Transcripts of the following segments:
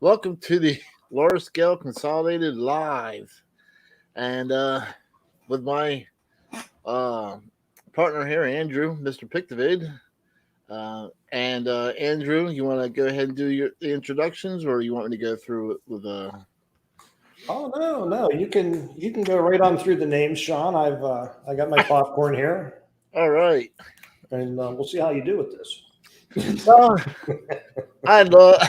Welcome to the Lower Scale Consolidated Live. And with my uh, partner here, Andrew, MrPictovid. Andrew, you want to go ahead and do the introductions, or you want me to go through it with Oh no, you can go right on through the names, Sean. I got my popcorn here, All right. and we'll see how you do with this. Well, I love.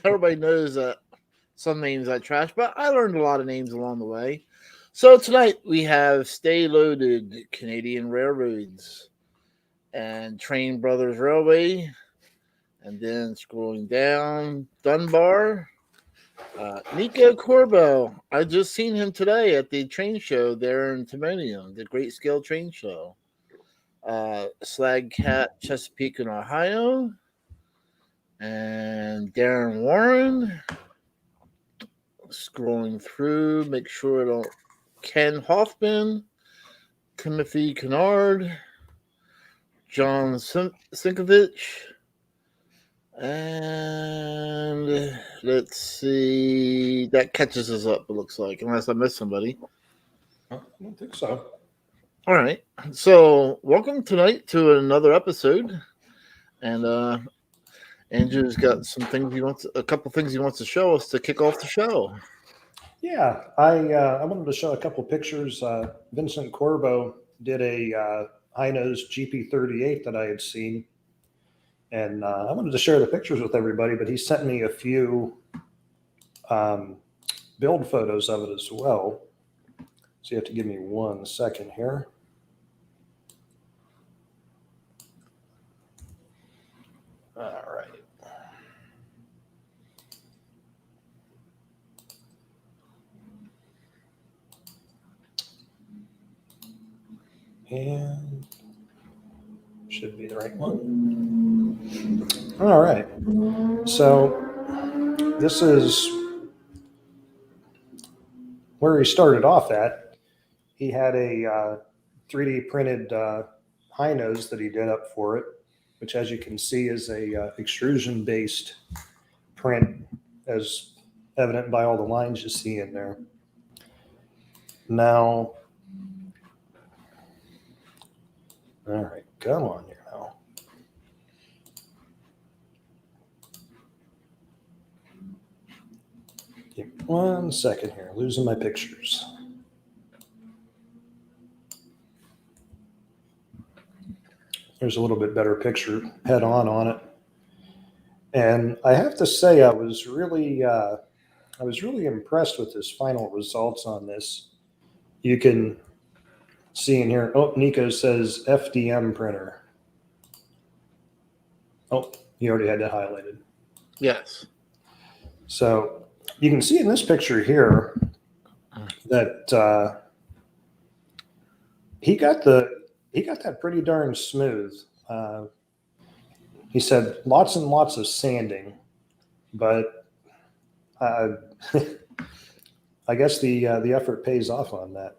Everybody knows that some names I trash, but I learned a lot of names along the way. So tonight we have Stay Loaded, Canadian Railroads, and Train Brothers Railway, and then scrolling down, Dunbar, Nico Corbo. I just seen him today at the train show there in Timonium, the Great Scale Train Show. Slag Cat, Chesapeake in Ohio, and Darren Warren. Scrolling through, make sure I don't. Ken Hoffman, Timothy Kennard, John Sinkovich, and let's see. That catches us up, it looks like, unless I missed somebody. I don't think so. All right. So, welcome tonight to another episode. And Andrew's got a couple things he wants to show us to kick off the show. Yeah, I wanted to show a couple pictures. Vincent Corbo did a high nose GP38 that I had seen, and I wanted to share the pictures with everybody. But he sent me a few build photos of it as well. So you have to give me 1 second here. All right. And should be the right one. All right. So this is where he started off at. He had a 3D printed high nose that he did up for it, which, as you can see, is a extrusion based print, as evident by all the lines you see in there. Now, all right, come on here now. Give me 1 second here, losing my pictures. There's a little bit better picture head on it. And I have to say, I was really impressed with his final results on this. You can see in here, oh, Nico says FDM printer. Oh, you already had that highlighted. Yes. So you can see in this picture here that he got that pretty darn smooth. He said lots and lots of sanding, but I guess the effort pays off on that.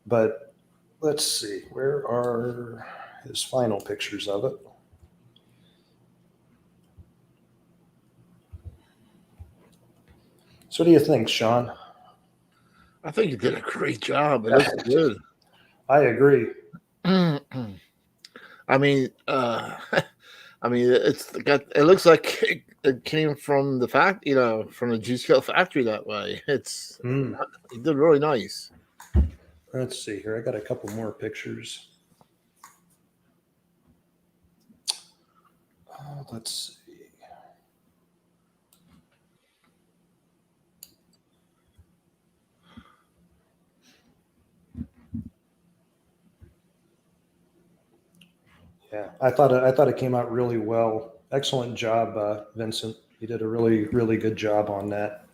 But let's see, where are his final pictures of it? So what do you think, Sean? I think you did a great job. It looks good. I agree. I mean, it looks like it came from the from the G Scale factory that way. It did really nice. Let's see here. I got a couple more pictures. Let's see. Yeah, I thought it came out really well. Excellent job, Vincent. You did a really, really good job on that.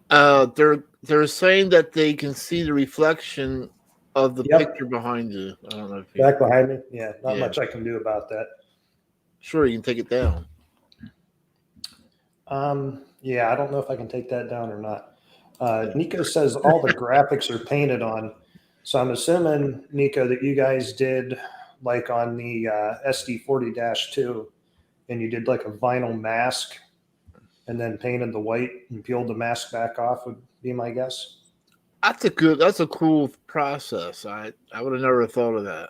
They're saying that they can see the reflection of the picture behind you. I don't know if back behind me. Yeah, not much I can do about that. Sure, you can take it down. Yeah, I don't know if I can take that down or not. Nico says all the graphics are painted on. So I'm assuming, Nico, that you guys did like on the SD40-2, and you did like a vinyl mask and then painted the white and peeled the mask back off, would be my guess. That's a cool process. I would have never thought of that.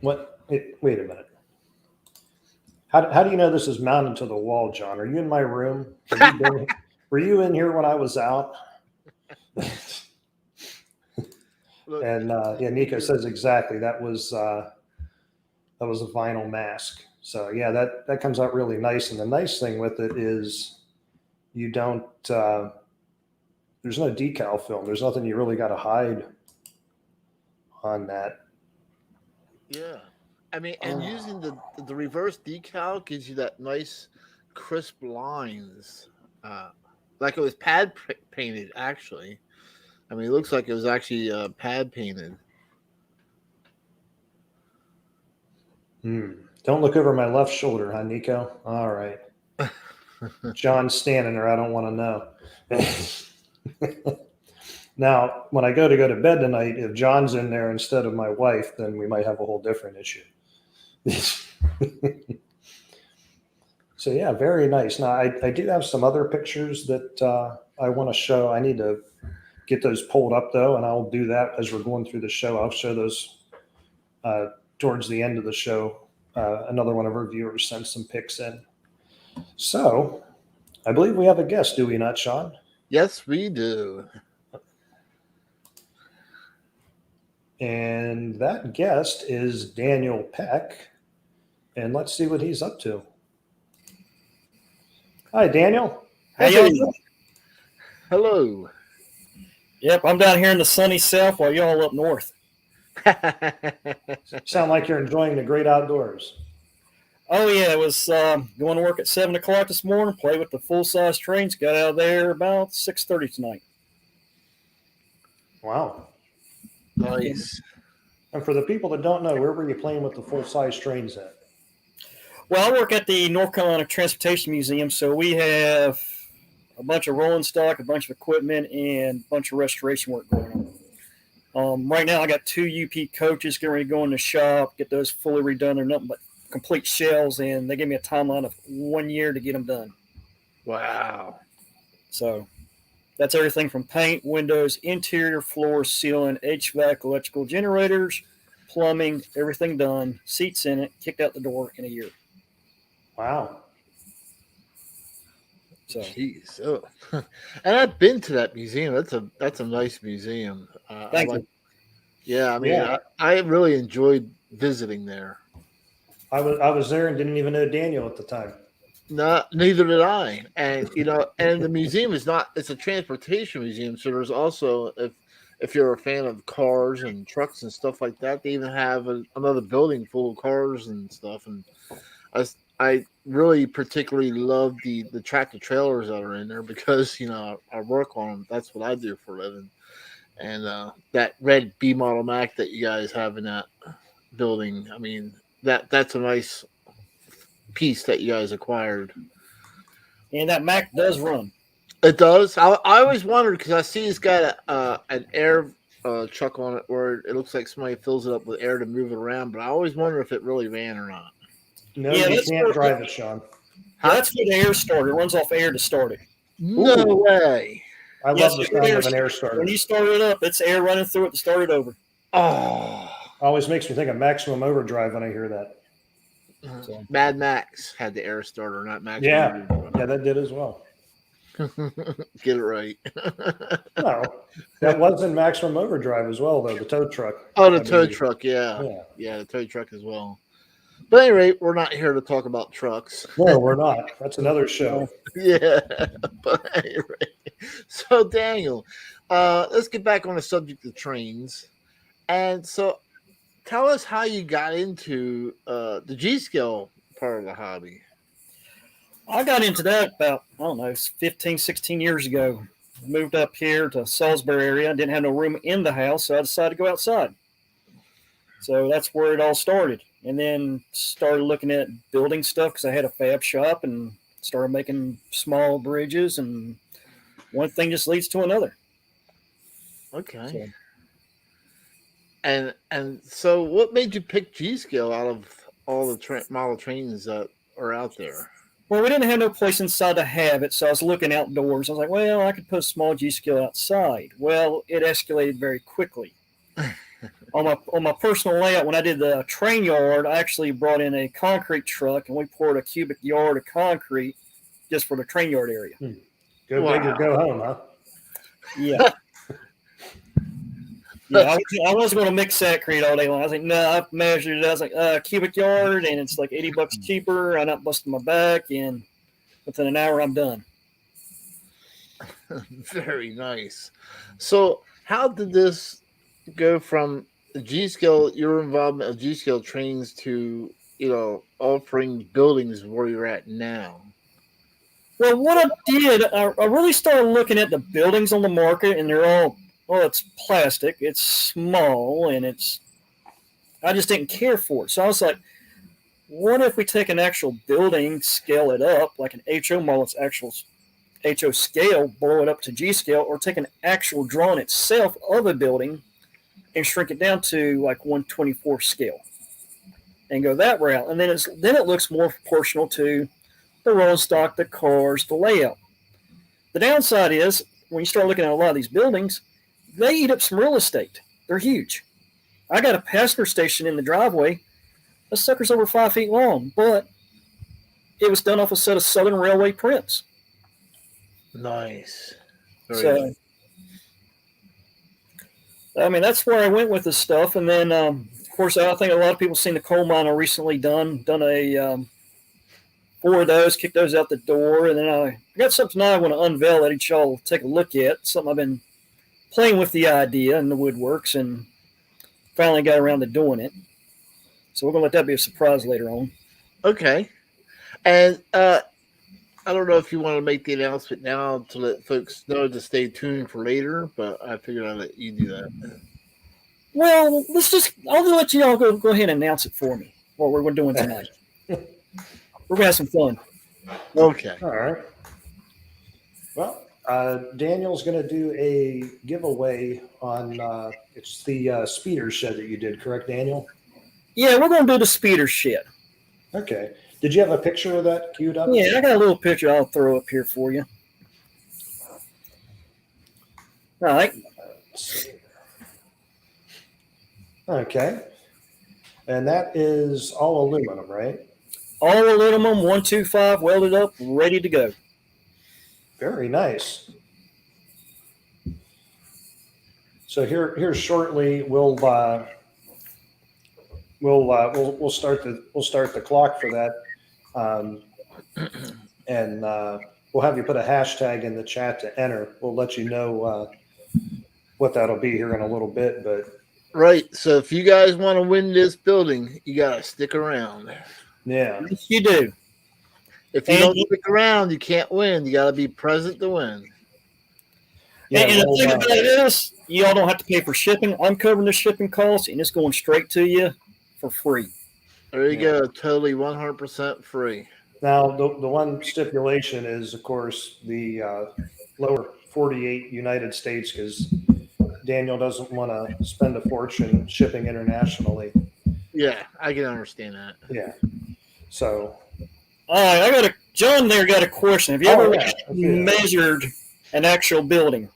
Wait a minute. How do you know this is mounted to the wall, John? Are you in my room? Were you in here when I was out? Look, And yeah, Nico says exactly. That was a vinyl mask. So yeah, that comes out really nice. And the nice thing with it is you don't. There's no decal film. There's nothing you really got to hide on that. yeah. I mean, and using the reverse decal gives you that nice crisp lines, like it was painted. Actually, I mean, it looks like it was actually pad painted. Don't look over my left shoulder, huh, Nico? All right. John's standing there. I don't want to know. Now, when I go to bed tonight, if John's in there instead of my wife, then we might have a whole different issue. So yeah, very nice. Now I do have some other pictures that I want to show. I need to get those pulled up though, and I'll do that as we're going through the show. I'll show those towards the end of the show. Another one of our viewers sent some pics in. So I believe we have a guest, do we not, Sean? Yes, we do. And that guest is Daniel Peck. And let's see what he's up to. Hi, Daniel. How y'all doing? Hello. Yep, I'm down here in the sunny south while y'all up north. Sound like you're enjoying the great outdoors. Oh, yeah, it was going to work at 7 o'clock this morning, play with the full-size trains, got out of there about 6:30 tonight. Wow. Nice. And for the people that don't know, where were you playing with the full-size trains at? Well, I work at the North Carolina Transportation Museum, so we have a bunch of rolling stock, a bunch of equipment, and a bunch of restoration work going on. Right now, I got 2 UP coaches getting ready to go in the shop, get those fully redone. They're nothing but complete shells, and they gave me a timeline of 1 year to get them done. Wow. So that's everything from paint, windows, interior, floors, ceiling, HVAC, electrical generators, plumbing, everything done, seats in it, kicked out the door in a year. Wow. So, jeez. Oh. And I've been to that museum. That's a nice museum. thank you. Yeah, I mean, I really enjoyed visiting there. I was there and didn't even know Daniel at the time. No, neither did I. And and the museum it's a transportation museum, so there's also if you're a fan of cars and trucks and stuff like that, they even have another building full of cars and stuff. And I really particularly love the tractor trailers that are in there because I work on them. That's what I do for a living. And that red B model Mac that you guys have in that building, I mean that's a nice piece that you guys acquired. And that Mac does run. It does. I always wondered because I see it's got an air chuck on it where it looks like somebody fills it up with air to move it around. But I always wonder if it really ran or not. No, you can't drive it, Sean. That's for the air starter. It runs off air to start it. No way. I love the sound of an air starter. When you start it up, it's air running through it to start it over. Oh. Always makes me think of maximum overdrive when I hear that. So. Mad Max had the air starter, not Max. Yeah, that did as well. Get it right. No, that was in Maximum Overdrive as well, though, the tow truck. Oh, the tow truck, yeah, the tow truck as well. But at any rate, we're not here to talk about trucks. No, we're not. That's another show. Yeah, but at any rate. So, Daniel, let's get back on the subject of trains. And so, tell us how you got into the G-scale part of the hobby. I got into that about, 15, 16 years ago. Moved up here to Salisbury area. I didn't have no room in the house, so I decided to go outside. So that's where it all started. And then started looking at building stuff because I had a fab shop and started making small bridges, and one thing just leads to another. Okay. And so, what made you pick G scale out of all the model trains that are out there? Well, we didn't have no place inside to have it, so I was looking outdoors. I was like, well, I could put a small G scale outside. Well, it escalated very quickly. on my personal layout, when I did the train yard, I actually brought in a concrete truck and we poured a cubic yard of concrete just for the train yard area. Go big or go home, huh? Yeah. Yeah, I wasn't going to mix concrete all day long. I was like, no, I've measured it. I was like, cubic yard, and it's like $80 cheaper. I'm not busting my back, and within an hour, I'm done. Very nice. So, how did this go from the G scale, your involvement of G scale trains, to offering buildings where you're at now? Well, what I did, I really started looking at the buildings on the market, and they're all, well, it's plastic, it's small, and I just didn't care for it. So I was like, what if we take an actual building, scale it up, like an HO model, it's actual HO scale, blow it up to G scale, or take an actual drawing itself of a building and shrink it down to like 1/24 scale and go that route. And then it looks more proportional to the rolling stock, the cars, the layout. The downside is when you start looking at a lot of these buildings, they eat up some real estate. They're huge. I got a passenger station in the driveway. The sucker's over 5 feet long, but it was done off a set of Southern Railway prints. Nice. So, I mean, that's where I went with this stuff. And then, of course, I think a lot of people have seen the coal mine I recently done a 4 of those, kicked those out the door. And then I got something I want to unveil that each y'all take a look at. Something I've been playing with the idea in the woodworks and finally got around to doing it. So we're going to let that be a surprise later on. Okay. And I don't know if you want to make the announcement now to let folks know to stay tuned for later, but I figured I'd let you do that. Well, I'll let you all go ahead and announce it for me, what we're doing tonight. We're going to have some fun. Okay. All right. Well, Daniel's going to do a giveaway on, it's the speeder shed that you did, correct, Daniel? Yeah, we're going to do the speeder shed. Okay. Did you have a picture of that queued up? Yeah, I got a little picture I'll throw up here for you. All right. Let's see. Okay. And that is all aluminum, right? All aluminum, 125, welded up, ready to go. Very nice. So here shortly we'll start the clock for that, and we'll have you put a hashtag in the chat to enter. We'll let you know what that'll be here in a little bit, but right. So if you guys want to win this building, you gotta stick around. yeah, Yes, you do. If you don't stick around, you can't win. You gotta be present to win. yeah. And the thing about it is, you all don't have to pay for shipping. I'm covering the shipping costs, and it's going straight to you for free. There you go. Totally 100% free. Now the one stipulation is, of course, the lower 48 United States, because Daniel doesn't want to spend a fortune shipping internationally. Yeah, I can understand that. Yeah. So. All right, John there got a question. Have you ever measured an actual building?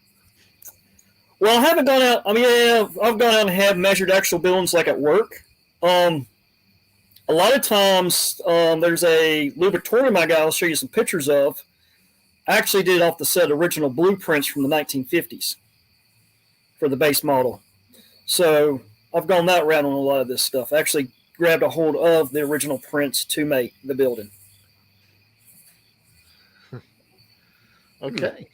Well, I haven't gone out. I mean, yeah, I've gone out and have measured actual buildings like at work. A lot of times there's a lubritorium I'll show you some pictures of. I actually did off the set original blueprints from the 1950s for the base model. So I've gone that route on a lot of this stuff. I actually grabbed a hold of the original prints to make the building. Okay.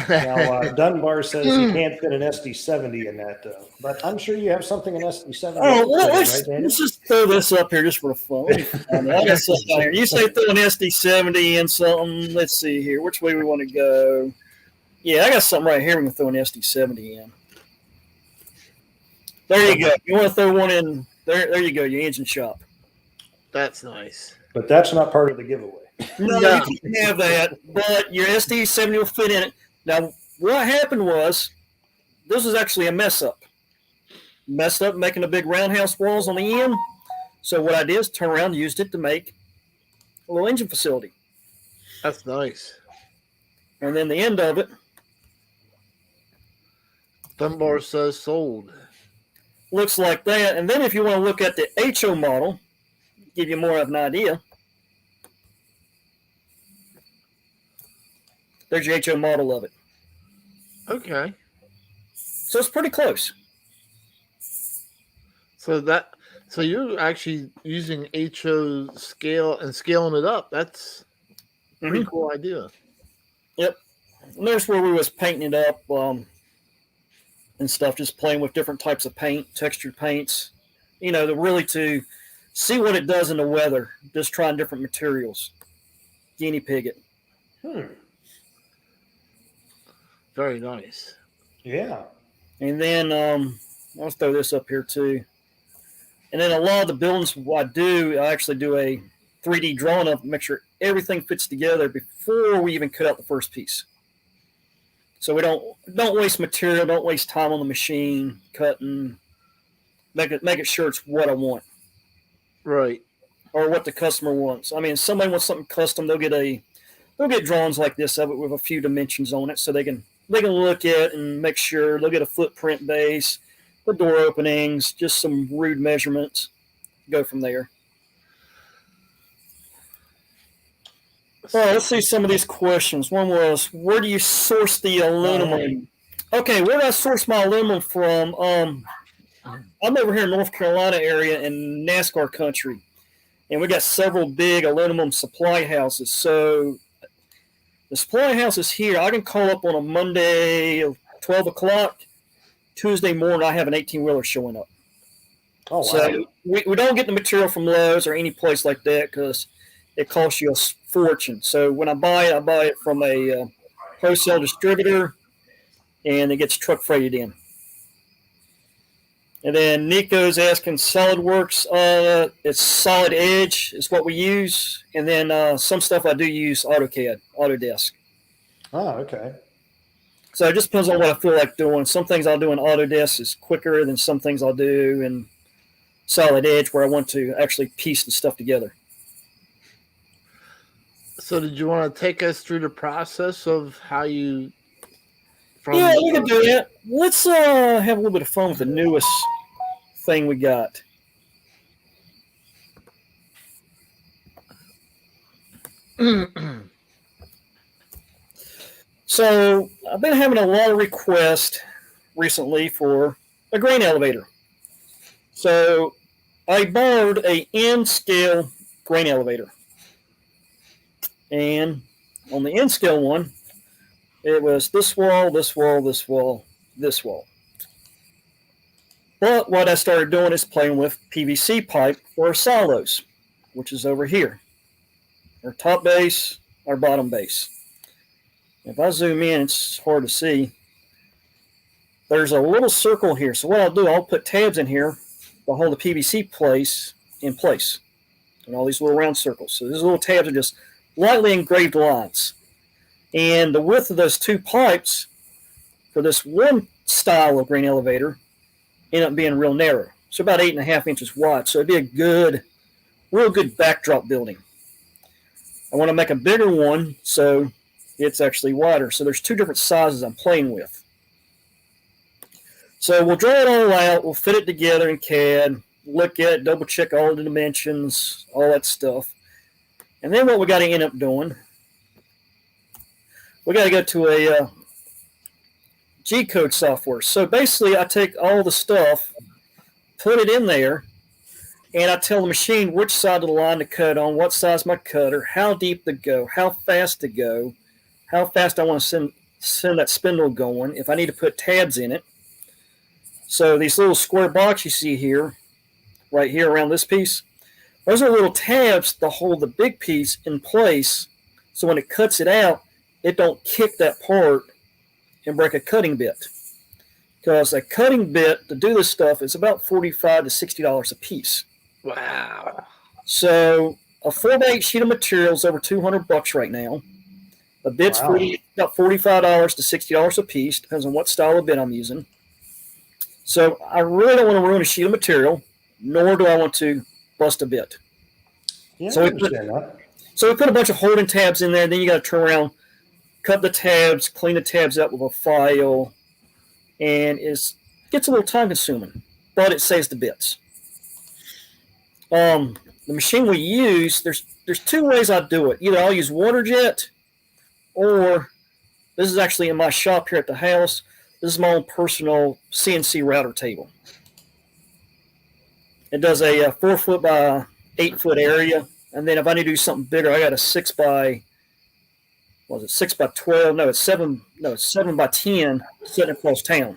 Now, Dunbar says he can't fit an SD70 in that, though. But I'm sure you have something in SD70. Oh, well, let's just throw this up here just for fun. I got something here. You say throw an SD70 in something. Let's see here. Which way we want to go? Yeah, I got something right here we can throw an SD70 in. There you go. You want to throw one in? There you go. Your engine shop. That's nice. But that's not part of the giveaway. No, you can have that, but your SD70 will fit in it. Now, what happened was this is actually a mess up. Messed up making the big roundhouse walls on the end. So what I did is turn around and used it to make a little engine facility. That's nice. And then the end of it Dunbar says sold. looks like that. And then if you want to look at the HO model, give you more of an idea. There's your HO model of it. Okay. So it's pretty close. So you're actually using HO scale and scaling it up. That's a pretty cool idea. Yep. And there's where we was painting it up and stuff, just playing with different types of paint, textured paints, to see what it does in the weather, just trying different materials. Guinea pig it. Very nice. Yeah. And then I'll throw this up here too. And then a lot of the buildings I actually do a 3D drawing of, make sure everything fits together before we even cut out the first piece. So we don't waste material, don't waste time on the machine cutting. Make it sure it's what I want. Right. Or what the customer wants. I mean, if somebody wants something custom, they'll get drawings like this of it with a few dimensions on it, so they can look at it and make sure. They'll get a footprint base, the door openings, just some rude measurements. Go from there. All right, let's see some of these questions. One was, where do you source the aluminum? Okay, where do I source my aluminum from? I'm over here in North Carolina area in NASCAR country, and we got several big aluminum supply houses. So the supply house is here. I can call up on a Monday at 12 o'clock. Tuesday morning, I have an 18-wheeler showing up. Oh, wow. So we don't get the material from Lowe's or any place like that because it costs you a fortune. So when I buy it from a wholesale distributor, and it gets truck freighted in. And then Nico's asking SolidWorks. It's Solid Edge is what we use. And then some stuff I do use AutoCAD, Autodesk. Oh, okay. So it just depends on what I feel like doing. Some things I'll do in Autodesk is quicker than some things I'll do in Solid Edge where I want to actually piece the stuff together. So did you want to take us through the process of how you... Yeah, we can do that. Let's have a little bit of fun with the newest thing we got. So I've been having a lot of requests recently for a grain elevator. So I borrowed a N-scale grain elevator. And on the N-scale one, it was this wall, this wall, this wall, this wall. But what I started doing is playing with PVC pipe for our silos, which is over here. Our top base, our bottom base. If I zoom in, it's hard to see. There's a little circle here. So what I'll do, I'll put tabs in here to hold the PVC in place. And all these little round circles. So these little tabs are just lightly engraved lines. And the width of those two pipes for this one style of grain elevator end up being real narrow. So about 8.5 inches wide. So it'd be a real good backdrop building. I want to make a bigger one so it's actually wider. So there's two different sizes I'm playing with. So we'll draw it all out. We'll fit it together in CAD, look at it, double check all the dimensions, all that stuff. And then what we got to end up doing, we got to go to a G-code software. So basically I take all the stuff, put it in there, and I tell the machine which side of the line to cut on, what size my cutter, how deep to go, how fast to go, how fast I want to send that spindle going, if I need to put tabs in it. So these little square box you see here, right here around this piece, those are little tabs to hold the big piece in place so when it cuts it out, it don't kick that part and break a cutting bit. Because a cutting bit to do this stuff is about $45 to $60 a piece. Wow. So a 4x8 sheet of material is over $200 right now. A bit's about $45 to $60 a piece, depends on what style of bit I'm using. So I really don't want to ruin a sheet of material, nor do I want to bust a bit. Yeah, So I we understand that. So we put a bunch of holding tabs in there. Then you got to turn around, cut the tabs, clean the tabs up with a file, and it gets a little time consuming, but it saves the bits. The machine we use, there's two ways I do it. Either I'll use water jet, or this is actually in my shop here at the house. This is my own personal CNC router table. It does a 4 foot by 8 foot area, and then if I need to do something bigger, I got a 6 by 12? No, it's 7 by 10 sitting across town.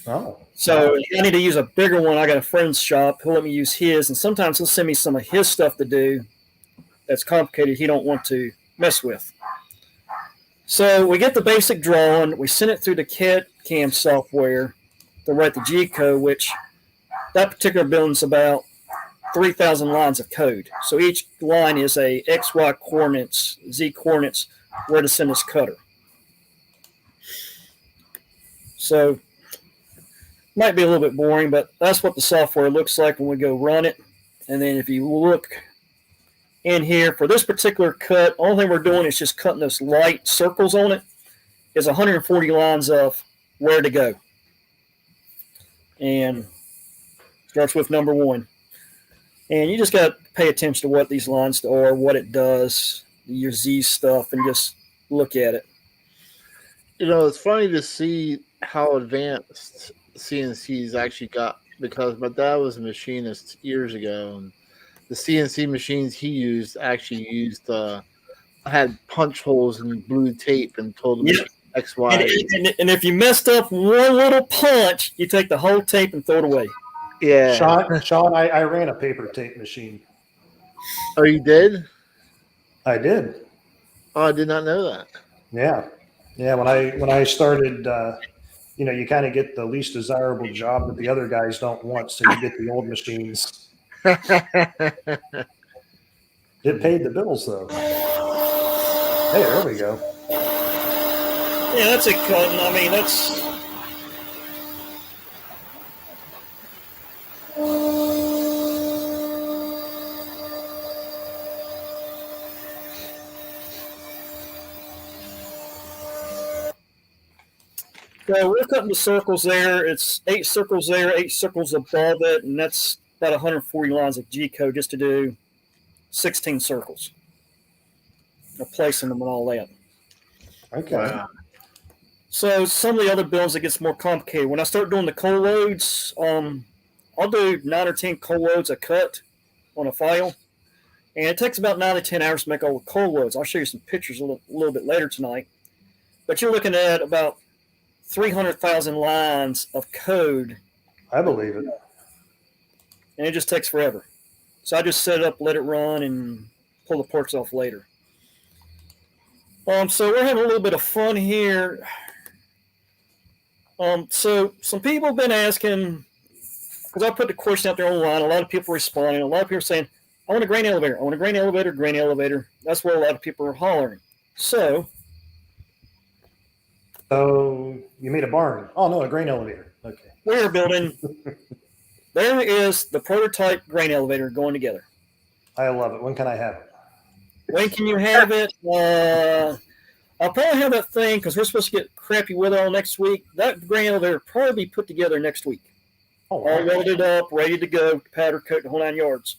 Oh. So if I need to use a bigger one, I got a friend's shop. He'll let me use his, and sometimes he'll send me some of his stuff to do that's complicated he don't want to mess with. So we get the basic drawing. We send it through the CAD/CAM software to write the G code, which that particular building's about 3,000 lines of code. So each line is a X, Y coordinates, Z coordinates, where to send this cutter. So might be a little bit boring, but that's what the software looks like when we go run it. And then if you look in here for this particular cut, only thing we're doing is just cutting those light circles on it. Is 140 lines of where to go. And starts with number 1. And you just got to pay attention to what these lines are, what it does, your Z stuff, and just look at it. You know, it's funny to see how advanced CNCs actually got, because my dad was a machinist years ago, and the CNC machines he used actually had punch holes and blue tape and told them X, Y. And if you messed up one little punch, you take the whole tape and throw it away. Yeah. Sean, I ran a paper tape machine. Oh, you did? I did. Oh, I did not know that. Yeah. Yeah. When I started, you kind of get the least desirable job that the other guys don't want. So you get the old machines. It paid the bills though. Hey, there we go. Yeah, that's a cut. I mean, that's. So we're cutting the circles there. It's 8 circles there, 8 circles above it, and that's about 140 lines of G code just to do 16 circles. Placing them and all that. Okay. Wow. So some of the other builds it gets more complicated. When I start doing the cold loads, I'll do 9 or 10 cold loads a cut on a file, and it takes about 9 to 10 hours to make all the cold loads. I'll show you some pictures a little bit later tonight, but you're looking at about 300,000 lines of code. I believe it. And it just takes forever. So I just set it up, let it run, and pull the parts off later. So we're having a little bit of fun here. So some people have been asking, because I put the question out there online, a lot of people responding. A lot of people are saying, I want a grain elevator. I want a grain elevator, grain elevator. That's what a lot of people are hollering. So you made a barn. Oh, no, a grain elevator. Okay. We're building. There is the prototype grain elevator going together. I love it. When can I have it? When can you have it? I'll probably have that thing because we're supposed to get crappy weather all next week. That grain elevator will probably be put together next week. Oh, all welded up, ready to go, powder coat, the whole 9 yards.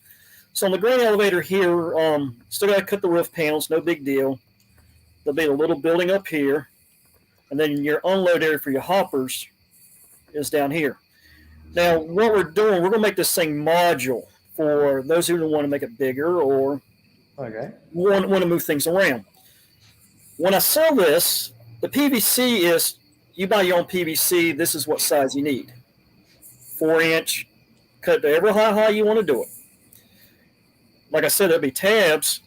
So on the grain elevator here, still got to cut the roof panels, no big deal. There'll be a little building up here. And then your unload area for your hoppers is down here. Now, what we're doing, we're going to make this thing module for those who want to make it bigger or want to move things around. When I sell this, the PVC is, you buy your own PVC, this is what size you need. 4-inch, cut to every how high you want to do it. Like I said, there'll be tabs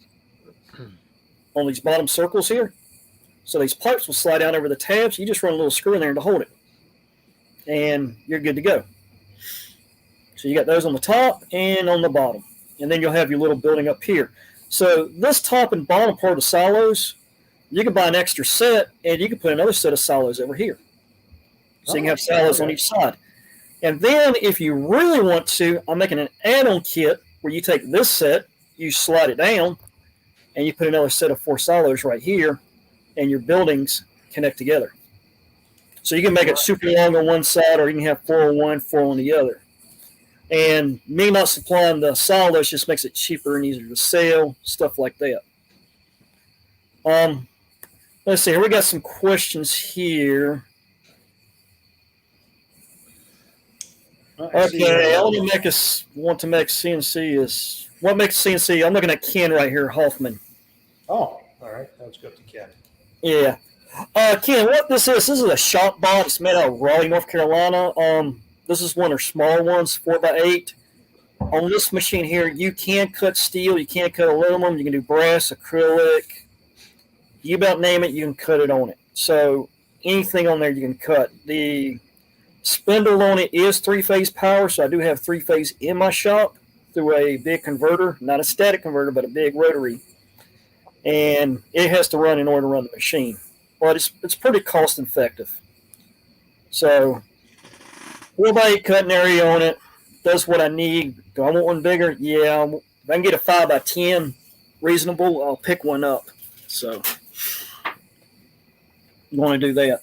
on these bottom circles here. So these pipes will slide down over the tabs. You just run a little screw in there to hold it. And you're good to go. So you got those on the top and on the bottom. And then you'll have your little building up here. So this top and bottom part of the silos, you can buy an extra set and you can put another set of silos over here. So you can have silos on each side. And then if you really want to, I'm making an add-on kit where you take this set, you slide it down, and you put another set of 4 silos right here, and your buildings connect together. So you can make it super long on one side, or you can have 4 on one, 4 on the other. And me not supplying the silos just makes it cheaper and easier to sell, stuff like that. Let's see. We got some questions here. Okay, I want to make CNC is what makes CNC. I'm looking at Ken right here, Hoffman. Oh, all right. Let's go to Ken. Yeah. Ken, what this is a shop bot. It's made out of Raleigh, North Carolina. This is one of their smaller ones, 4x8. On this machine here, you can cut steel, you can cut aluminum, you can do brass, acrylic. You about name it, you can cut it on it. So anything on there you can cut. The spindle on it is 3-phase power, so I do have 3-phase in my shop through a big converter, not a static converter, but a big rotary. And it has to run in order to run the machine. But it's pretty cost effective. So 4x8 cutting area on it, does what I need. Do I want one bigger? Yeah. If I can get a 5x10 reasonable, I'll pick one up. So you want to do that.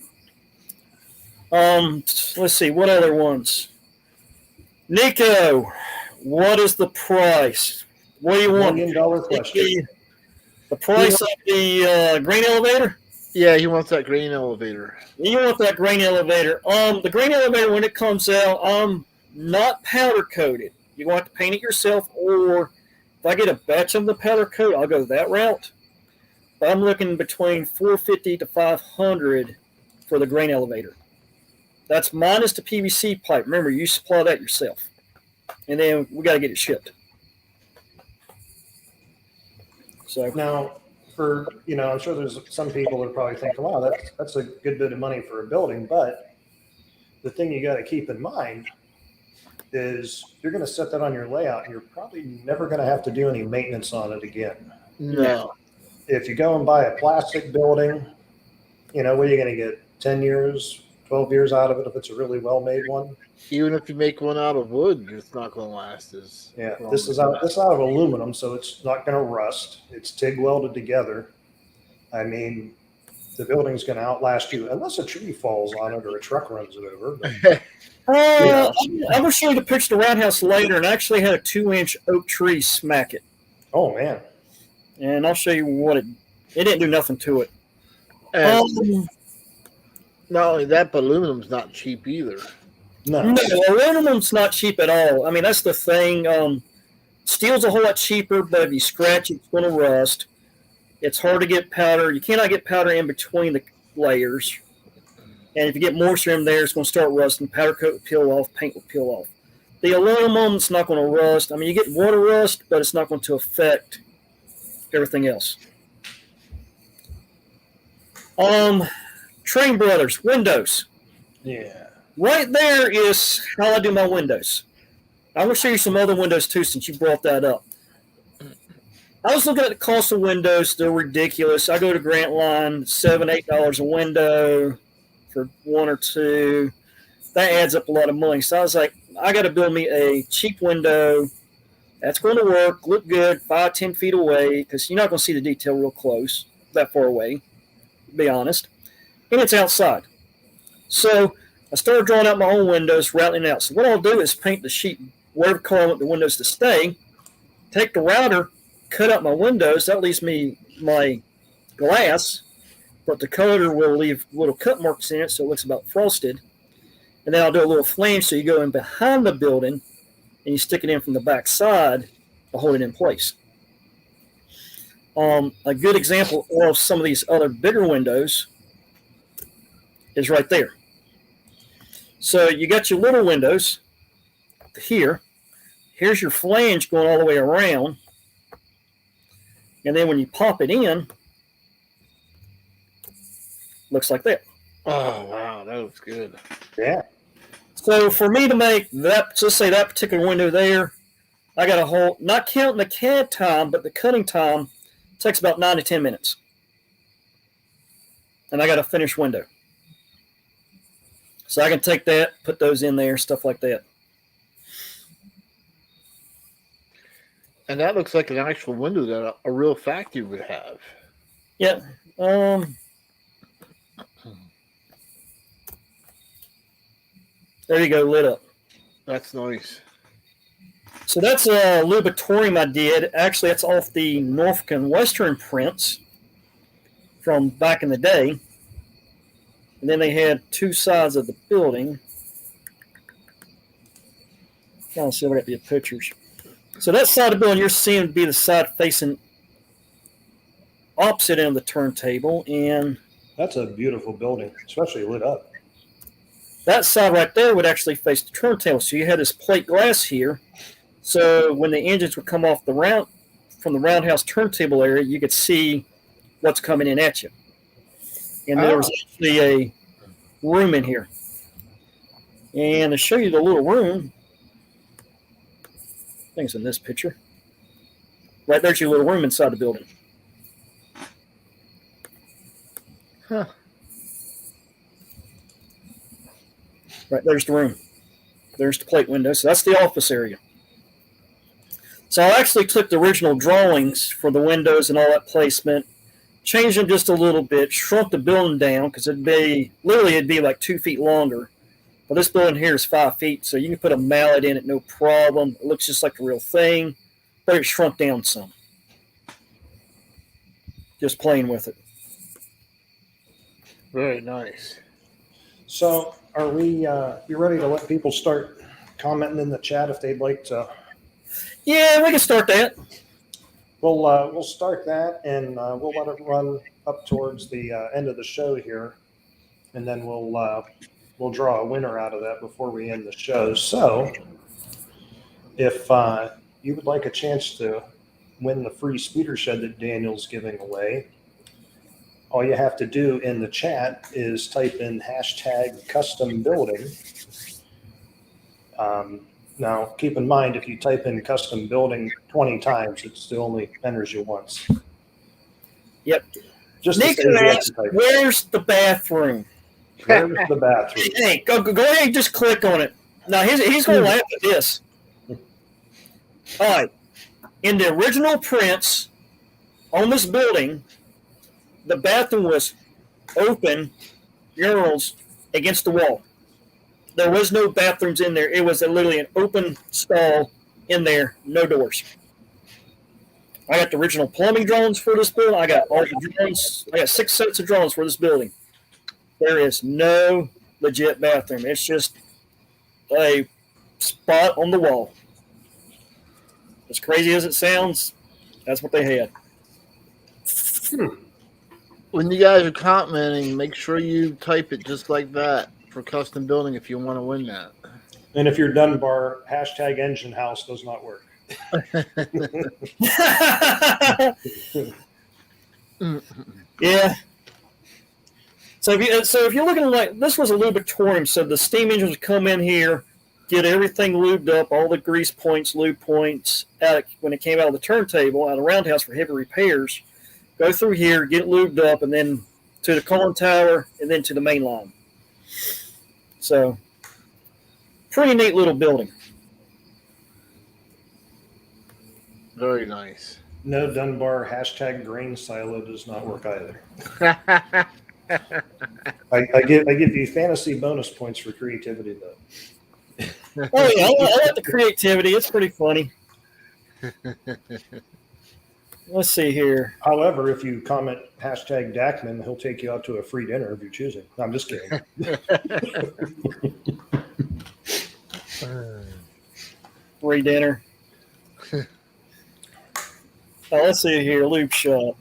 Let's see, what other ones? Nico, what is the price? What do you want? $1 million question. The price of the grain elevator? Yeah, he wants that grain elevator. You want that grain elevator. The grain elevator, when it comes out, not powder coated. You're going to have to paint it yourself, or if I get a batch of the powder coat, I'll go that route. But I'm looking between $450 to $500 for the grain elevator. That's minus the PVC pipe. Remember, you supply that yourself. And then we got to get it shipped. So Now, I'm sure there's some people that are probably thinking, wow, that's a good bit of money for a building. But the thing you got to keep in mind is you're going to set that on your layout, and you're probably never going to have to do any maintenance on it again. No. If you go and buy a plastic building, what are you going to get? 10 years, 12 years out of it if it's a really well-made one? Even if you make one out of wood, it's not going to last as long. This is out of aluminum, so it's not going to rust. It's TIG welded together. I mean, the building's going to outlast you unless a tree falls on it or a truck runs it over. I'm going to show you the picture of the roundhouse later, and I actually had a 2-inch oak tree smack it. Oh, man. And I'll show you what it didn't do nothing to it. Not only that, but aluminum's not cheap either. No, aluminum's not cheap at all. I mean, that's the thing. Steel's a whole lot cheaper, but if you scratch it, it's going to rust. It's hard to get powder. You cannot get powder in between the layers. And if you get moisture in there, it's going to start rusting. Powder coat will peel off, paint will peel off. The aluminum's not going to rust. I mean, you get water rust, but it's not going to affect everything else. Train Brothers, windows. Yeah. Right there is how I do my windows. I'm going to show you some other windows too, since you brought that up. I was looking at the cost of windows. They're ridiculous. I go to Grant Line, $7, $8 a window for 1 or 2. That adds up a lot of money. So I was like, I got to build me a cheap window that's going to work, look good, 5, 10 feet away, because you're not going to see the detail real close, that far away, to be honest. And it's outside. So I started drawing out my own windows, routing it out. So what I'll do is paint the sheet, whatever color I want the windows to stay, take the router, cut out my windows. That leaves me my glass, but the color will leave little cut marks in it so it looks about frosted. And then I'll do a little flange so you go in behind the building and you stick it in from the back side to hold it in place. A good example of some of these other bigger windows is right there. So you got your little windows here. Here's your flange going all the way around. And then when you pop it in, looks like that. Oh, wow. That looks good. Yeah. So for me to make that, let's say that particular window there, I got a whole, not counting the CAD time, but the cutting time takes about 9 to 10 minutes. And I got a finished window. So I can take that, put those in there, stuff like that. And that looks like an actual window that a real factory would have. Yeah. There you go, lit up. That's nice. So that's a lubritorium I did. Actually, that's off the Norfolk and Western prints from back in the day. And then they had two sides of the building. Kind of see if I got the pictures. So that side of the building you're seeing would be the side facing opposite end of the turntable. And That's a beautiful building, especially lit up. that side right there would actually face the turntable. So you had this plate glass here. So when the engines would come off from the roundhouse turntable area, you could see what's coming in at you. And there was actually a room in here. And to show you the little room, I think it's in this picture. Right there's your little room inside the building. Huh. Right there's the room. There's the plate window. So that's the office area. So I actually took the original drawings for the windows and all that placement, changed them just a little bit, shrunk the building down because it'd be like 2 feet longer. But this building here is 5 feet, so you can put a mallet in it, no problem. It looks just like the real thing, but it shrunk down some. Just playing with it. Very nice. So are we you ready to let people start commenting in the chat if they'd like to? Yeah, we can start that. We'll start that, and we'll let it run up towards the end of the show here, and then we'll draw a winner out of that before we end the show. So if you would like a chance to win the free speeder shed that Daniel's giving away, all you have to do in the chat is type in #custom building. Now, keep in mind, if you type in custom building 20 times, it still only enters you once. Yep. Just Nick asked, where's the bathroom? Where's the bathroom? Hey, go ahead and just click on it. Now, he's going to laugh at this. All right. In the original prints on this building, the bathroom was open, urinals against the wall. There was no bathrooms in there. It was literally an open stall in there, no doors. I got the original plumbing drawings for this building. I got all the drawings. I got 6 sets of drawings for this building. There is no legit bathroom. It's just a spot on the wall. As crazy as it sounds, that's what they had. When you guys are commenting, make sure you type it just like that for custom building if you want to win that. And if you're Dunbar, #engine house does not work. Yeah. So if you're looking like this was a lubritorium, so the steam engines would come in here, get everything lubed up, all the grease points, lube points, when it came out of the turntable, out of the roundhouse for heavy repairs, go through here, get it lubed up, and then to the cooling tower, and then to the main line. So, pretty neat little building. Very nice. No Dunbar, #grain silo does not work either. I give you fantasy bonus points for creativity, though. Oh, yeah, I like the creativity. It's pretty funny. Let's see here. However, if you comment #Dackman, he'll take you out to a free dinner if you're choosing. No, I'm just kidding. Free dinner. Let's see here. Lube shop.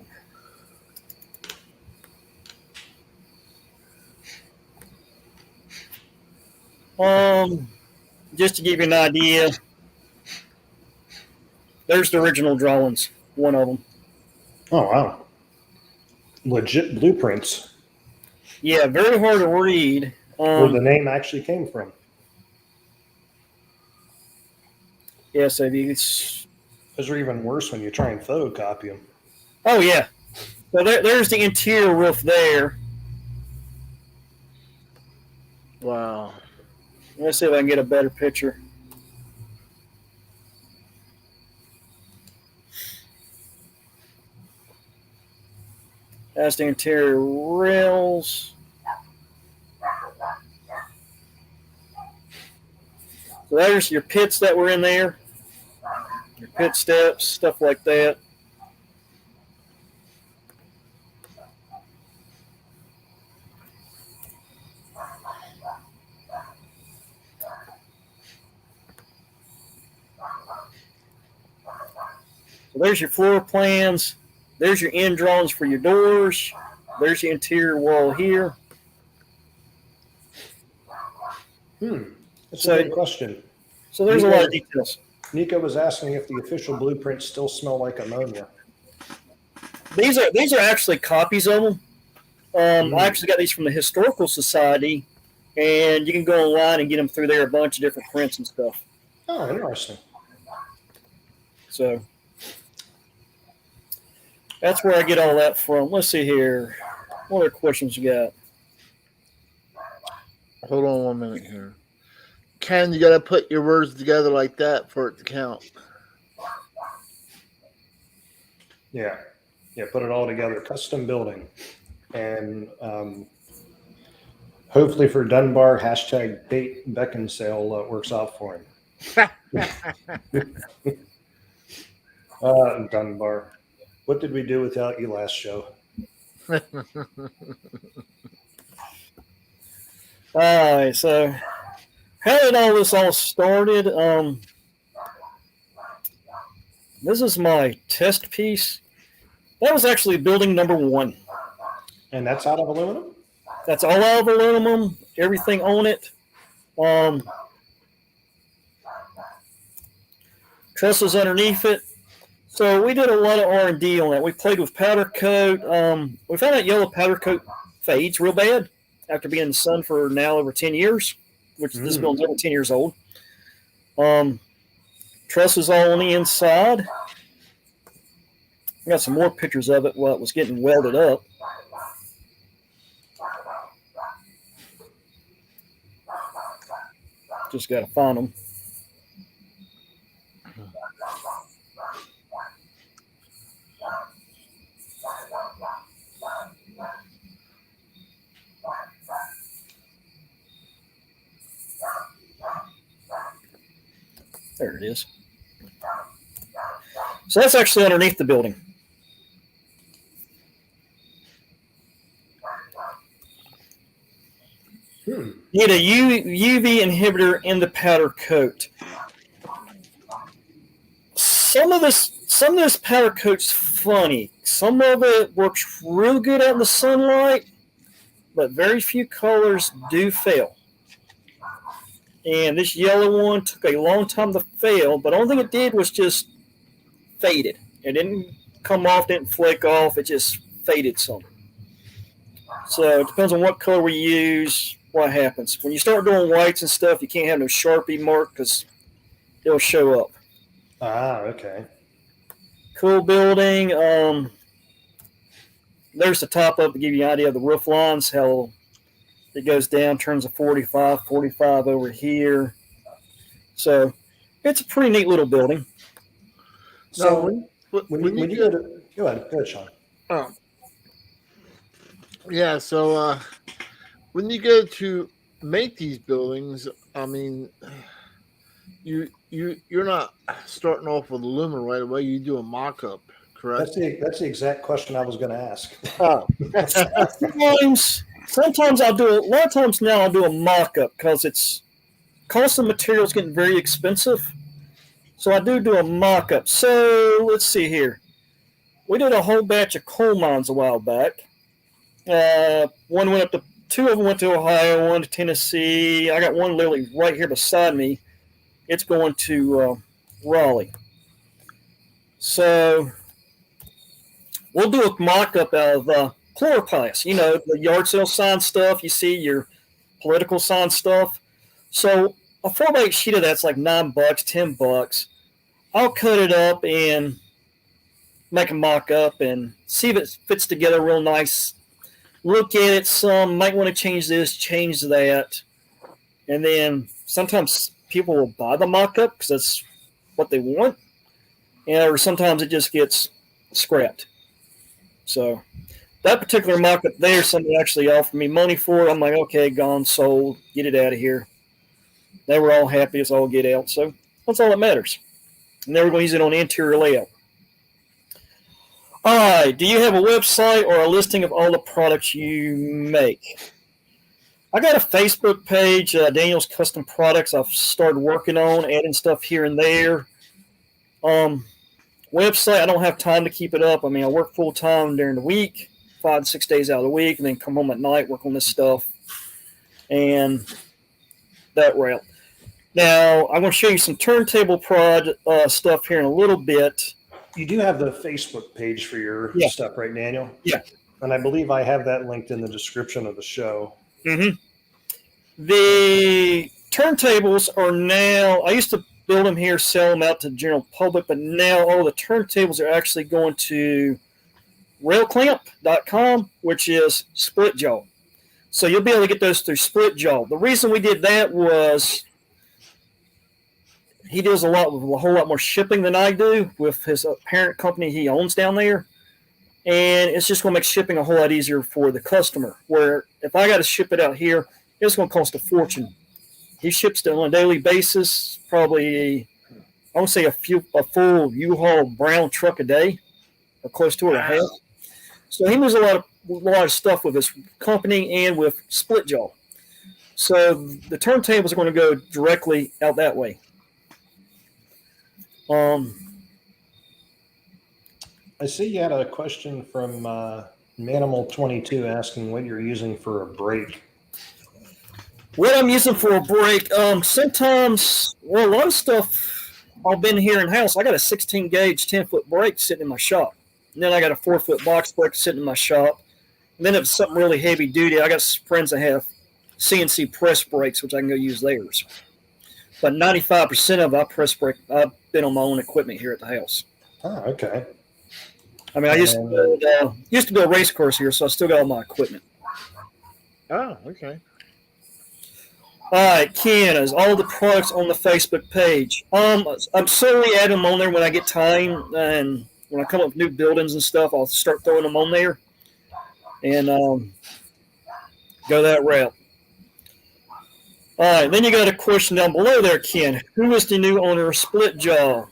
Just to give you an idea, there's the original drawings. One of them. Oh, wow. Legit blueprints. Yeah, very hard to read. Where the name actually came from. Yeah, so these. Those are even worse when you try and photocopy them. Oh, yeah. So there's the interior roof there. Wow. Let's see if I can get a better picture. That's the interior rails. So there's your pits that were in there, your pit steps, stuff like that. So there's your floor plans. There's your end drawings for your doors. There's your interior wall here. That's a good question. So there's a lot of details. Nico was asking if the official blueprints still smell like ammonia. These are actually copies of them. I actually got these from the Historical Society, and you can go online and get them through there, a bunch of different prints and stuff. Oh, interesting. So that's where I get all that from. Let's see here. What other questions you got? Hold on 1 minute here. Ken, you got to put your words together like that for it to count. Yeah. Put it all together. Custom building. And hopefully for Dunbar, hashtag bait beckon sale works out for him. Dunbar. What did we do without you last show? All right, so how did all started? This is my test piece. That was actually building number 1. And that's out of aluminum? That's all out of aluminum, everything on it. Trusses underneath it. So we did a lot of R&D on that. We played with powder coat. We found out yellow powder coat fades real bad after being in the sun for now over 10 years, which this building's over 10 years old. Trusses all on the inside. I got some more pictures of it while it was getting welded up. Just got to find them. There it is. So that's actually underneath the building. You need a UV inhibitor in the powder coat. Some of this powder coat's funny. Some of it works real good out in the sunlight, but very few colors do fail. And this yellow one took a long time to fail, but the only thing it did was just faded. It didn't come off, didn't flake off, it just faded some. So it depends on what color we use, what happens. When you start doing whites and stuff, you can't have no Sharpie mark because it'll show up. Ah, okay. Cool building. There's the top up to give you an idea of the roof lines, how it goes down, turns a 45 over here. So it's a pretty neat little building. So when you go to go ahead, Sean. Oh, yeah. So when you go to make these buildings, I mean, you're not starting off with aluminum right away. You do a mock-up, correct? That's the exact question I was going to ask. Oh, sometimes I'll do a lot of times now I'll do a mock-up because it's cost of materials getting very expensive. So I do a mock-up. So let's see here. We did a whole batch of coal mines a while back. Two of them went to Ohio, one to Tennessee. I got one literally right here beside me. It's going to Raleigh. So we'll do a mock-up of chloroplast. You know, the yard sale sign stuff. You see your political sign stuff. So a 4x8 sheet of that's like $9, $10. I'll cut it up and make a mock-up and see if it fits together real nice. Look at it some, might want to change this, change that. And then sometimes people will buy the mock-up because that's what they want. Or sometimes it just gets scrapped. So that particular mock-up there, somebody actually offered me money for it. I'm like, okay, gone, sold, get it out of here. They were all happy as all get out. So that's all that matters. And then we're going to use it on the interior layout. All right, do you have a website or a listing of all the products you make? I got a Facebook page, Daniel's Custom Products. I've started working on, adding stuff here and there. Website, I don't have time to keep it up. I mean, I work full time during the week, 5 to 6 days out of the week, and then come home at night, work on this stuff, and that route. Now, I'm going to show you some turntable stuff here in a little bit. You do have the Facebook page for your stuff, right, Daniel? Yeah. And I believe I have that linked in the description of the show. Mm-hmm. The turntables are now, I used to build them here, sell them out to the general public, but now all the turntables are actually going to railclamp.com, which is split jaw. So you'll be able to get those through split jaw. The reason we did that was he deals a whole lot more shipping than I do with his parent company he owns down there. And it's just going to make shipping a whole lot easier for the customer. Where if I got to ship it out here, it's going to cost a fortune. He ships it on a daily basis, probably, I won't say a full U-Haul brown truck a day, or close to it a half. So he moves a lot of stuff with his company and with split jaw. So the turntables are going to go directly out that way. I see you had a question from Manimal22 asking what you're using for a brake. What I'm using for a brake, sometimes, well, a lot of stuff I've been here in house. I got a 16 gauge 10-foot brake sitting in my shop. And then I got a 4-foot box brake sitting in my shop. And then if it's something really heavy duty, I got friends that have CNC press brakes, which I can go use theirs. But 95% of I've been on my own equipment here at the house. Oh, okay. I mean, I used to build race cars here, so I still got all my equipment. Oh, okay. All right, Ken, is all the products on the Facebook page. I'm slowly adding them on there when I get time, and when I come up with new buildings and stuff, I'll start throwing them on there and go that route. All right, then you got a question down below there, Ken. Who is the new owner of Split Jaw?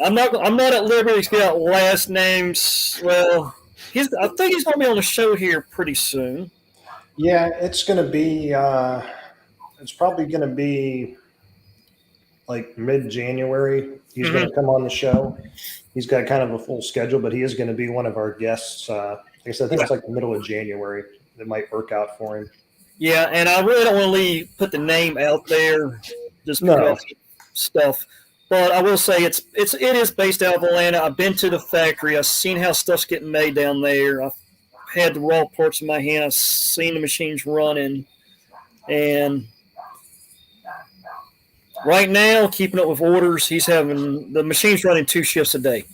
I'm not at liberty to get out last names. Well, I think he's going to be on the show here pretty soon. Yeah, it's going to be. It's probably going to be like mid-January. He's going to come on the show. He's got kind of a full schedule, but he is going to be one of our guests. I think it's like the middle of January. It might work out for him. Yeah, and I really don't want to put the name out there just because of stuff. But I will say it is based out of Atlanta. I've been to the factory. I've seen how stuff's getting made down there. I've had the raw parts in my hand. I've seen the machines running. And right now, keeping up with orders, he's having the machines running 2 shifts a day,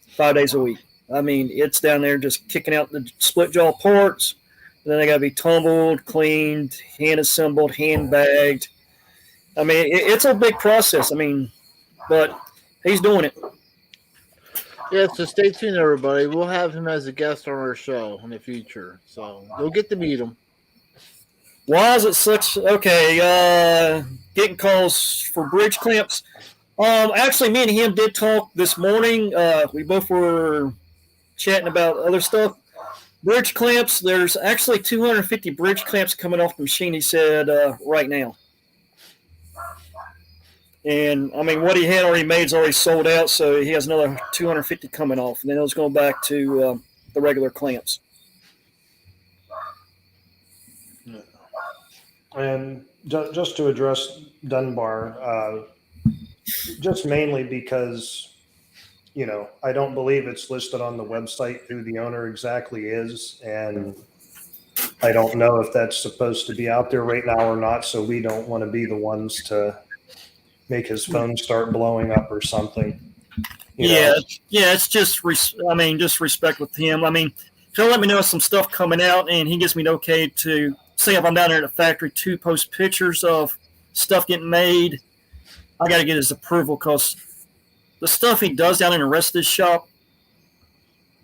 5 days a week. I mean, it's down there just kicking out the split jaw parts. Then they got to be tumbled, cleaned, hand assembled, hand bagged. I mean, it's a big process. I mean, but he's doing it. Yeah, so stay tuned, everybody. We'll have him as a guest on our show in the future. So you'll get to meet him. Why is it such... Okay, getting calls for bridge clamps. Actually, me and him did talk this morning. We both were chatting about other stuff. Bridge clamps, there's actually 250 bridge clamps coming off the machine, he said, right now. And, I mean, what he had already made is already sold out, so he has another 250 coming off. And then it's going back to the regular clamps. And just to address Dunbar, just mainly because, you know, I don't believe it's listed on the website who the owner exactly is. And I don't know if that's supposed to be out there right now or not. So we don't want to be the ones to make his phone start blowing up or something. Yeah, it's just, just respect with him. I mean, he'll let me know some stuff coming out, and he gives me the okay to say if I'm down there at the factory to post pictures of stuff getting made, I got to get his approval because the stuff he does down in the rest of his shop,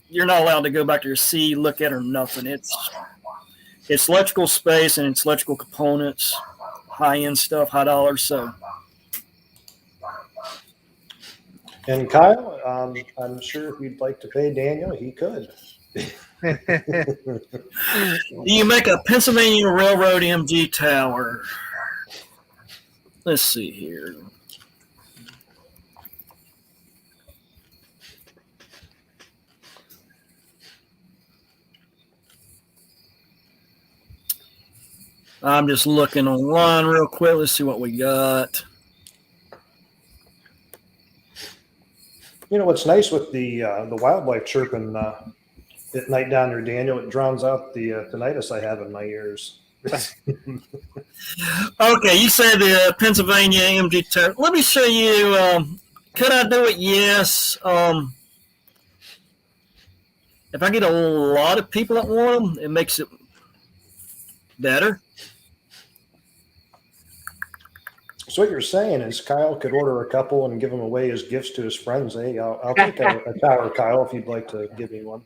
you're not allowed to go back there, see, look at, or nothing. It's electrical space and it's electrical components, high-end stuff, high dollars. So. And Kyle, I'm sure if you'd like to pay Daniel, he could. Do you make a Pennsylvania Railroad MG tower? Let's see here. I'm just looking online real quick. Let's see what we got. You know what's nice with the wildlife chirping at night down there, Daniel? It drowns out the tinnitus I have in my ears. Okay, you said the Pennsylvania MG tower. Let me show you. Could I do it? Yes. If I get a lot of people that want them, it makes it better. So what you're saying is Kyle could order a couple and give them away as gifts to his friends. Hey, I'll take a tower, Kyle, if you'd like to give me one.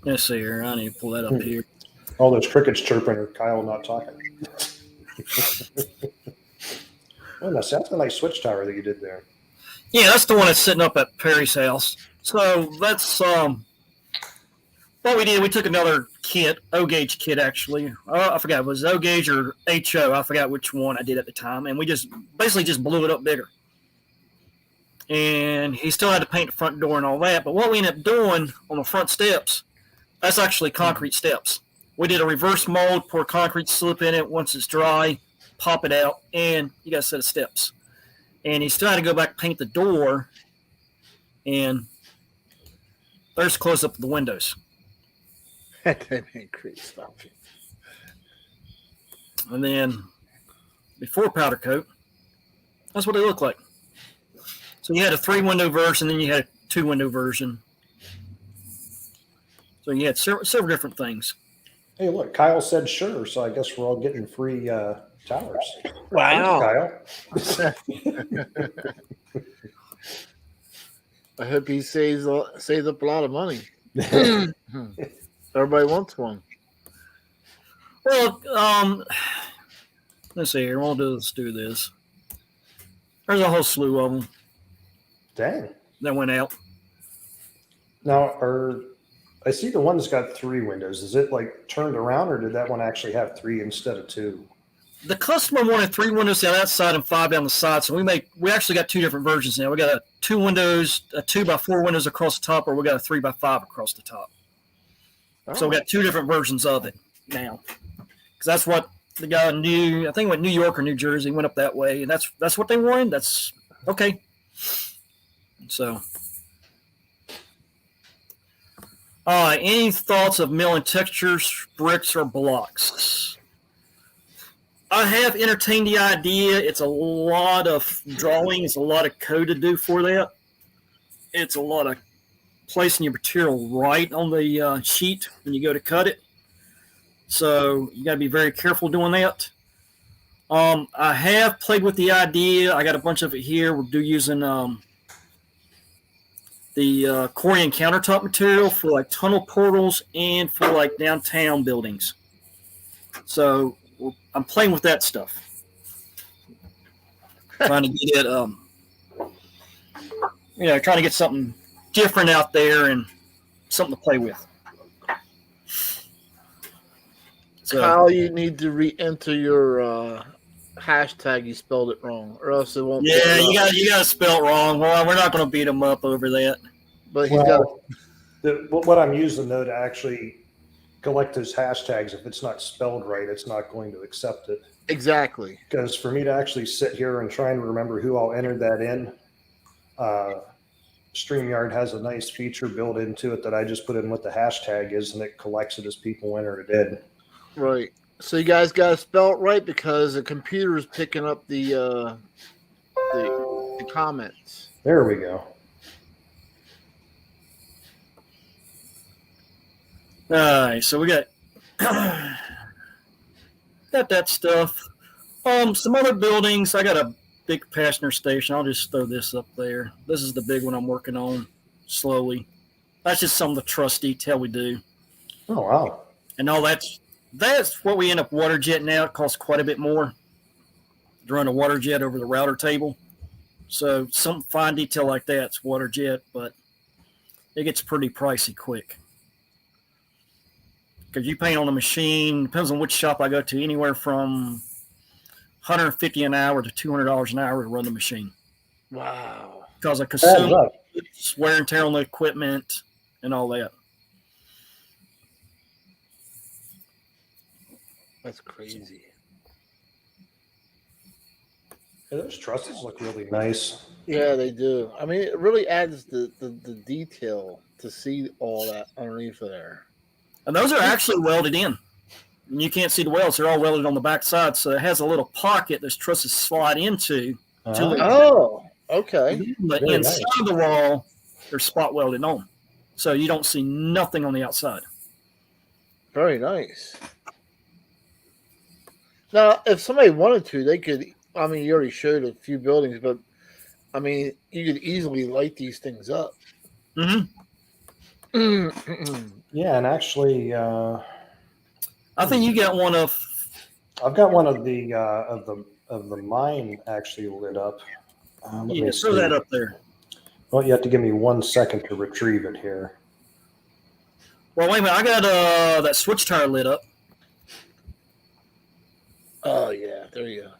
Let's see here. I need to pull that up here. All those crickets chirping or Kyle not talking. Oh, that's a nice switch tower that you did there. Yeah, that's the one that's sitting up at Perry's house. So that's what we did. We took another kit, O-gauge kit actually. I forgot it was O-gauge or HO. I forgot which one I did at the time, and we just basically just blew it up bigger. And he still had to paint the front door and all that. But what we ended up doing on the front steps, that's actually concrete steps. We did a reverse mold, pour concrete slip in it. Once it's dry, pop it out, and you got a set of steps. And he still had to go back and paint the door, and there's close up of the windows. That ain't great stuff. And then before powder coat, that's what they look like. So you had a 3-window version, then you had a 2-window version. So you had several different things. Hey, look, Kyle said sure, so I guess we're all getting free towers. Wow. Kyle. I hope he saves up a lot of money. Everybody wants one. Well, let's see here. Let's do this. There's a whole slew of them. Dang. That went out. Now, I see the one that's got 3 windows. Is it like turned around, or did that one actually have 3 instead of 2? The customer wanted 3 windows down that side and 5 down the side. So we actually got 2 different versions now. We got a 2 windows, a 2x4 windows across the top, or we got a 3x5 across the top. Oh. So we got 2 different versions of it now. Because that's what the guy knew. I think it went New York or New Jersey, went up that way, and that's what they wanted. That's okay. So, any thoughts of milling textures, bricks, or blocks? I have entertained the idea. It's a lot of drawing. It's a lot of code to do for that. It's a lot of placing your material right on the sheet when you go to cut it. So you got to be very careful doing that. I have played with the idea. I got a bunch of it here. We're using the Corian countertop material for like tunnel portals and for like downtown buildings. So I'm playing with that stuff. Trying to get it, trying to get something different out there and something to play with. So, Kyle, you need to re-enter your hashtag. You spelled it wrong, or else it won't. Yeah, you got to spell it wrong. Well, we're not going to beat him up over that. But he's got. What I'm using though to actually collect his hashtags, if it's not spelled right, it's not going to accept it. Exactly. Because for me to actually sit here and try and remember who I'll enter that in, StreamYard has a nice feature built into it that I just put in what the hashtag is, and it collects it as people enter it in. Right. So you guys got to spell it right because the computer is picking up the comments. There we go. All right, so we got that stuff. Some other buildings. I got a big passenger station. I'll just throw this up there. This is the big one I'm working on slowly. That's just some of the truss detail we do. Oh, wow. And all that's what we end up water jetting out. It costs quite a bit more to run a water jet over the router table. So some fine detail like that's water jet, but it gets pretty pricey quick. Because you paint on a machine, depends on which shop I go to, anywhere from $150 an hour to $200 an hour to run the machine. Wow. Because I consume wear and tear on the equipment and all that. That's crazy. Yeah, those trusses look really nice. Yeah, they do. I mean, it really adds the detail to see all that underneath there. And those are actually welded in. And you can't see the welds. They're all welded on the back side. So it has a little pocket those trusses slide into. Oh, okay. But Very inside nice. the wall, they're spot welded on. So you don't see nothing on the outside. Very nice. Now, if somebody wanted to, they could. I mean, you already showed a few buildings, but I mean, you could easily light these things up. Mm-hmm. Yeah, and actually, I think you got one of. I've got one of the mine actually lit up. Yeah, throw that up there. Well, you have to give me 1 second to retrieve it here. Well, wait a minute. I got that switch tire lit up. Oh yeah, there you go.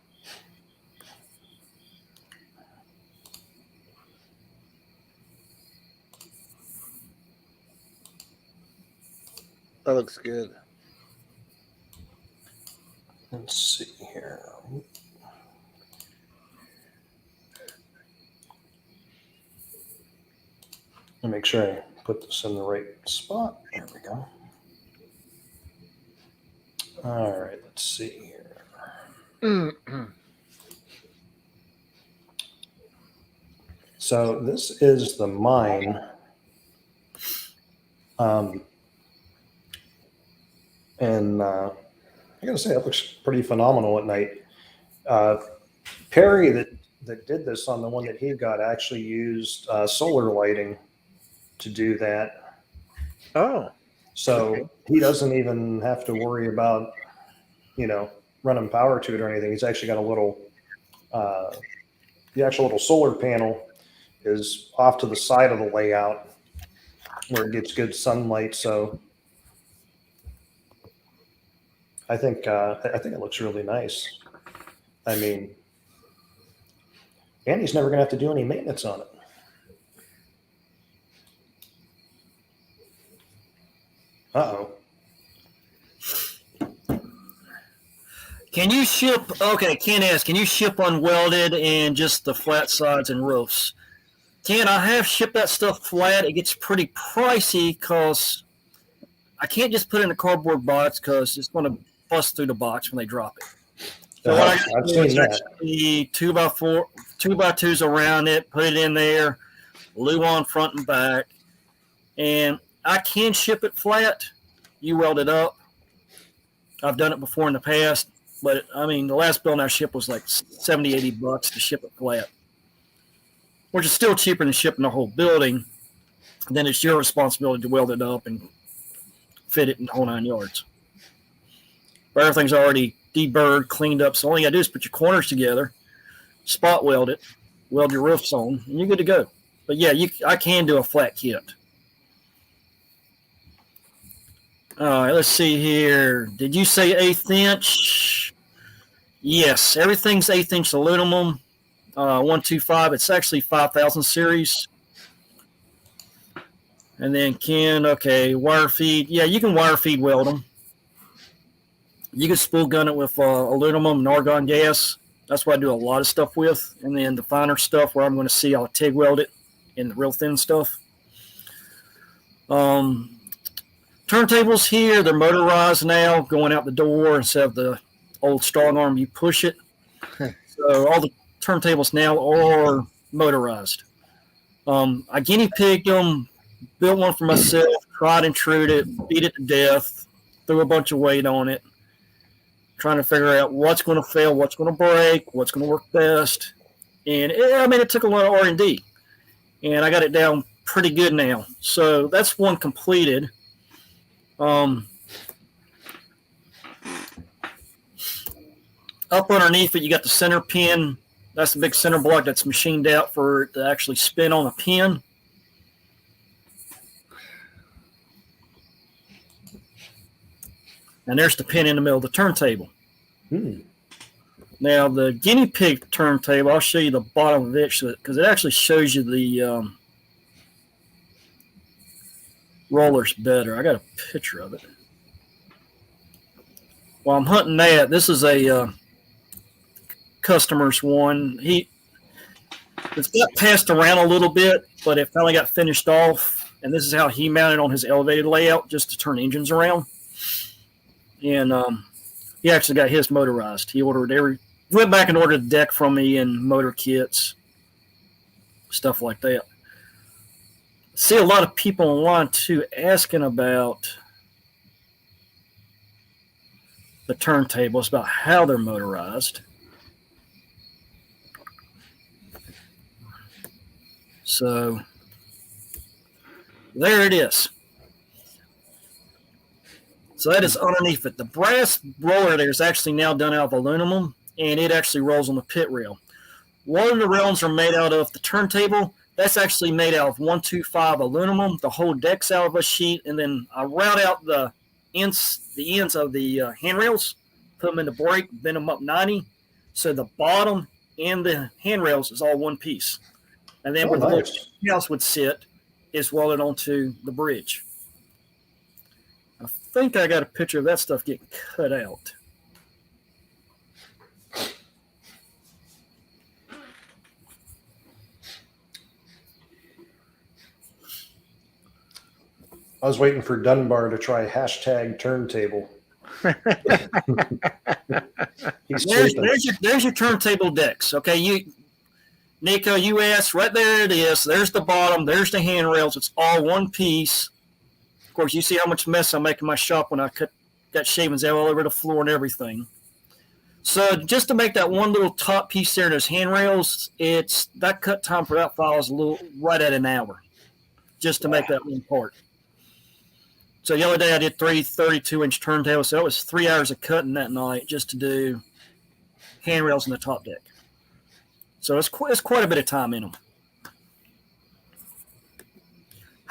That looks good. Let's see here. Let me make sure I put this in the right spot. There we go. All right, let's see here. So this is the mine. And I gotta say, it looks pretty phenomenal at night. Perry that did this on the one that he got actually used solar lighting to do that. Oh, So okay. he doesn't even have to worry about, running power to it or anything. He's actually got a little, the actual little solar panel is off to the side of the layout where it gets good sunlight. So I think it looks really nice. I mean, Andy's never going to have to do any maintenance on it. Uh-oh. Can you ship? Okay, Ken asked, can you ship unwelded and just the flat sides and roofs? Ken, I have shipped that stuff flat. It gets pretty pricey because I can't just put it in a cardboard box because it's going to bust through the box when they drop it. So what I got I've to do is seen that. actually 2x4, 2x2s around it, put it in there, glue on front and back, and I can ship it flat. You weld it up. I've done it before in the past, but I mean, the last building I shipped was like $70, $80 to ship it flat, which is still cheaper than shipping the whole building. Then it's your responsibility to weld it up and fit it in the whole 9 yards. But everything's already deburred, cleaned up. So all you gotta do is put your corners together, spot weld it, weld your roofs on, and you're good to go. But yeah, I can do a flat kit. All right, let's see here. Did you say 1/8 inch? Yes, everything's 1/8 inch aluminum. 125. It's actually 5000 series. And then Ken, okay, wire feed. Yeah, you can wire feed weld them. You can spool gun it with aluminum and argon gas. That's what I do a lot of stuff with. And then the finer stuff where I'm going to see, I'll TIG weld it in the real thin stuff. Turntables here, they're motorized now, going out the door instead of the old strong arm, you push it. So all the turntables now are motorized. I guinea pigged them, built one for myself, tried and trued it, beat it to death, threw a bunch of weight on it, trying to figure out what's going to fail, what's going to break, what's going to work best. And it took a lot of R&D, and I got it down pretty good now. So that's one completed. Up underneath it, you got the center pin. That's the big center block that's machined out for it to actually spin on a pin. And there's the pin in the middle of the turntable. Now, the guinea pig turntable, I'll show you the bottom of it because it actually shows you the rollers better. I got a picture of it. While I'm hunting that, this is a customer's one. It's got passed around a little bit, but it finally got finished off. And this is how he mounted on his elevated layout just to turn engines around. And he actually got his motorized. He went back and ordered the deck from me and motor kits, stuff like that. See a lot of people online too asking about the turntables, about how they're motorized. So there it is. So that is underneath it. The brass roller there is actually now done out of aluminum, and it actually rolls on the pit rail. One of the rails are made out of the turntable. That's actually made out of 125 aluminum. The whole deck's out of a sheet, and then I route out the ends of the handrails, put them in the brake, bend them up 90. So the bottom and the handrails is all one piece. And then where the house would sit is welded onto the bridge. I think I got a picture of that stuff getting cut out. I was waiting for Dunbar to try hashtag turntable. There's your turntable decks. Okay, Nico, you asked, right there it is. There's the bottom. There's the handrails. It's all one piece. Of course, you see how much mess I make in my shop when I got shavings all over the floor and everything. So just to make that one little top piece there, those handrails, that cut time for that file is right at an hour, just to make that one part. So the other day I did 3 32-inch turntables, so that was 3 hours of cutting that night just to do handrails in the top deck. So it's quite a bit of time in them.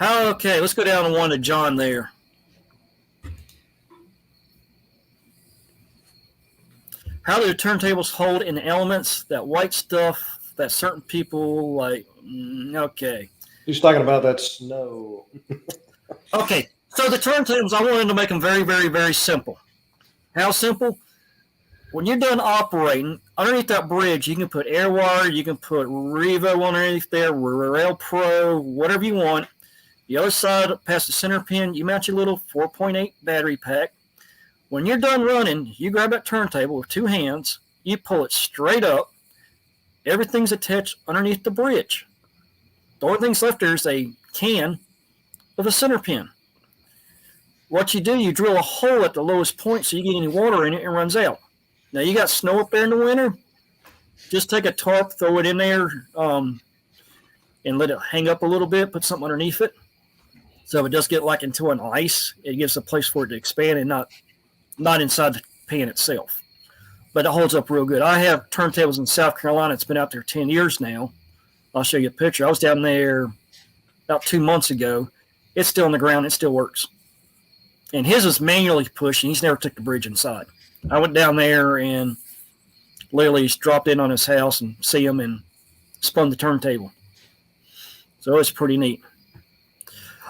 Okay, let's go down to one to John there. How do the turntables hold in the elements? That white stuff that certain people like. Okay. He's talking about that snow. Okay, so the turntables, I wanted to make them very, very, very simple. How simple? When you're done operating, underneath that bridge, you can put air wire, you can put Revo underneath there, Rail Pro, whatever you want. The other side, past the center pin, you mount your little 4.8 battery pack. When you're done running, you grab that turntable with 2 hands, you pull it straight up. Everything's attached underneath the bridge. The only thing's left there is a can of a center pin. What you do, you drill a hole at the lowest point so you get any water in it and it runs out. Now, you got snow up there in the winter, just take a tarp, throw it in there, and let it hang up a little bit, put something underneath it. So if it does get like into an ice, it gives a place for it to expand and not inside the pan itself. But it holds up real good. I have turntables in South Carolina. It's been out there 10 years now. I'll show you a picture. I was down there about 2 months ago. It's still on the ground. It still works. And his is manually pushing. He's never took the bridge inside. I went down there and literally dropped in on his house and see him and spun the turntable. So it's pretty neat.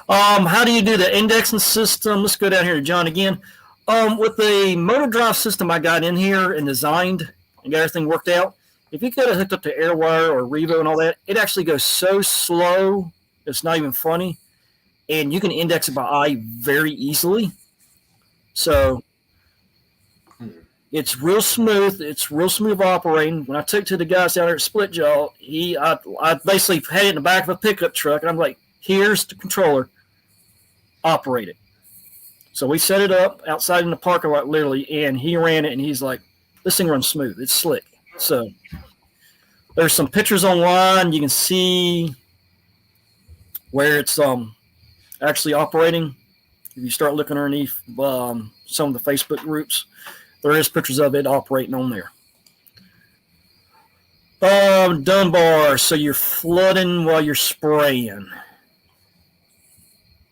How do you do the indexing system? Let's go down here to John again. With the motor drive system I got in here and designed and got everything worked out, if you could have hooked up to AirWire or Revo and all that, it actually goes so slow, it's not even funny. And you can index it by eye very easily. So it's real smooth. It's real smooth operating. When I took it to the guys down there at Split Jaw, I basically had it in the back of a pickup truck, and I'm like, here's the controller. operate it. So we set it up outside in the parking lot, literally, and he ran it, and he's like, this thing runs smooth. It's slick. So there's some pictures online. You can see where it's actually operating. If you start looking underneath some of the Facebook groups, there is pictures of it operating on there. Dunbar, so you're flooding while you're spraying.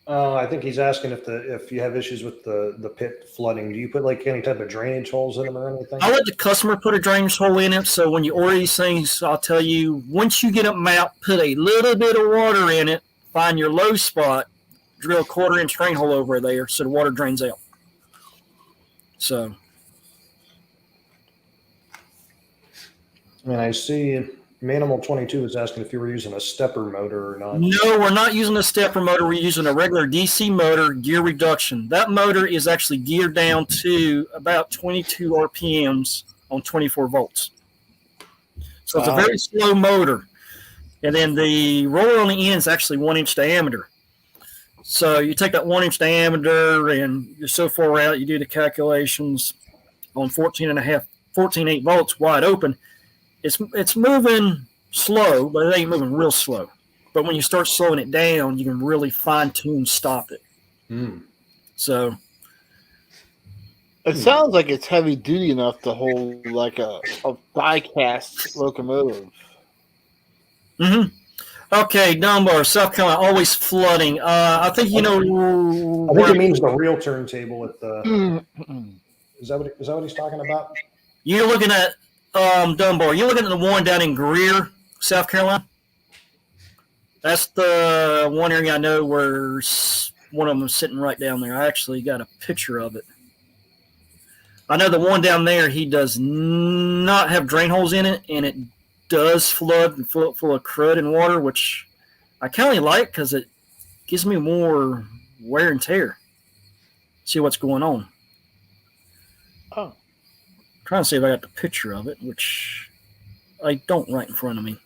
I think he's asking if you have issues with the pit flooding. Do you put like any type of drainage holes in them or anything? I let the customer put a drainage hole in it. So when you order these things, I'll tell you, once you get them out, put a little bit of water in it, find your low spot, drill a 1/4-inch drain hole over there so the water drains out. So. And I see Manimal 22 is asking if you were using a stepper motor or not. No, we're not using a stepper motor. We're using a regular DC motor, gear reduction. That motor is actually geared down to about 22 RPMs on 24 volts. So it's a very slow motor. And then the roller on the end is actually 1-inch diameter. So you take that 1-inch diameter and you're so far out, you do the calculations on 14.8 volts wide open. It's moving slow, but it ain't moving real slow. But when you start slowing it down, you can really fine-tune stop it. So it sounds like it's heavy duty enough to hold like a die-cast locomotive. Mm-hmm. Okay, Dunbar, South Carolina, always flooding. I think you know. I think it means the real turntable with the. Is that what he's talking about? You're looking at Dunbar. You're looking at the one down in Greer, South Carolina. That's the one area I know where one of them is sitting right down there. I actually got a picture of it. I know the one down there, he does not have drain holes in it, and it does flood and full of crud and water, which I kind of like because it gives me more wear and tear. See what's going on. Oh. Trying to see if I got the picture of it, which I don't right in front of me.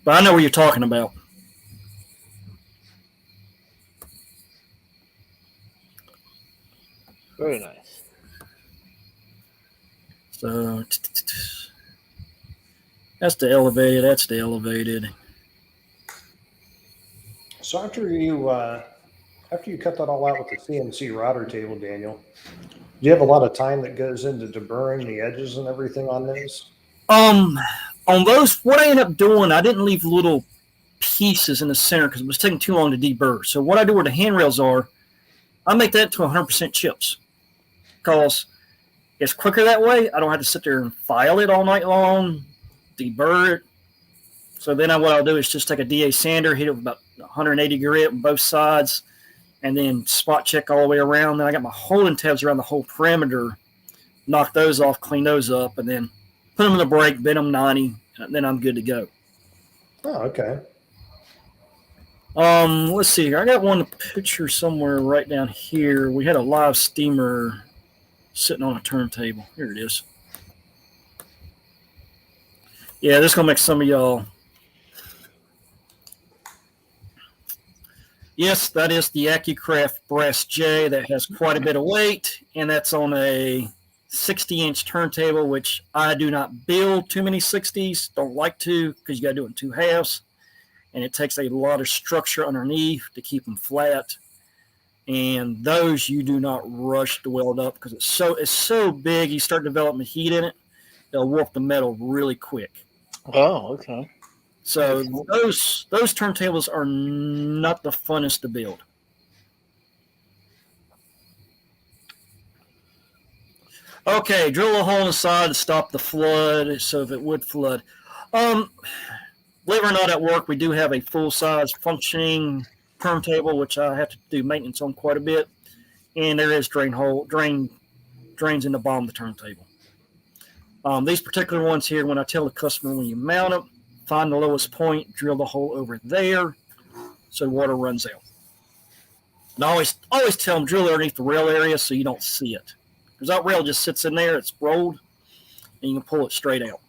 But I know what you're talking about. Very nice. So that's the elevated. That's the elevated. So after you cut that all out with the CNC router table, Daniel, do you have a lot of time that goes into deburring the edges and everything on those? On those, what I ended up doing, I didn't leave little pieces in the center because it was taking too long to deburr. So what I do where the handrails are, I make that to 100% chips because it's quicker that way. I don't have to sit there and file it all night long, deburr it. So then what I'll do is just take a DA sander, hit it with about 180 grit on both sides, and then spot check all the way around. Then I got my holding tabs around the whole perimeter, knock those off, clean those up, and then put them in the brake, bend them 90, and then I'm good to go. Oh, okay. Let's see here. I got one picture somewhere right down here. We had a live steamer sitting on a turntable. Here it is. Yeah, this is going to make some of y'all. Yes, that is the MrPictovid Brass J. That has quite a bit of weight, and that's on a 60-inch turntable, which I do not build too many 60s. Don't like to because you got to do it in 2 halves, and it takes a lot of structure underneath to keep them flat. And those you do not rush to weld up because it's so big. You start developing heat in it, they'll warp the metal really quick. Oh, okay. So those turntables are not the funnest to build. Okay, drill a hole in the side to stop the flood, so if it would flood. Believe it or not, at work we do have a full-size functioning turntable, which I have to do maintenance on quite a bit, and there is drains in the bottom of the turntable. These particular ones here, when I tell the customer when you mount them, find the lowest point, drill the hole over there, so water runs out. And I always tell them drill underneath the rail area so you don't see it. Because that rail just sits in there, it's rolled, and you can pull it straight out.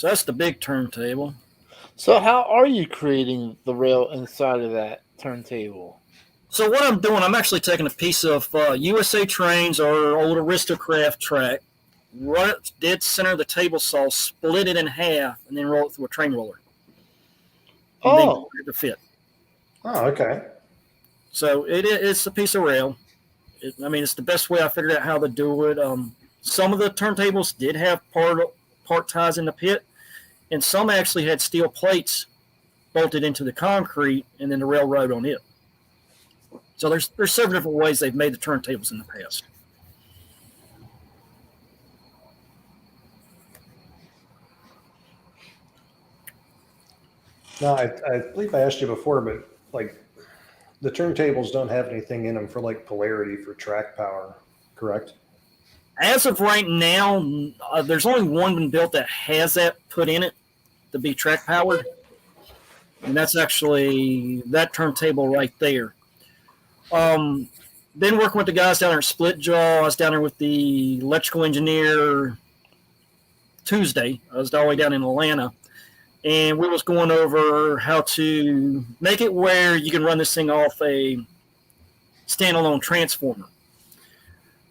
So that's the big turntable. So how are you creating the rail inside of that turntable? So what I'm doing, I'm actually taking a piece of USA Trains or old aristo-craft track, run it dead center of the table saw, split it in half, and then roll it through a train roller. And then Oh, get it to fit. Oh, okay. So it's a piece of rail. It's the best way I figured out how to do it. Some of the turntables did have part ties in the pit, and some actually had steel plates bolted into the concrete and then the railroad on it. So there's several different ways they've made the turntables in the past. No, I believe I asked you before, but like the turntables don't have anything in them for like polarity for track power, correct? As of right now, there's only one been built that has that put in it to be track powered, and that's actually that turntable right there. Been working with the guys down there at Split Jaw. I was down there with the electrical engineer Tuesday. I was all the way down in Atlanta, and we was going over how to make it where you can run this thing off a standalone transformer.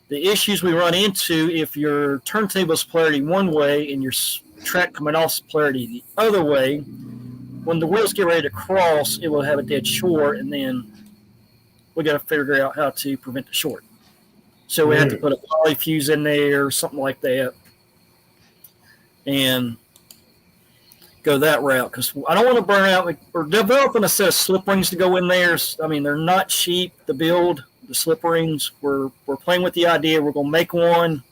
The issues we run into if your turntable is polarity one way and your track coming off is polarity the other way, when the wheels get ready to cross, it will have a dead short, and then we got to figure out how to prevent the short. So we had to put a poly fuse in there, something like that, and go that route because I don't want to burn out. We're developing a set of slip rings to go in there. I mean, they're not cheap to build. The slip rings. We're playing with the idea. We're going to make one.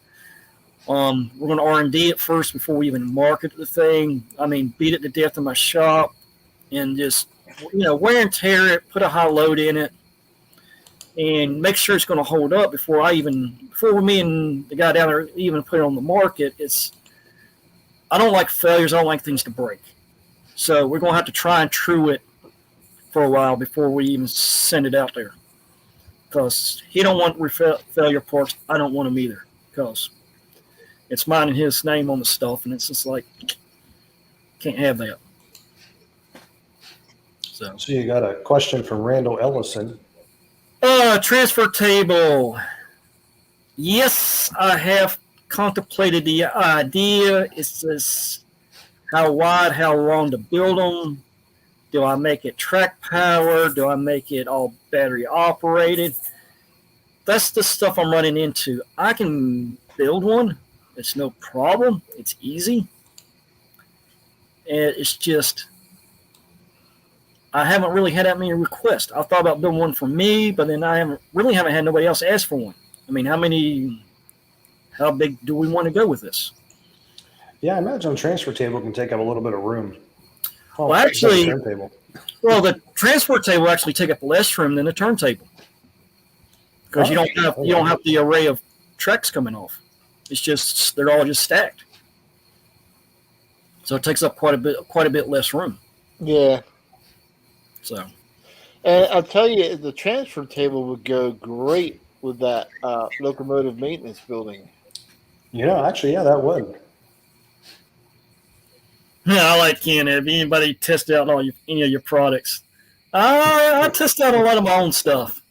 We're going to R&D it first before we even market the thing. I mean, beat it to death in my shop and just wear and tear it. Put a high load in it. And make sure it's going to hold up before me and the guy down there even put it on the market. I don't like failures. I don't like things to break. So we're going to have to try and true it for a while before we even send it out there. Because he don't want failure parts. I don't want them either. Because it's mine and his name on the stuff, and it's just like, can't have that. So you got a question from Randall Ellison. Transfer table. Yes, I have contemplated the idea. It's just how wide, how long to build them. Do I make it track power? Do I make it all battery operated? That's the stuff I'm running into. I can build one. It's no problem. It's easy. And it's just, I haven't really had that many requests. I thought about building one for me, but then I haven't had nobody else ask for one. I mean, how big do we want to go with this? Yeah, I imagine a transfer table can take up a little bit of room. Well, actually, turntable. Well, the transfer table actually take up less room than the turntable because you don't have the array of tracks coming off. It's just they're all just stacked, so it takes up quite a bit less room. Yeah. So, and I'll tell you, the transfer table would go great with that locomotive maintenance building. Actually, yeah, that would. Yeah, I like Ken. If anybody tested out any of your products, I test out a lot of my own stuff.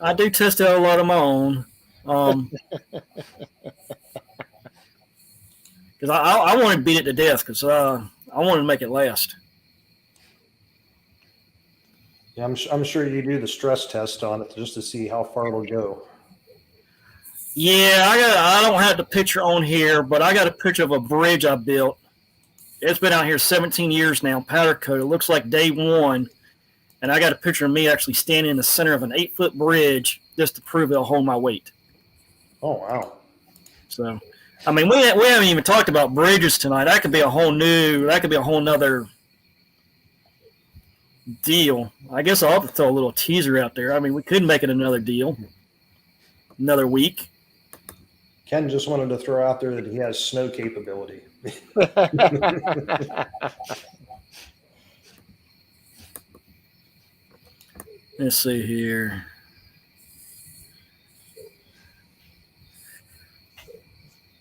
I do test out a lot of my own. Because I want to beat it to death because I want to make it last. Yeah, I'm sure you do the stress test on it just to see how far it'll go. Yeah, I don't have the picture on here, but I got a picture of a bridge I built. It's been out here 17 years now, powder coat. It looks like day one. And I got a picture of me actually standing in the center of an 8-foot bridge just to prove it'll hold my weight. Oh, wow. So, I mean, we haven't even talked about bridges tonight. That could be a whole nother deal. I guess I'll have to throw a little teaser out there. I mean, we could make it another deal, another week. Ken just wanted to throw out there that he has snow capability. Let's see here.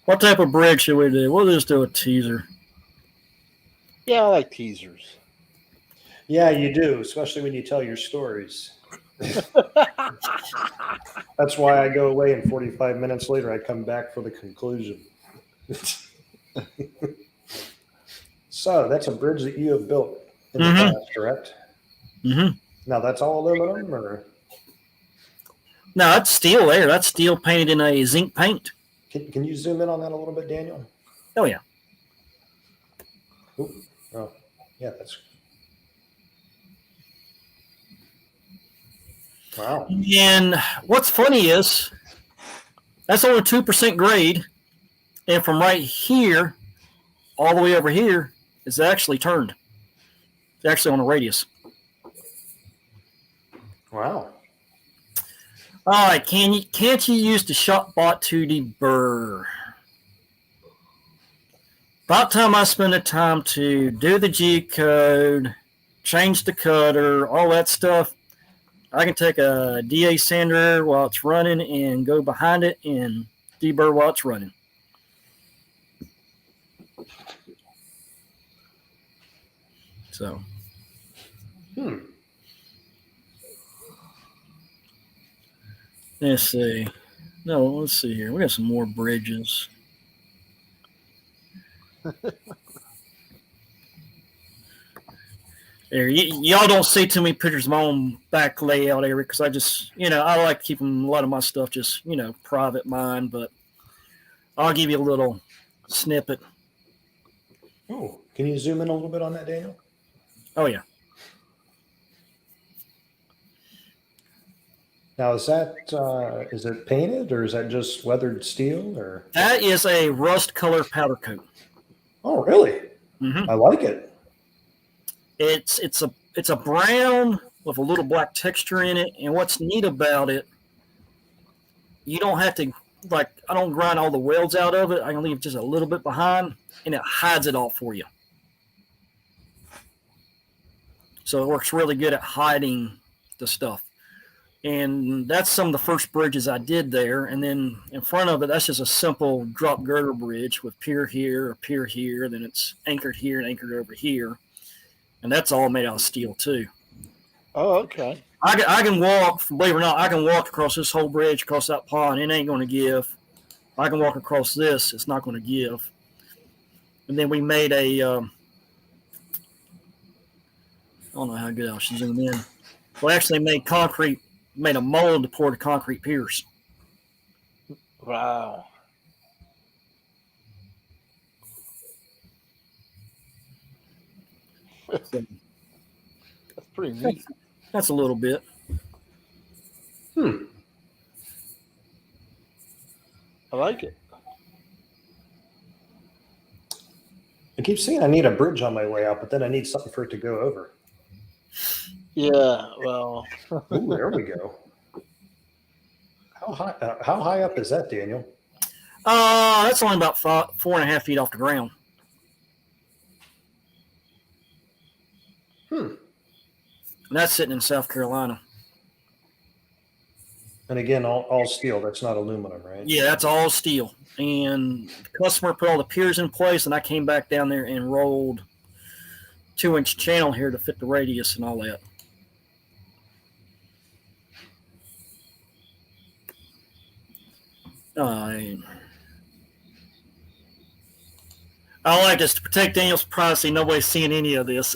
What type of bridge should we do? We'll just do a teaser. Yeah, I like teasers. Yeah, you do, especially when you tell your stories. That's why I go away and 45 minutes later I come back for the conclusion. So that's a bridge that you have built in the past, correct? Mm-hmm. Now that's all aluminum, or No, that's steel there. That's steel painted in a zinc paint. can you zoom in on that a little bit, Daniel? Oh, yeah. Ooh. Oh, yeah, that's wow. And what's funny is that's only 2% grade. And from right here all the way over here is actually turned. It's actually on a radius. Wow. All right, can't you use the shot bot to deburr? About time I spend the time to do the G code, change the cutter, all that stuff. I can take a DA sander while it's running and go behind it and deburr while it's running. So. Let's see. No, let's see here. We got some more bridges. There, y'all don't see too many pictures of my own back layout area because I just, I like keeping a lot of my stuff just, private mine, but I'll give you a little snippet. Oh, can you zoom in a little bit on that, Daniel? Oh, yeah. Now, is it painted or is that just weathered steel or? That is a rust color powder coat. Oh, really? Mm-hmm. I like it. It's a brown with a little black texture in it, and what's neat about it, you don't have to I don't grind all the welds out of it. I can leave just a little bit behind, and it hides it all for you. So it works really good at hiding the stuff. And that's some of the first bridges I did there. And then in front of it, that's just a simple drop girder bridge with pier here or pier here. Then it's anchored here and anchored over here. And that's all made out of steel too. Oh, okay. I can walk, believe it or not, I can walk across this whole bridge, across that pond. It ain't going to give. I can walk across this. It's not going to give. And then we made I don't know how good I should zoom in. We actually made a mold to pour the concrete piers. Wow. That's pretty neat. That's a little bit. I like it. I keep saying I need a bridge on my way out, but then I need something for it to go over. Yeah, well. Ooh, there we go. How high up is that, Daniel? That's only about 4.5 feet off the ground. And that's sitting in South Carolina. And again, all steel. That's not aluminum, right? Yeah, that's all steel. And the customer put all the piers in place, and I came back down there and rolled 2-inch channel here to fit the radius and all that. I like this to protect Daniel's privacy. Nobody's seeing any of this.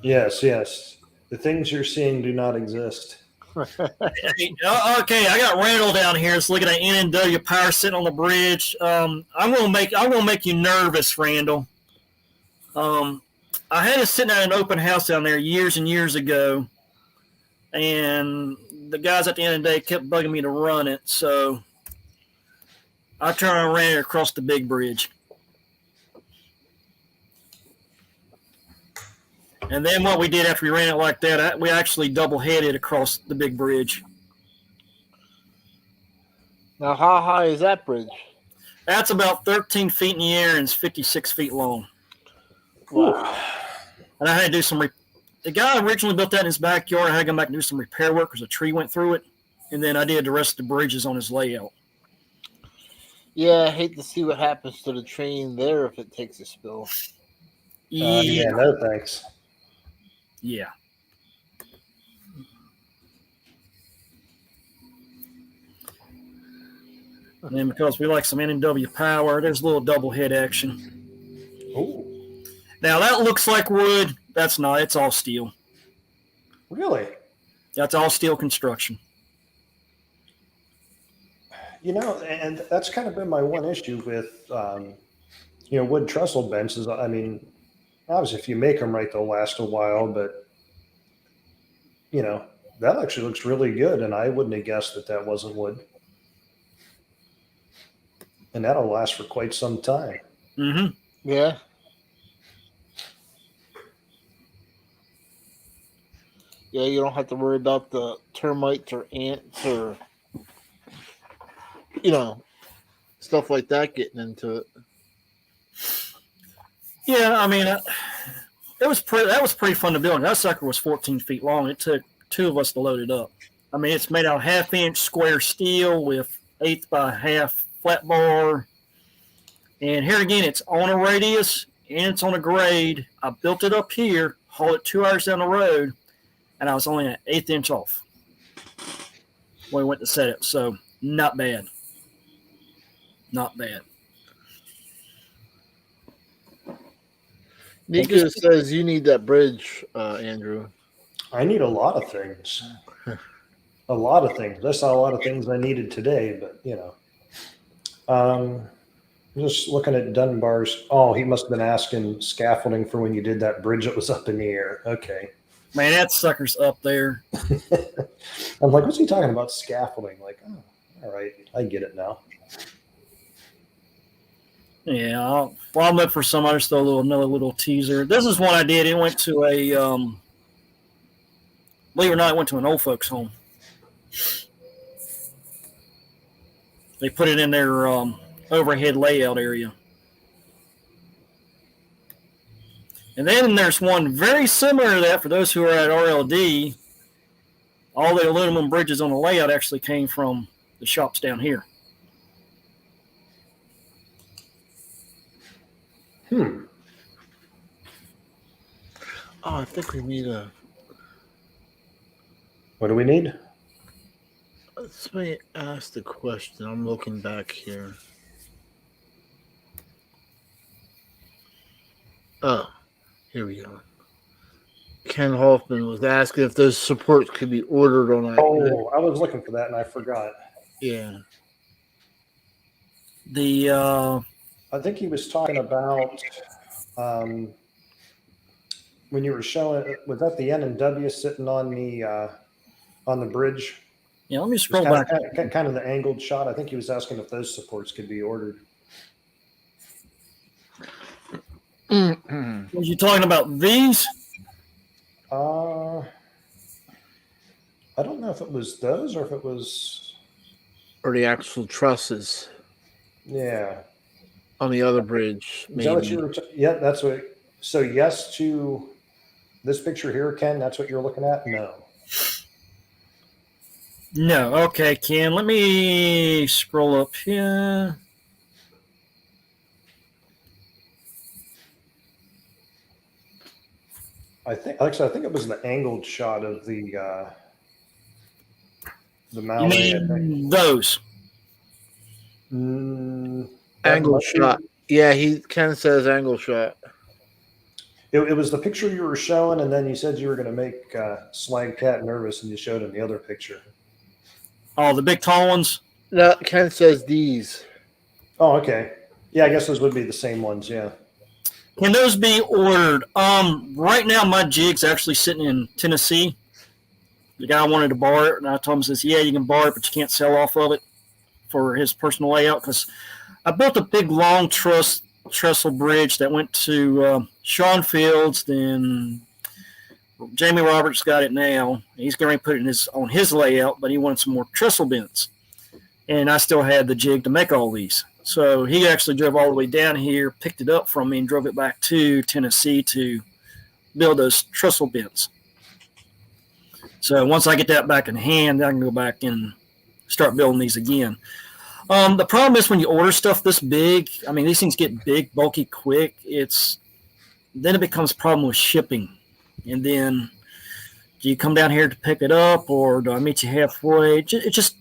Yes. The things you're seeing do not exist. Okay, I got Randall down here. Let's look at an N&W power sitting on the bridge. I'm gonna make you nervous, Randall. I had it sitting at an open house down there years and years ago, and the guys at the end of the day kept bugging me to run it, so I turned and ran it across the big bridge. And then what we did after we ran it like that, we actually double-headed across the big bridge. Now, how high is that bridge? That's about 13 feet in the air and it's 56 feet long. Wow. And I had to do some the guy originally built that in his backyard. I had to go back and do some repair work because a tree went through it. And then I did the rest of the bridges on his layout. Yeah, I hate to see what happens to the train there if it takes a spill. Yeah. No thanks. Yeah. And then because we like some N&W power, there's a little double head action. Ooh, Now that looks like wood. That's not. It's all steel. really? That's all steel construction. And that's kind of been my one issue with, wood trestle benches. I mean, obviously, if you make them right, they'll last a while, but, that actually looks really good. And I wouldn't have guessed that that wasn't wood. And that'll last for quite some time. Mm-hmm. Yeah. Yeah, you don't have to worry about the termites or ants or, stuff like that getting into it. Yeah, I mean, that was pretty fun to build. That sucker was 14 feet long. It took two of us to load it up. I mean, it's made out of 1/2-inch square steel with 1/8 by 1/2 flat bar. And here again, it's on a radius and it's on a grade. I built it up here, hauled it 2 hours down the road, and I was only an 1/8 inch off when we went to set it. So not bad. Not bad. Nico says you need that bridge, Andrew. I need a lot of things. A lot of things. That's not a lot of things I needed today, but just looking at Dunbar's. Oh, he must have been asking scaffolding for when you did that bridge that was up in the air. Okay. Man, that sucker's up there. I'm like, what's he talking about scaffolding? Like, oh, all right, I get it now. Yeah, I'll look for some. I'll just throw another little teaser. This is one I did. It went to a, believe it or not, it went to an old folks home. They put it in their overhead layout area. And then there's one very similar to that for those who are at RLD. All the aluminum bridges on the layout actually came from the shops down here. Oh, I think we need a. What do we need? Somebody asked a question. I'm looking back here. Oh, here we go. Ken Hoffman was asking if those supports could be ordered on that. Oh, I was looking for that and I forgot. Yeah. I think he was talking about when you were showing. Was that the N&W sitting on the bridge? Yeah, let me scroll back. Kind of the angled shot. I think he was asking if those supports could be ordered. Was you talking about these? I don't know if it was those or if it was. Or the actual trusses. Yeah. On the other bridge. Is that what you were? Yeah, that's what. So yes to this picture here, Ken. That's what you're looking at. No. No. Okay, Ken. Let me scroll up here. I think it was the angled shot of the Malay. You mean those? Angle shot. Yeah, he kind of says angle shot. It was the picture you were showing, and then you said you were going to make Slag Cat nervous, and you showed him the other picture. Oh, the big tall ones? No, Ken says these. Oh, okay. Yeah, I guess those would be the same ones, yeah. Can those be ordered? Right now, my jig's actually sitting in Tennessee. The guy wanted to borrow it, and I told him, says, yeah, you can borrow it, but you can't sell off of it for his personal layout, because I built a big, long trestle bridge that went to Sean Fields, then Jamie Roberts got it now. He's going to put it on his layout, but he wanted some more trestle bends. And I still had the jig to make all these. So he actually drove all the way down here, picked it up from me, and drove it back to Tennessee to build those trestle bends. So once I get that back in hand, I can go back and start building these again. The problem is when you order stuff this big, I mean, these things get big, bulky, quick. Then it becomes a problem with shipping. And then do you come down here to pick it up, or do I meet you halfway? It just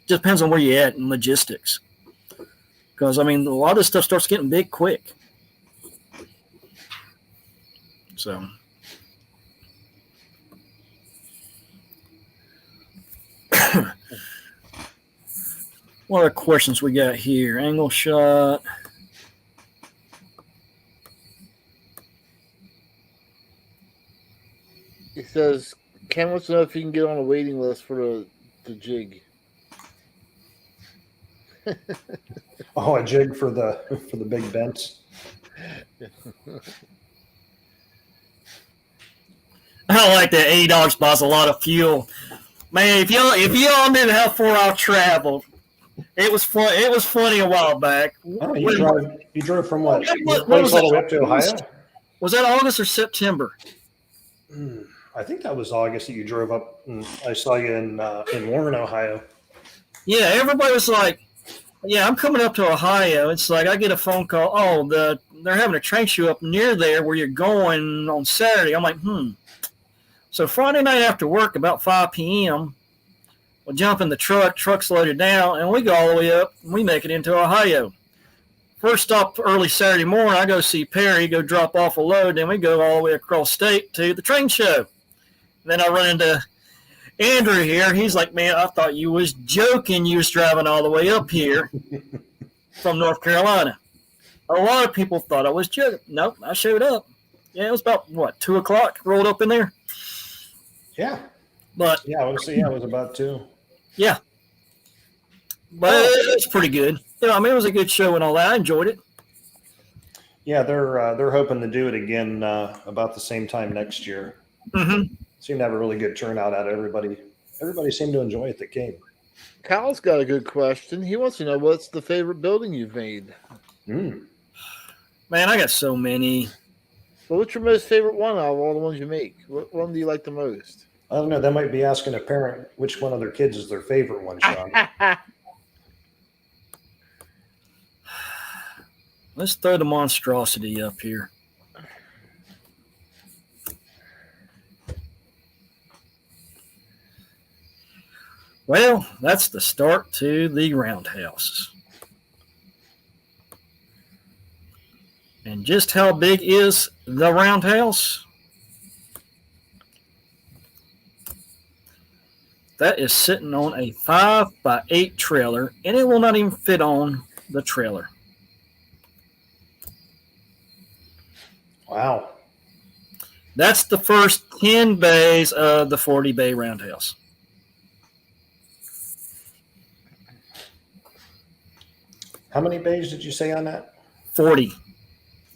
depends on where you're at in logistics. Because, I mean, a lot of this stuff starts getting big quick. So. What other questions we got here? Angle shot. He says, Ken wants to know if he can get on a waiting list for the jig. Oh, a jig for the big bents. I like that. $80 buys a lot of fuel. Man, if y'all knew how far I traveled, it was fun. It was funny a while back. Oh, you drove from what? What was all the way that? up to Ohio? Was that August or September? I think that was August that you drove up. And I saw you in Warren, Ohio. Yeah, everybody was like, "Yeah, I'm coming up to Ohio." It's like I get a phone call. Oh, they're having a train show up near there where you're going on Saturday. I'm like, So Friday night after work, about 5 p.m., we'll jump in the truck. Truck's loaded down, and we go all the way up. And we make it into Ohio. First stop early Saturday morning, I go see Perry, go drop off a load. Then we go all the way across state to the train show. Then I run into Andrew here. He's like, "Man, I thought you was joking. You was driving all the way up here from North Carolina." A lot of people thought I was joking. Nope, I showed up. Yeah, it was about, 2 o'clock, rolled up in there. Yeah. But yeah, I it was about 2. Yeah. But it's pretty good. I mean, it was a good show and all that. I enjoyed it. Yeah, they're hoping to do it again about the same time next year. Mm-hmm. Seemed to have a really good turnout out of everybody. Everybody seemed to enjoy it that came. Kyle's got a good question. He wants to know, what's the favorite building you've made? Man, I got so many. Well, what's your most favorite one out of all the ones you make? What one do you like the most? I don't know. They might be asking a parent which one of their kids is their favorite one, Sean. Let's throw the monstrosity up here. Well, that's the start to the roundhouse. And just how big is the roundhouse? That is sitting on a 5x8 trailer, and it will not even fit on the trailer. Wow. That's the first 10 bays of the 40 bay roundhouse. How many bays did you say on that? 40.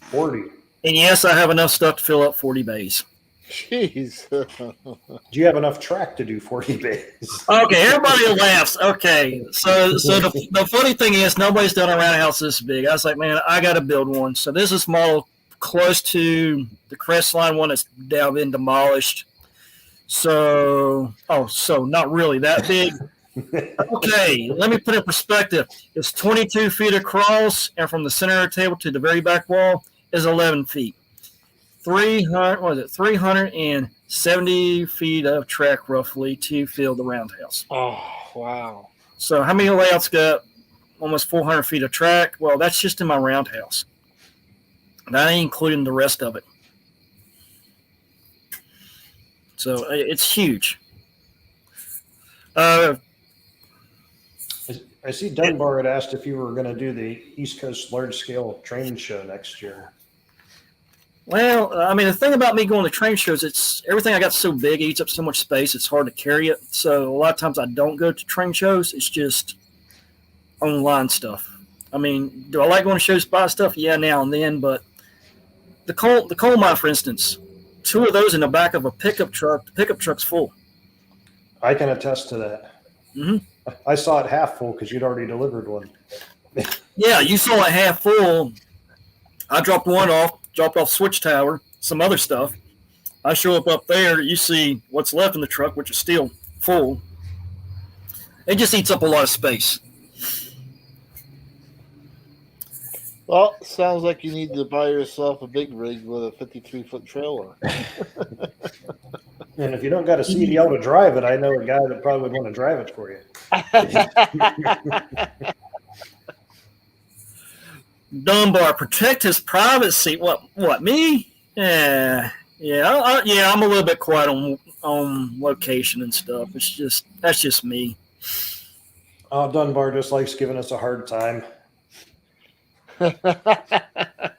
40. And yes, I have enough stuff to fill up 40 bays. Jeez. Do you have enough track to do 40 bays? Okay, everybody laughs. Okay, so the funny thing is nobody's done a roundhouse this big. I was like, man, I got to build one. So this is model close to the Crestline one that's now been demolished. So not really that big. Okay, let me put it in perspective. It's 22 feet across, and from the center of the table to the very back wall is 11 feet. 370 feet of track roughly to fill the roundhouse. Oh, wow. So how many layouts got almost 400 feet of track? Well, that's just in my roundhouse. That ain't including the rest of it. So it's huge. I see Dunbar had asked if you were going to do the East Coast large-scale train show next year. Well, I mean, the thing about me going to train shows, it's everything I got so big, it eats up so much space, it's hard to carry it. So a lot of times I don't go to train shows. It's just online stuff. I mean, do I like going to shows to buy stuff? Yeah, now and then. But the coal mine, for instance, 2 of those in the back of a pickup truck. The pickup truck's full. I can attest to that. Mm-hmm. I saw it half full because you'd already delivered one. Yeah, you saw it half full. I dropped off switch tower, some other stuff. I show up there, you see what's left in the truck, which is still full. It just eats up a lot of space. Well, sounds like you need to buy yourself a big rig with a 53-foot trailer. And if you don't got a CDL to drive it, I know a guy that probably would want to drive it for you. Dunbar, protect his privacy. What? Me? Yeah. I'm a little bit quiet on location and stuff. That's just me. Oh, Dunbar just likes giving us a hard time.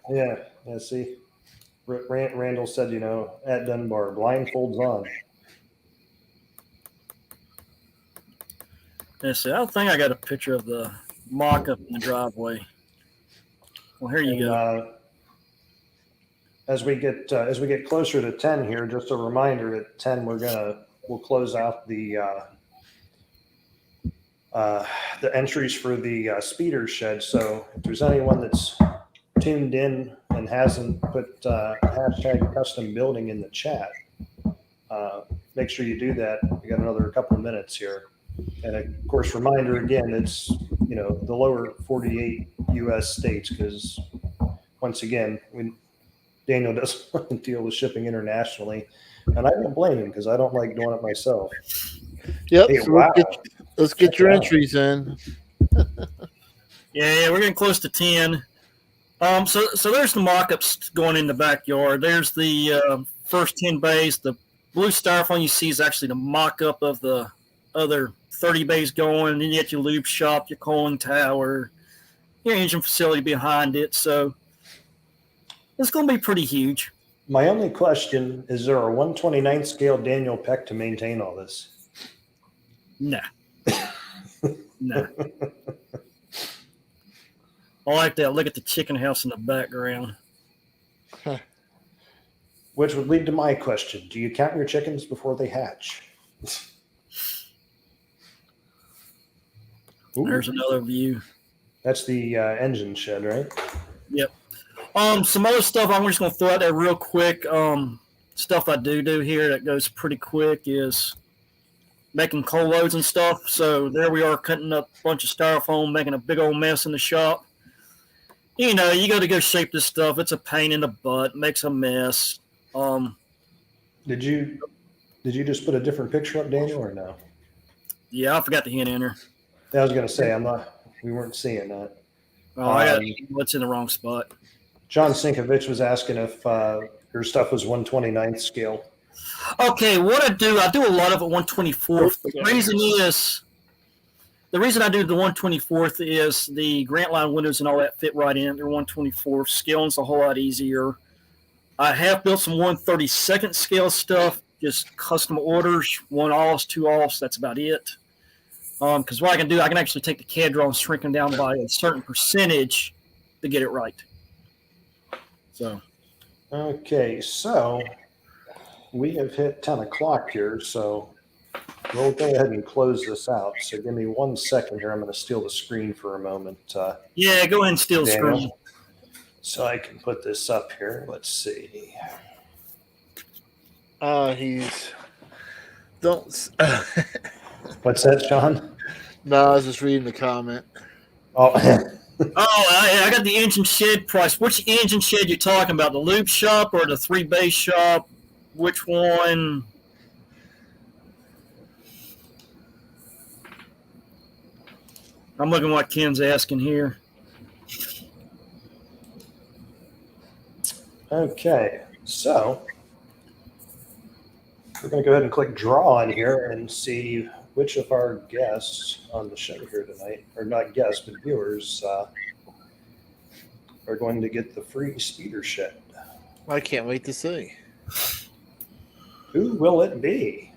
Yeah. See, Randall said, at Dunbar, blindfolds on. Let's see. I don't think I got a picture of the mock-up in the driveway. Well, here you go. As we get closer to 10 here, just a reminder, at 10 we'll close out the entries for the speeder shed. So if there's anyone that's tuned in and hasn't put hashtag custom building in the chat, make sure you do that. We got another couple of minutes here. And of course, reminder again, it's, the lower 48 U.S. states, because once again, Daniel doesn't want to deal with shipping internationally. And I don't blame him, because I don't like doing it myself. Yep. Hey, So wow. let's get your entries in. Yeah, we're getting close to 10. So there's the mock-ups going in the backyard. There's the first 10 bays. The blue styrofoam you see is actually the mock-up of the other 30 bays going. Then you get your lube shop, your cooling tower, your engine facility behind it. So it's going to be pretty huge. My only question is there a 129th scale Daniel Peck to maintain all this? No. No. I like that. Look at the chicken house in the background. Which would lead to my question. Do you count your chickens before they hatch? Ooh. There's another view. That's the engine shed, right? Yep. Some other stuff I'm just going to throw out there real quick. Stuff I do here that goes pretty quick is making coal loads and stuff. So there we are cutting up a bunch of styrofoam, making a big old mess in the shop. You got to go shape this stuff. It's a pain in the butt. Makes a mess. Did you just put a different picture up, Daniel, or no? Yeah, I forgot to hit enter. I was going to say we weren't seeing that. Oh, I got what's in the wrong spot. John Sinkovich was asking if your stuff was 129th scale. Okay, what I do a lot of it 124th. The reason I do the 124th is the Grant Line windows and all that fit right in. They're 124th. Scaling's a whole lot easier. I have built some 132nd scale stuff, just custom orders, 1 offs, 2 offs. That's about it. Because what I can do, I can actually take the CAD draw and shrink them down by a certain percentage to get it right. So. Okay, so we have hit 10 o'clock here, so we'll go ahead and close this out. So give me 1 second here. I'm going to steal the screen for a moment. Yeah, go ahead and steal the screen. So I can put this up here. Let's see. What's that, Sean? No, I was just reading the comment. Oh, I got the engine shed price. Which engine shed you talking about? The lube shop or the 3-bay shop? Which one? I'm looking what Ken's asking here. Okay, so we're going to go ahead and click draw on here and see which of our guests on the show here tonight, or not guests, but viewers, are going to get the free speeder shed. I can't wait to see. Who will it be?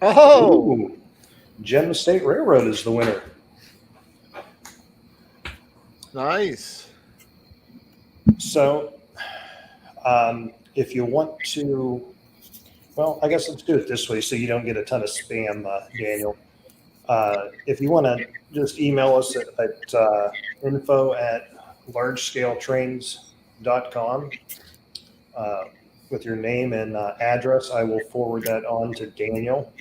Oh! Ooh, Gem State Railroad is the winner. Nice. So, if you want to, well, I guess let's do it this way so you don't get a ton of spam, Daniel. If you want to just email us at info@largescaletrains.com. with your name and address, I will forward that on to Daniel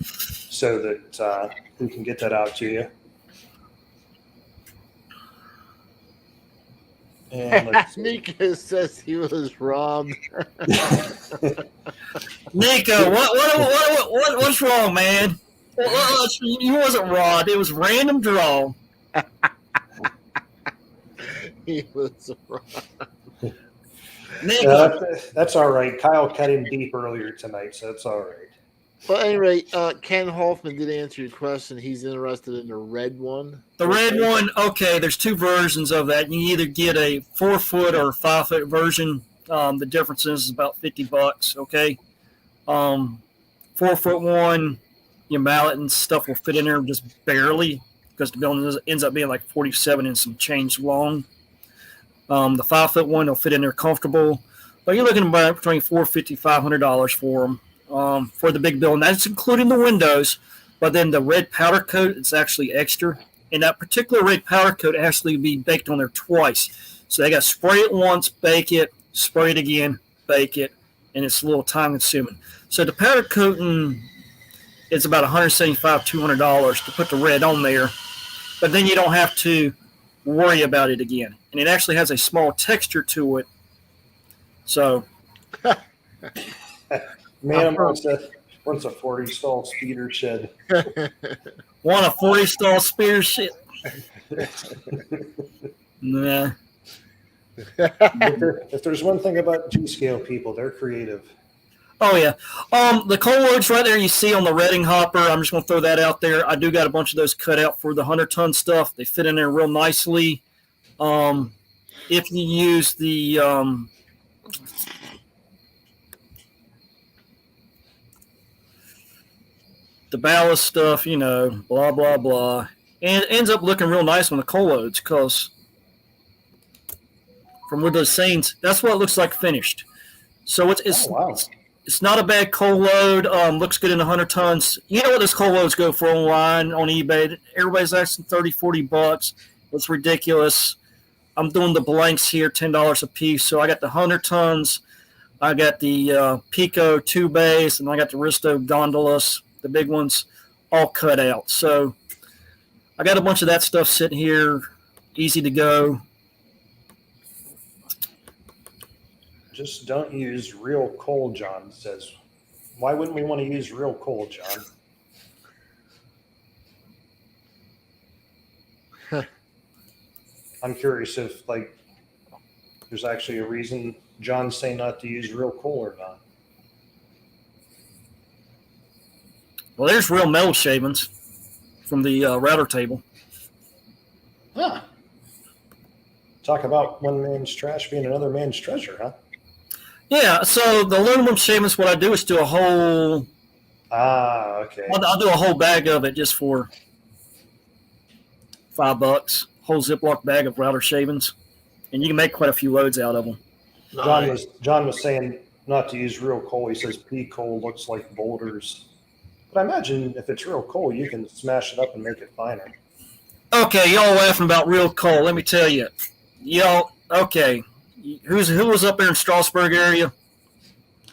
so that we can get that out to you. And let's see. Nico says he was robbed. Nico, what's wrong, man? You wasn't robbed. It was random draw. He was robbed. Nico, That's all right. Kyle cut him deep earlier tonight, so that's all right. But anyway, Ken Hoffman did answer your question. He's interested in the red one. the red one, okay, there's two versions of that. You either get a 4-foot or 5-foot version. The difference is about $50, okay? 4-foot one, your mallet and stuff will fit in there just barely because the building ends up being like 47 and some change long. The 5-foot one will fit in there comfortable, but you're looking about between $450, $500 for them. For the big building, that's including the windows, but then the red powder coat is actually extra, and that particular red powder coat actually be baked on there twice. So they got to spray it once, bake it, spray it again, bake it, and it's a little time consuming. So the powder coating is about $175, $200 to put the red on there, but then you don't have to worry about it again, and it actually has a small texture to it. So. Man wants a 40-stall speeder shed. Want a 40-stall speeder shit? Nah. If there's one thing about G-scale people, they're creative. Oh, yeah. The coal loads right there you see on the Redding hopper, I'm just going to throw that out there. I do got a bunch of those cut out for the 100-ton stuff. They fit in there real nicely. If you use the ballast stuff, blah, blah, blah. And it ends up looking real nice on the coal loads because from where those scenes, that's what it looks like finished. So it's not a bad coal load. Looks good in 100 tons. You know what those coal loads go for online on eBay? Everybody's asking $30, $40. It's ridiculous. I'm doing the blanks here, $10 a piece. So I got the 100 tons. I got the Pico 2 bays, and I got the Aristo gondolas, the big ones, all cut out. So I got a bunch of that stuff sitting here, easy to go. Just don't use real coal, John says. Why wouldn't we want to use real coal, John? I'm curious if, there's actually a reason John's saying not to use real coal or not. Well, there's real metal shavings from the router table. Huh. Talk about one man's trash being another man's treasure, huh? Yeah, so the aluminum shavings, what I do is do a whole... okay. I'll do a whole bag of it just for $5. Whole Ziploc bag of router shavings. And you can make quite a few loads out of them. John was saying not to use real coal. He says pea coal looks like boulders. But I imagine if it's real coal, you can smash it up and make it finer. Okay, y'all laughing about real coal. Let me tell you. Okay. Who was up there in Strasburg area?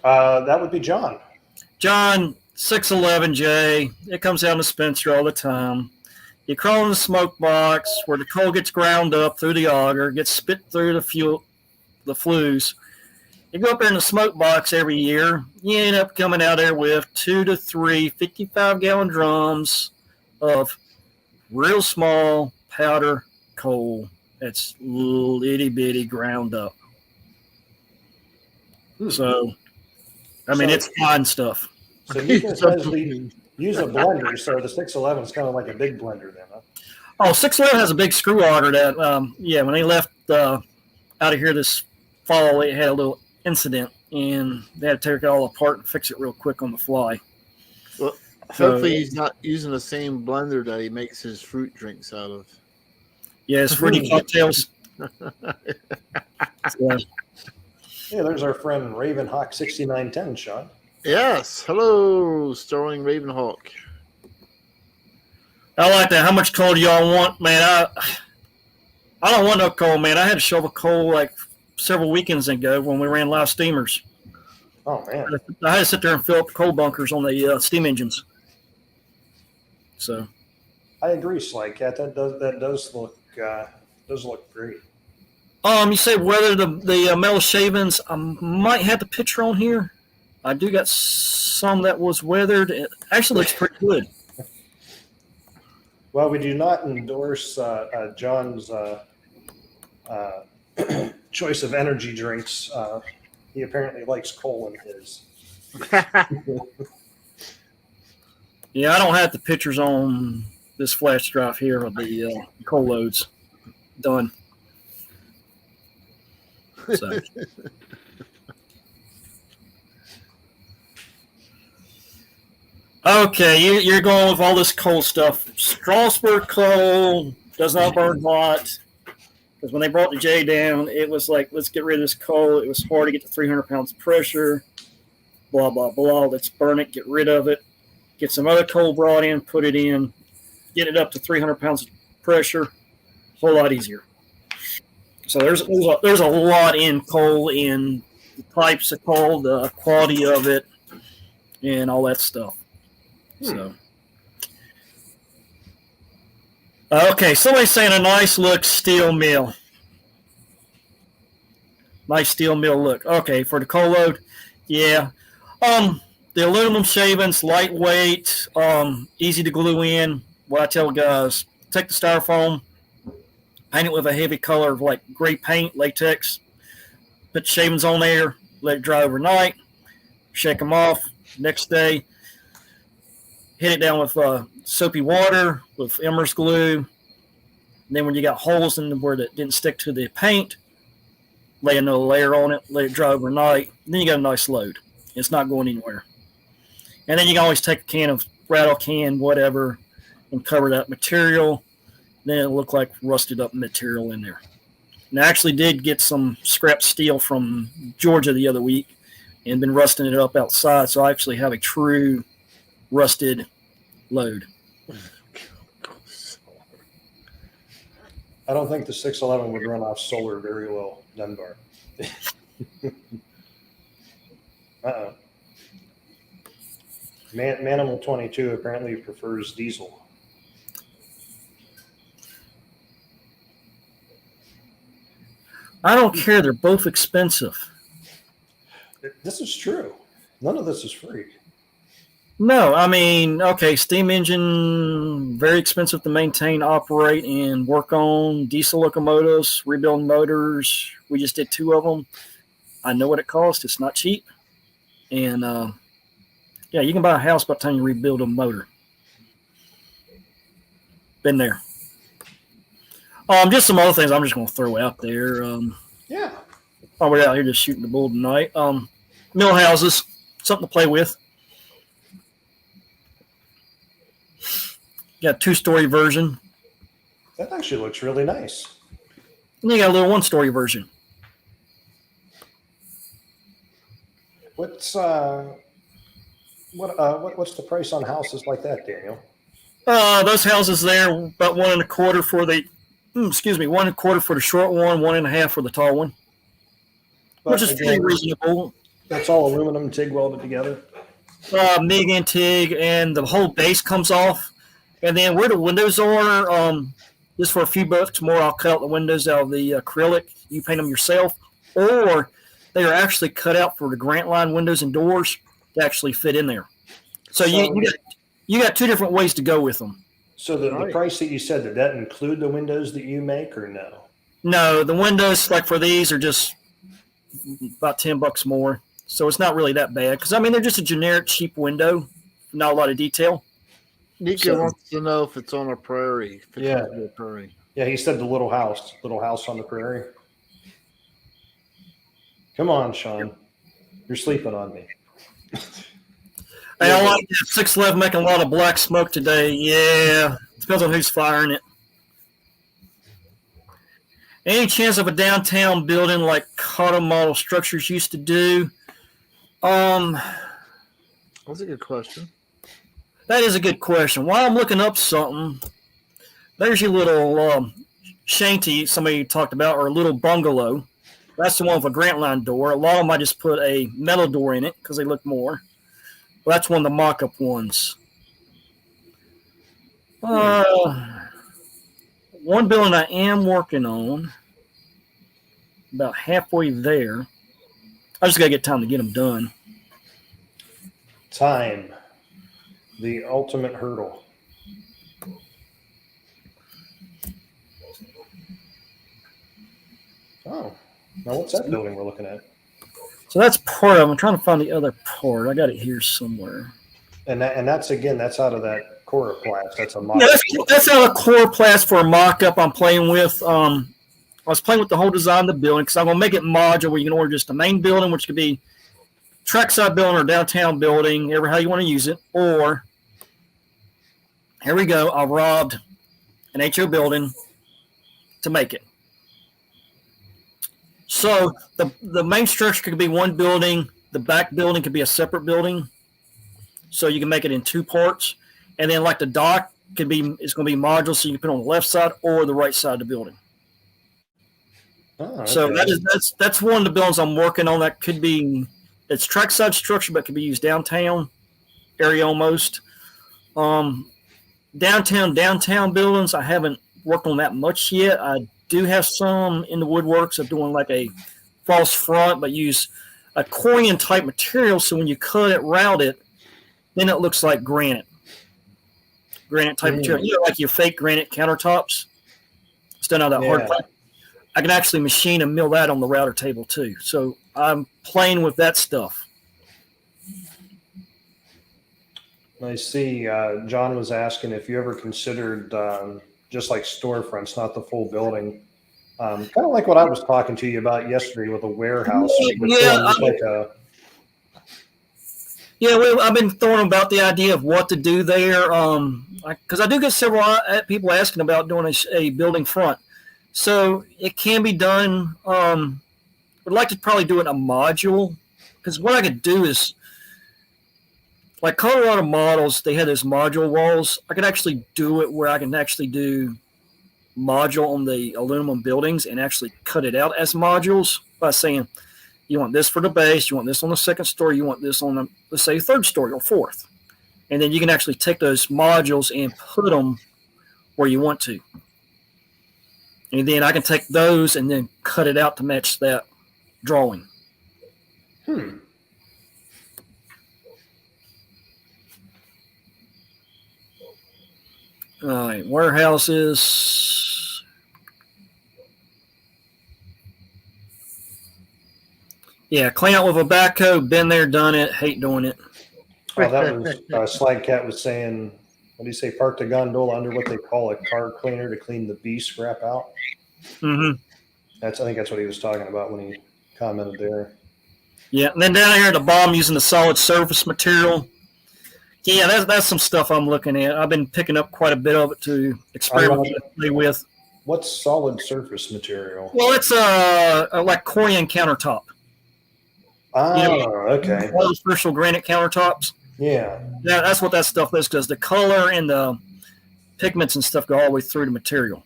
That would be John. John, 611J. It comes down to Spencer all the time. You crawl in the smoke box where the coal gets ground up through the auger, gets spit through the flues. You go up there in the smoke box every year. You end up coming out there with 2 to 3 55-gallon drums of real small powder coal that's little itty-bitty ground up. So, it's fine stuff. So you can essentially use a blender. So the 611 is kind of like a big blender then, huh? Oh, 611 has a big screw auger that, when they left out of here this fall, it had a little incident, and they had to take it all apart and fix it real quick on the fly. Well, hopefully he's not using the same blender that he makes his fruit drinks out of. Yeah, it's fruity cocktails. Yeah, there's our friend Ravenhawk 6910, Sean. Yes. Hello, Sterling Ravenhawk. I like that. How much coal do y'all want, man? I don't want no coal, man. I had to shovel coal like several weekends ago when we ran live steamers. Oh man, I had to sit there and fill up the coal bunkers on the steam engines. So I agree, Slycat. That does look great. you say whether the metal shavings, I might have the picture on here. I do got some that was weathered. It actually looks pretty good. Well, we do not endorse John's choice of energy drinks. He apparently likes coal in his. Yeah, I don't have the pictures on this flash drive here of the coal loads done. So. Okay, you're going with all this coal stuff. Strasbourg coal does not burn hot. Because when they brought the J down, it was like, let's get rid of this coal. It was hard to get to 300 pounds of pressure. Blah, blah, blah. Let's burn it, get rid of it. Get some other coal brought in, put it in. Get it up to 300 pounds of pressure. A whole lot easier. So there's a lot in coal, in the types of coal, the quality of it, and all that stuff. So, okay, somebody's saying a nice look steel mill. Nice steel mill look. Okay, for the coal load, yeah. The aluminum shavings, lightweight, easy to glue in. What I tell guys, take the styrofoam, paint it with a heavy color of like gray paint, latex. Put the shavings on there, let it dry overnight, shake them off. Next day, hit it down with soapy water, with Elmer's glue. And then when you got holes in where that didn't stick to the paint, lay another layer on it, let it dry overnight. Then you got a nice load. It's not going anywhere. And then you can always take a can of rattle can, whatever, and cover that material. Then it'll look like rusted up material in there. And I actually did get some scrap steel from Georgia the other week and been rusting it up outside. So I actually have a true rusted load. I don't think the 611 would run off solar very well, Dunbar. Uh-oh. Manimal 22 apparently prefers diesel. I don't care. They're both expensive. This is true. None of this is free. No, I mean, okay, steam engine, very expensive to maintain, operate, and work on. Diesel locomotives, rebuilding motors. We just did 2 of them. I know what it costs. It's not cheap. And, yeah, you can buy a house by the time you rebuild a motor. Been there. Just some other things I'm just going to throw out there. Yeah. While we're out here just shooting the bull tonight. Mill houses, something to play with. Got a 2-story version. That actually looks really nice. And you got a little 1-story version. What's the price on houses like that, Daniel? Those houses there, about 1 1/4 for the, 1 1/4 for the short one, 1 1/2 for the tall one, which is pretty reasonable. That's all aluminum TIG welded together. MIG and TIG, and the whole base comes off. And then where the windows are, just for a few bucks more, I'll cut out the windows out of the acrylic. You paint them yourself, or they are actually cut out for the Grant Line windows and doors to actually fit in there. So you got 2 different ways to go with them. So the price that you said, did that include the windows that you make or no? No, the windows like for these are just about $10 more. So it's not really that bad because I mean they're just a generic cheap window, not a lot of detail. Nika wants to know if it's on a prairie. Yeah. A prairie. Yeah, he said the little house on the prairie. Come on, Sean. You're sleeping on me. Hey, I like that 611 making a lot of black smoke today. Yeah, depends on who's firing it. Any chance of a downtown building like Cotto model structures used to do? That's a good question. That is a good question. While I'm looking up something, there's your little shanty somebody talked about, or a little bungalow. That's the one with a Grant line door. A lot of them I just put a metal door in it because they look more. Well, that's one of the mock-up ones. One building I am working on, about halfway there. I just got to get time to get them done. Time, the ultimate hurdle. Oh, now what's that building we're looking at? So that's part of it. I'm trying to find the other part. I got it here somewhere. And that's out of that coroplast. That's a mock. Yeah, that's out of coroplast for a mock-up I'm playing with. I was playing with the whole design of the building because I'm going to make it modular where you can order just the main building, which could be trackside building or downtown building, ever how you want to use it. Or, here we go, I robbed an HO building to make it. So the main structure could be one building. The back building could be a separate building. So you can make it in two parts. And then like the dock it's going to be modular, so you can put it on the left side or the right side of the building. Oh, okay. So that's one of the buildings I'm working on. That could be, it's trackside structure, but could be used downtown area almost. Downtown buildings, I haven't worked on that much yet. I do have some in the woodworks of doing like a false front, but use a Corian type material. So when you cut it, route it, then it looks like granite type material. You know, like your fake granite countertops. It's done out of that hard plastic. I can actually machine and mill that on the router table too. So I'm playing with that stuff. I see John was asking if you ever considered just like storefronts, not the full building. Kind of like what I was talking to you about yesterday with a warehouse. I've been throwing about the idea of what to do there. Because I do get several people asking about doing a building front. So it can be done. I'd like to probably do it in a module. Because what I could do is, like Colorado models, they had those module walls. I could actually do it where I can actually do module on the aluminum buildings and actually cut it out as modules by saying, you want this for the base, you want this on the second story, you want this on the, let's say, third story or fourth. And then you can actually take those modules and put them where you want to. And then I can take those and then cut it out to match that drawing. All right, warehouses. Yeah, clean out with a backhoe. Been there, done it. Hate doing it. Oh, that was Slide Cat was saying. What do you say? Park the gondola under what they call a car cleaner to clean the bee scrap out. Mm-hmm. I think that's what he was talking about when he commented there. Yeah, and then down here at the bottom, using the solid surface material. Yeah, that's some stuff I'm looking at. I've been picking up quite a bit of it to experiment with. What's solid surface material? Well, it's like Corian countertop. Okay. All those special granite countertops. Yeah. Yeah, that's what that stuff is, because the color and the pigments and stuff go all the way through the material.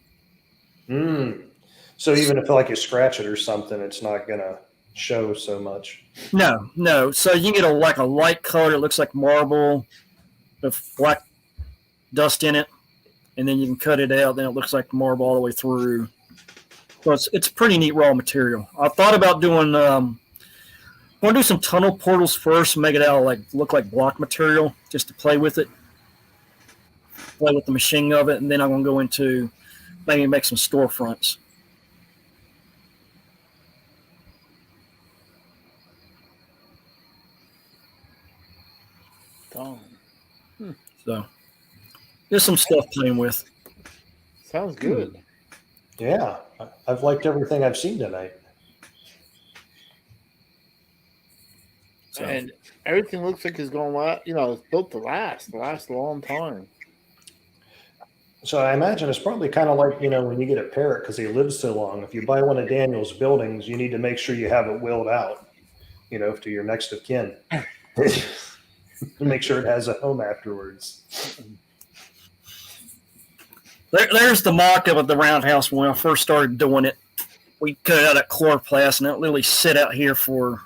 So even if like you scratch it or something, it's not gonna show so much. No. So you can get a light color that looks like marble with black dust in it, and then you can cut it out. Then it looks like marble all the way through. So it's pretty neat raw material. I thought about doing. I'm gonna do some tunnel portals first, make it out look like block material, just to play with it, play with the machining of it, and then I'm gonna go into maybe make some storefronts. So there's some stuff playing with. Sounds good. Yeah, I've liked everything I've seen tonight. So. And everything looks like it's going to last. It's built to last a long time. So I imagine it's probably kind of like, when you get a parrot because he lives so long. If you buy one of Daniel's buildings, you need to make sure you have it willed out, to your next of kin. Make sure it has a home afterwards. There's the mock-up of the roundhouse when I first started doing it. we cut out that chloroplast, and it literally sit out here for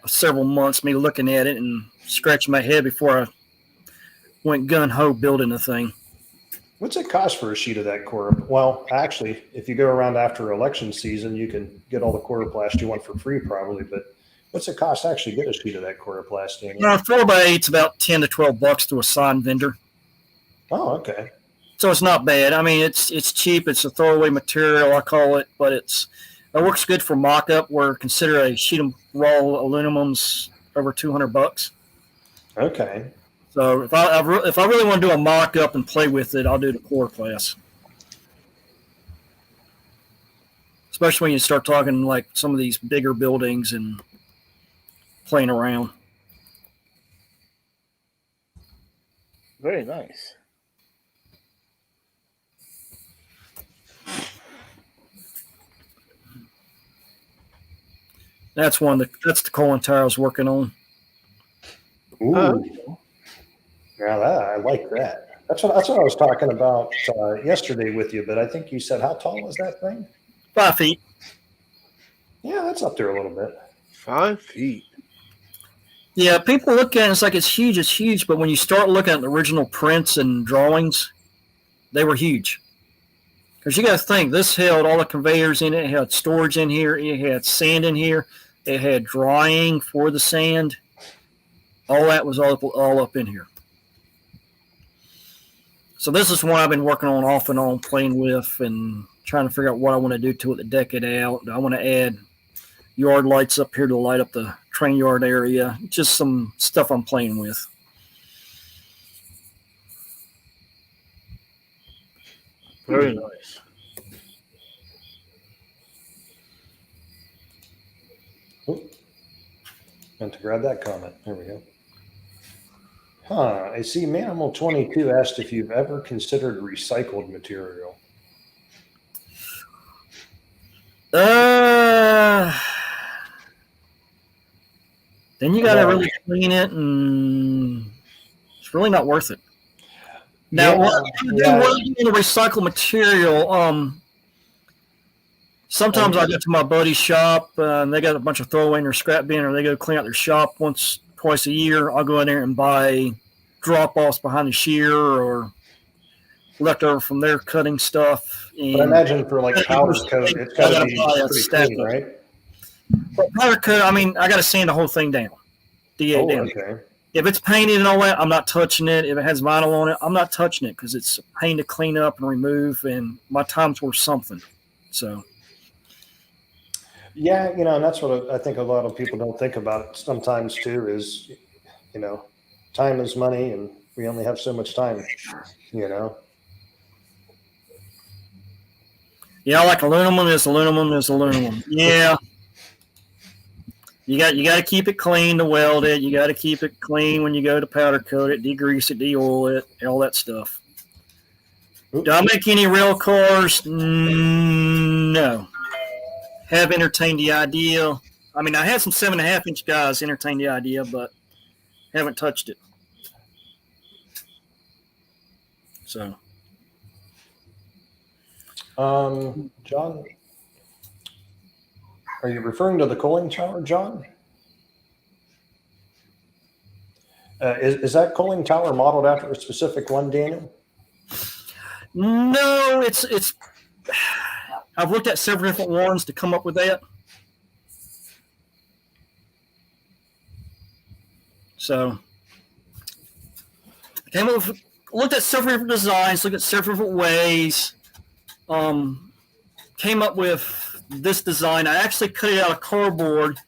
several months, me looking at it and scratching my head before I went gun-ho building the thing. What's it cost for a sheet of that chloroplast? Well, actually, if you go around after election season, you can get all the chloroplast you want for free probably, but what's it cost to actually get a sheet of that chloroplast? 4x8's about $10 to $12 through a signed vendor. Oh, okay. So it's not bad. I mean, it's cheap. It's a throwaway material, I call it, but it works good for mock-up, where consider a sheet of raw aluminum's over $200. Okay. So if I really want to do a mock-up and play with it, I'll do the chloroplast. Especially when you start talking like some of these bigger buildings and playing around. Very nice. That's the cooling tower I was working on. Ooh. Yeah, I like that. That's what I was talking about yesterday with you. But I think you said, how tall was that thing? 5 feet. Yeah, that's up there a little bit. 5 feet. Yeah, people look at it, it's like it's huge. But when you start looking at the original prints and drawings, they were huge. Because you got to think, this held all the conveyors in it. It had storage in here. It had sand in here. It had drying for the sand. All that was all up in here. So this is one I've been working on off and on, playing with and trying to figure out what I want to do to it to deck it out. I want to add yard lights up here to light up the train yard area. Just some stuff I'm playing with. Very nice. Meant to grab that comment. There we go. I see Manimal 22 asked if you've ever considered recycled material. Then you got to really clean it, and it's really not worth it. Now, what you do in the recycled material, sometimes I go to my buddy's shop, and they got a bunch of throwaway in their scrap bin, or they go clean out their shop twice a year. I'll go in there and buy drop-offs behind the shear or leftover from their cutting stuff. But I imagine for like powder coat, it's got to be pretty clean, right? But powder coat, I mean, I got to sand the whole thing down. down. Okay. If it's painted and all that, I'm not touching it. If it has vinyl on it, I'm not touching it because it's a pain to clean up and remove, and my time's worth something. So. Yeah, and that's what I think a lot of people don't think about sometimes too is, time is money and we only have so much time, Yeah, like aluminum is aluminum. Yeah. You got to keep it clean to weld it. You got to keep it clean when you go to powder coat it, degrease it, de-oil it, all that stuff. Oops. Do I make any rail cars? No. Have entertained the idea. I mean, I had some 7.5-inch guys entertain the idea, but haven't touched it. So, John, are you referring to the cooling tower, John? Is that cooling tower modeled after a specific one, Daniel? No, it's. I've looked at several different ones to come up with that. So, looked at several different designs, looked at several different ways. Came up with this design. I actually cut it out of cardboard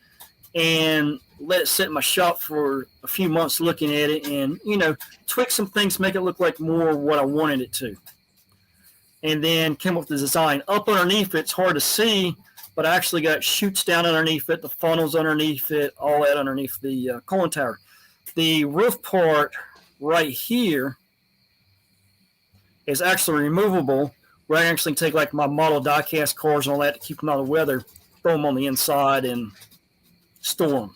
and let it sit in my shop for a few months looking at it and, tweak some things, make it look like more what I wanted it to. And then came up with the design. Up underneath it's hard to see, but I actually got chutes down underneath it, the funnels underneath it, all that underneath the cooling tower. The roof part right here is actually removable, where I actually take like my model die-cast cars and all that to keep them out of the weather, throw them on the inside and store them,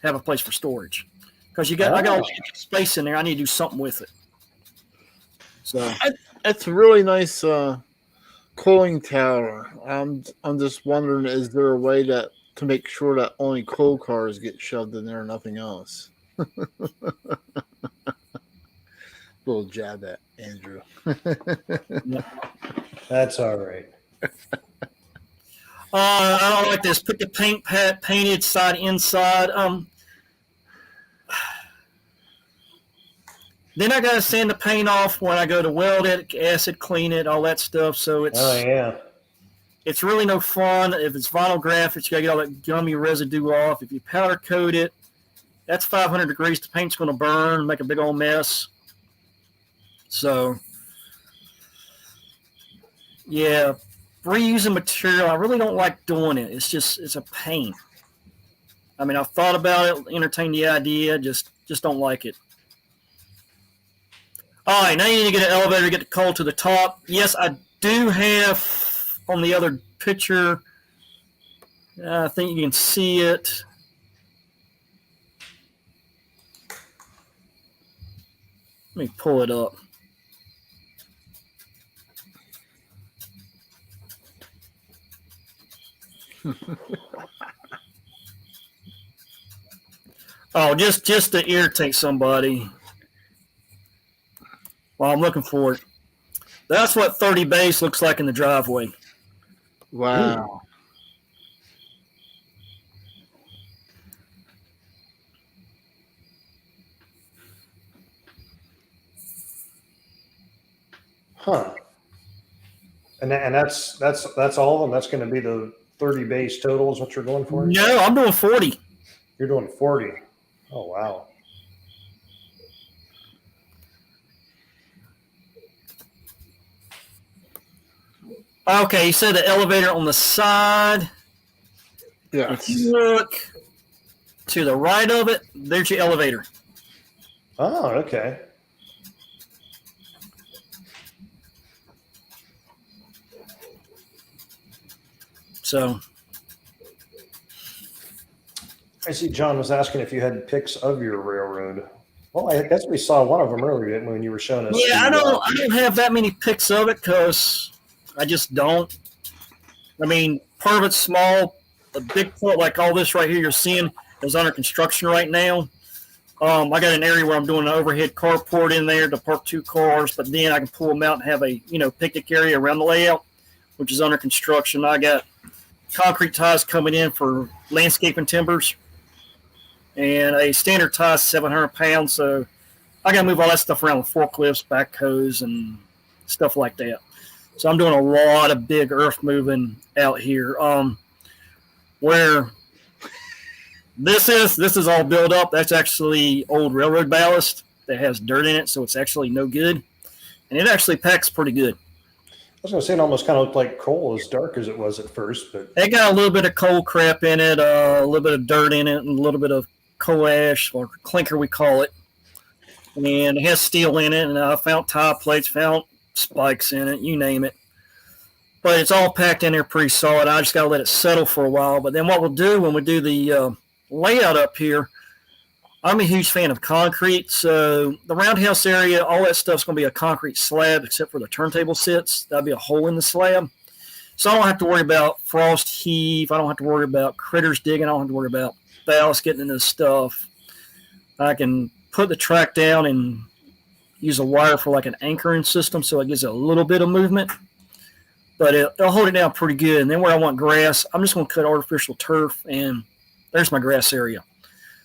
have a place for storage. Because I got all the space in there, I need to do something with it. So that's a really nice cooling tower. I'm just wondering, is there a way to make sure that only coal cars get shoved in there and nothing else? Little jab at Andrew. That's all right. I don't like this. Put the paint pad painted side inside. Then I gotta sand the paint off when I go to weld it, acid clean it, all that stuff. So it's really no fun. If it's vinyl graphics, you gotta get all that gummy residue off. If you powder coat it, that's 500 degrees. The paint's gonna burn, make a big old mess. So yeah, reusing material, I really don't like doing it. It's a pain. I mean, I've thought about it, entertained the idea, just don't like it. All right, now you need to get an elevator to get the coal to the top. Yes, I do have on the other picture. I think you can see it. Let me pull it up. Oh, just to irritate somebody. Well, I'm looking for it. That's what 30 base looks like in the driveway. Wow. Huh. And that's all of them. That's going to be the 30 base total is what you're going for? No, I'm doing 40. You're doing 40. Oh, wow. Okay, you said the elevator on the side. Yeah. If you look to the right of it, there's your elevator. Oh, okay. So I see John was asking if you had pics of your railroad. Well, I guess we saw one of them earlier when you were showing us. yeah, I don't have that many pics of it because I just don't. I mean, part of it's small. A big part, like all this right here you're seeing, is under construction right now. I got an area where I'm doing an overhead carport in there to park 2 cars, but then I can pull them out and have a picnic area around the layout, which is under construction. I got concrete ties coming in for landscaping timbers, and a standard tie is 700 pounds. So I got to move all that stuff around with forklifts, backhoes, and stuff like that. So I'm doing a lot of big earth moving out here. Where this is all built up. That's actually old railroad ballast that has dirt in it, so it's actually no good. And it actually packs pretty good. I was going to say it almost kind of looked like coal, as dark as it was at first, but it got a little bit of coal crap in it, a little bit of dirt in it, and a little bit of coal ash or clinker, we call it. And it has steel in it, and I found tie plates, found spikes in it, you name it. But it's all packed in there pretty solid. I just got to let it settle for a while. But then what we'll do when we do the layout up here, I'm a huge fan of concrete. So the roundhouse area, all that stuff's going to be a concrete slab except for the turntable sits. That'll be a hole in the slab. So I don't have to worry about frost heave. I don't have to worry about critters digging. I don't have to worry about ballast getting into this stuff. I can put the track down and use a wire for like an anchoring system so it gives it a little bit of movement. But it'll hold it down pretty good. And then where I want grass, I'm just going to cut artificial turf, and there's my grass area.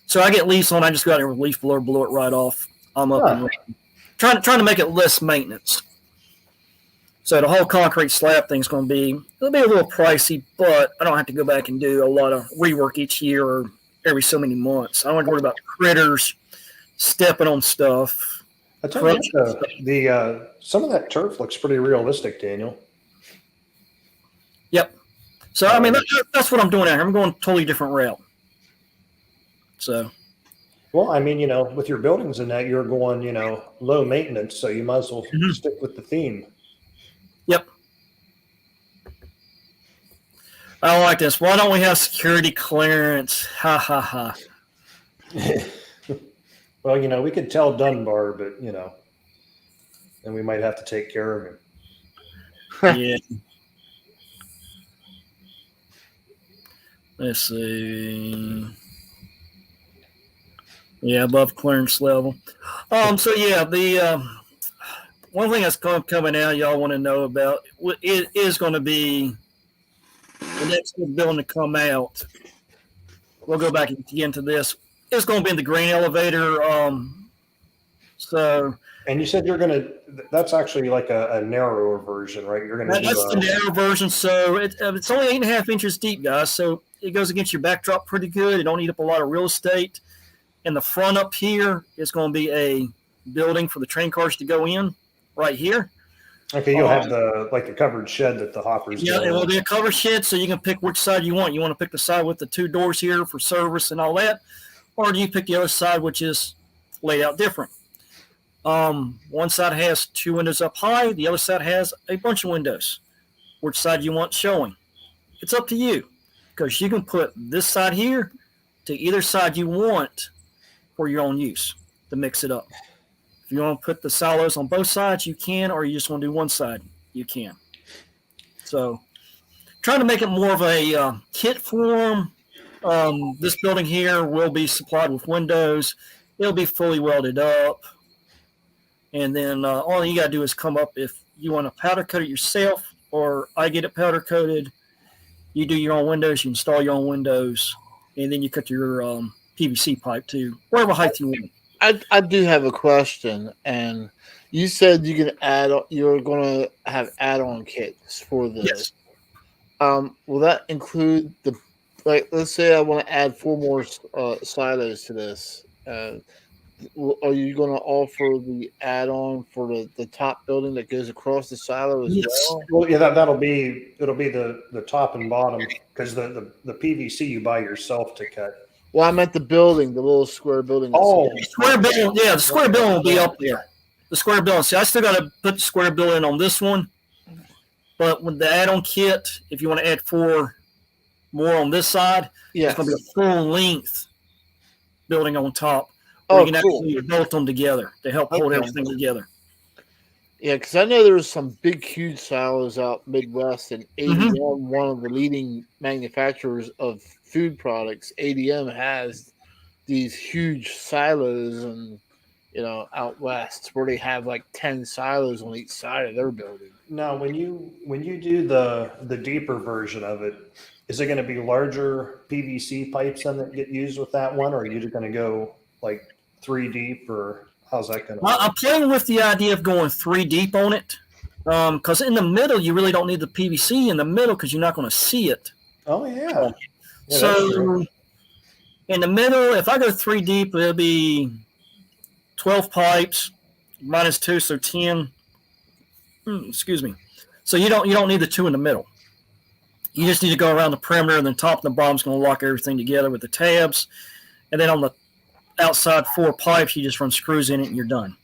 So I get leaves on, I just go out there with a leaf blower, blow it right off. I'm up and running. Trying to make it less maintenance. So the whole concrete slab thing's going to be, it'll be a little pricey, but I don't have to go back and do a lot of rework each year or every so many months. I don't have to worry about critters stepping on stuff. I tell you what, some of that turf looks pretty realistic, Daniel. Yep. So, I mean, that's what I'm doing out here. I'm going a totally different route. So. Well, I mean, with your buildings and that, you're going, low maintenance, so you might as well stick with the theme. Yep. I like this. Why don't we have security clearance? Ha, ha, ha. Well, we could tell Dunbar, but, then we might have to take care of him. Yeah. Let's see. Yeah, above clearance level. So yeah, the one thing that's coming out, y'all want to know about, it is going to be the next building to come out. We'll go back and get into this. It's going to be in the grain elevator. So. And you said that's actually like a narrower version, right? You're going to do That's the narrow version. So it's only 8.5 inches deep, guys. So it goes against your backdrop pretty good. It don't eat up a lot of real estate. And the front up here is going to be a building for the train cars to go in right here. Okay, you'll have the covered shed that the hoppers. Yeah, it will be a covered shed, so you can pick which side you want. You want to pick the side with the 2 doors here for service and all that, or do you pick the other side, which is laid out different? One side has 2 windows up high. The other side has a bunch of windows. Which side you want showing? It's up to you, because you can put this side here to either side you want for your own use to mix it up. If you want to put the silos on both sides, you can, or you just want to do one side, you can. So trying to make it more of a kit form. This building here will be supplied with windows. It'll be fully welded up. And then all you got to do is come up, if you want to powder coat it yourself or I get it powder coated, you do your own windows, you install your own windows, and then you cut your PVC pipe to whatever height you want. I do have a question, and you said you're going to have add-on kits for this. Yes. Will that include let's say I want to add 4 more silos to this. Are you going to offer the add-on for the top building that goes across the silo as well? Well, yeah, it'll be the top and bottom, because the PVC you buy yourself to cut. Well, I meant the building, the little square building. Square building. Yeah, the square building will be up there. The square building. See, I still got to put the square building on this one, but with the add-on kit, if you want to add 4 more on this side, it's going to be a full-length building on top. You can actually bolt them together to help hold everything together. Yeah, because I know there's some big, huge silos out Midwest, and ADM, one of the leading manufacturers of food products, ADM has these huge silos, and out west where they have like 10 silos on each side of their building. Now, when you do the deeper version of it, is it going to be larger PVC pipes then that get used with that one, or are you just going to go like 3 deep, or how's that going to work? I'm playing with the idea of going 3 deep on it, because in the middle you really don't need the PVC in the middle because you're not going to see it. Oh yeah. So in the middle, if I go 3 deep, it'll be 12 pipes minus 2, so 10. Excuse me. So you don't need the 2 in the middle. You just need to go around the perimeter, and then top and the bottom's going to lock everything together with the tabs, and then on the outside 4 pipes, you just run screws in it and you're done.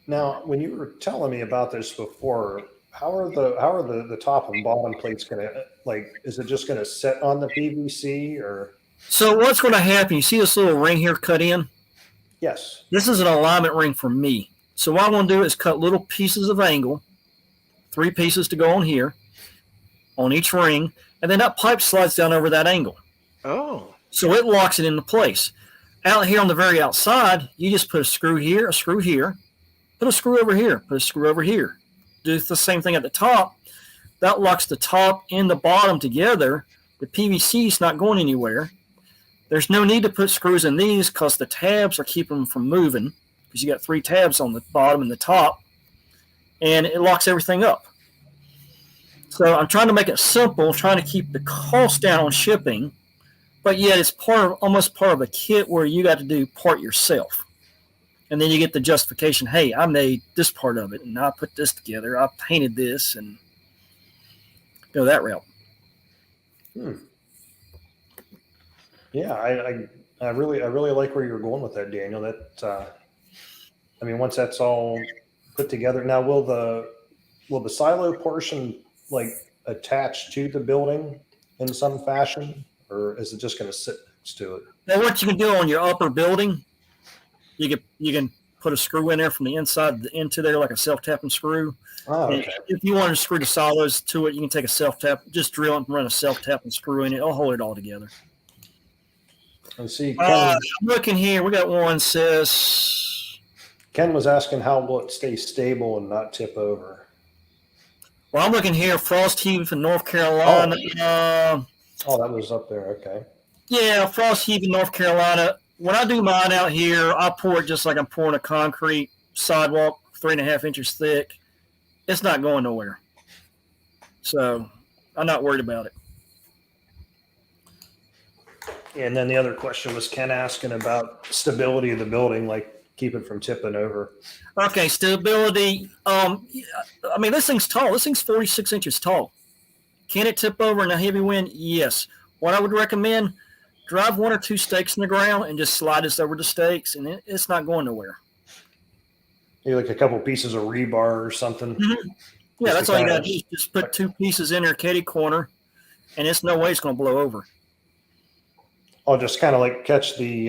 Now, when you were telling me about this before, how are the top and bottom plates going to, is it just going to set on the PVC, or? So what's going to happen? You see this little ring here cut in? Yes. This is an alignment ring for me. So what I want to do is cut little pieces of angle, 3 pieces to go on here, on each ring, and then that pipe slides down over that angle. Oh. So it locks it into place. Out here on the very outside, you just put a screw here, put a screw over here, put a screw over here. Do the same thing at the top. That locks the top and the bottom together. The PVC is not going anywhere. There's no need to put screws in these because the tabs are keeping them from moving, because you got 3 tabs on the bottom and the top, and it locks everything up. So I'm trying to make it simple, trying to keep the cost down on shipping, but yet it's almost part of a kit where you got to do part yourself. And then you get the justification, hey, I made this part of it, and I put this together, I painted this, and go that route. Yeah, I really like where you're going with that, Daniel. That once that's all put together, now will the silo portion attach to the building in some fashion, or is it just going to sit next to it? Now, what you can do on your upper building, you can put a screw in there from the inside into there, like a self-tapping screw. Oh, And okay. if you want to screw the solos to it, you can take a self-tap, just drill it and run a self-tapping screw in it. It'll hold it all together. And see, I'm looking here. We got one says. Ken was asking how will it stay stable and not tip over. Well, I'm looking here. Frost Heave in North Carolina. Oh, that was up there. Okay. Yeah, Frost Heave in North Carolina. When I do mine out here, I pour it just like I'm pouring a concrete sidewalk, 3.5 inches thick. It's not going nowhere. So I'm not worried about it. And then the other question was Ken asking about stability of the building, like keep it from tipping over. Okay, stability. I mean, this thing's tall. This thing's 46 inches tall. Can it tip over in a heavy wind? Yes. What I would recommend, drive 1 or 2 stakes in the ground and just slide this over the stakes, and it's not going nowhere. Maybe like a couple pieces of rebar or something. Mm-hmm. Yeah, that's all you got to do. Just put 2 pieces in there, kitty corner, and it's no way it's going to blow over. I'll just kind of like catch the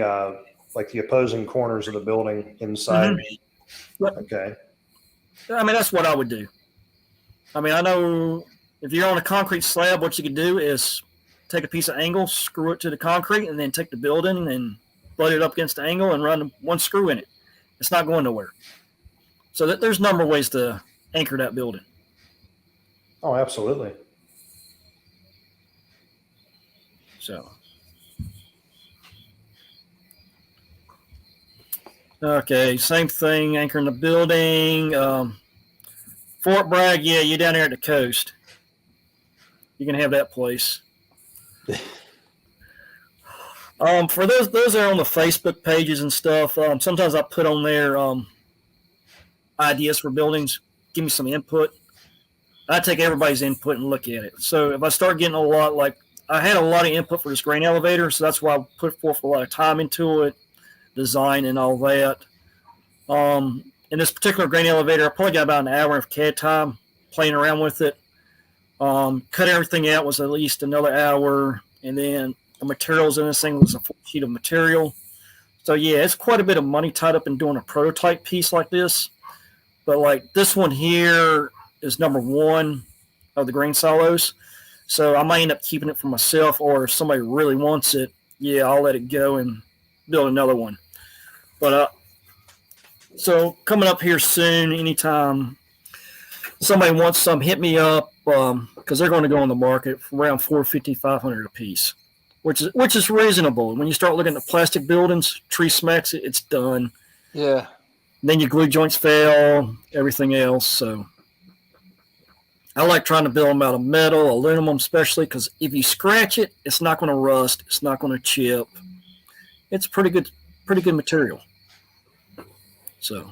opposing corners of the building inside. Mm-hmm. Yep. Okay. I mean, that's what I would do. I mean, I know if you're on a concrete slab, what you could do is take a piece of angle, screw it to the concrete, and then take the building and butt it up against the angle and run 1 screw in it. It's not going nowhere. So there's a number of ways to anchor that building. Oh, absolutely. So. Okay, same thing, anchoring the building. Fort Bragg, yeah, you're down there at the coast. You can have that place. For those that are on the Facebook pages and stuff, sometimes I put on there ideas for buildings. Give me some input. I take everybody's input and look at it. So if I start getting a lot, like I had a lot of input for this grain elevator, so that's why I put forth a lot of time into it. Design and all that. In this particular grain elevator, I probably got about an hour of CAD time playing around with it. Cut everything out was at least another hour, and then the materials in this thing was a full sheet of material. So yeah, it's quite a bit of money tied up in doing a prototype piece like this. But like this one here is number 1 of the grain silos. So I might end up keeping it for myself, or if somebody really wants it, yeah, I'll let it go and build another one. But so coming up here soon, anytime somebody wants some, hit me up because they're going to go on the market for around $450, $500 a piece, which is reasonable. When you start looking at plastic buildings, tree smacks it, it's done. Yeah. Then your glue joints fail, everything else. So I like trying to build them out of metal, aluminum, especially because if you scratch it, it's not going to rust, it's not going to chip. It's pretty good material. So,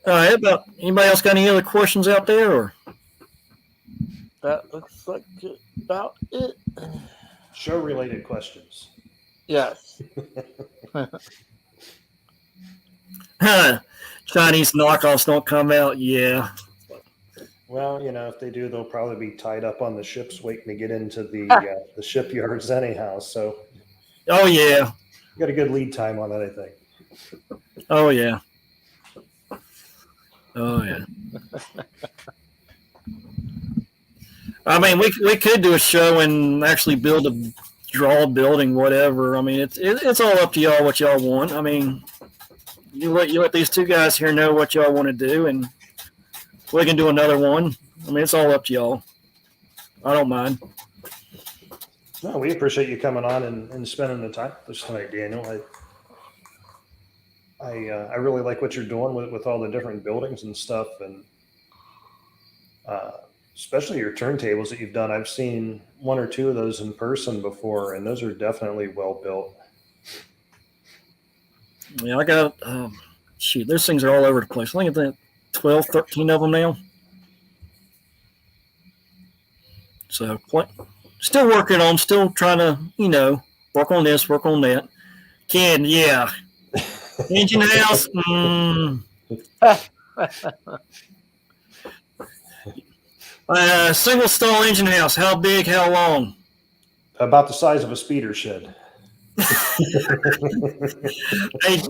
all right. About anybody else got any other questions out there, or That looks like about it. Show related questions. Yes. Chinese knockoffs don't come out? Yeah. Well, if they do, they'll probably be tied up on the ships waiting to get into the shipyards anyhow. So, Oh yeah. you got a good lead time on that, I think. Oh yeah. Oh yeah. I mean, we could do a show and actually build a draw building, whatever. I mean, it's all up to y'all what y'all want. I mean, you let these 2 guys here know what y'all want to do, and we can do another one. I mean, it's all up to y'all. I don't mind. No, we appreciate you coming on and spending the time with us tonight, Daniel. I really like what you're doing with all the different buildings and stuff, and especially your turntables that you've done. I've seen 1 or 2 of those in person before, and those are definitely well built. Yeah, I got those things are all over the place. I think it's 12, 13 of them now. So still working on, still trying to, work on this, work on that. Ken, yeah. Engine house. Single stall engine house. How big? How long? About the size of a speeder shed. Hey,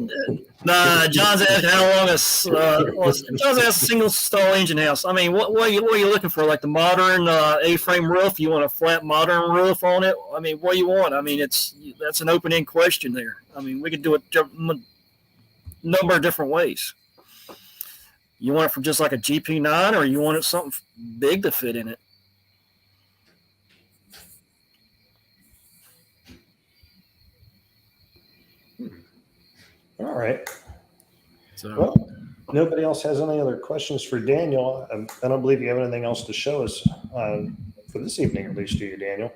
nah, John's asked how long John's asked a single stall engine house. I mean, what are you looking for? Like the modern A-frame roof? You want a flat modern roof on it? I mean, what do you want? I mean, that's an open-end question there. I mean, we could do it a number of different ways. You want it for just like a GP9, or you want it something big to fit in it? All right. So, well, nobody else has any other questions for Daniel. I don't believe you have anything else to show us for this evening, at least, do you, Daniel?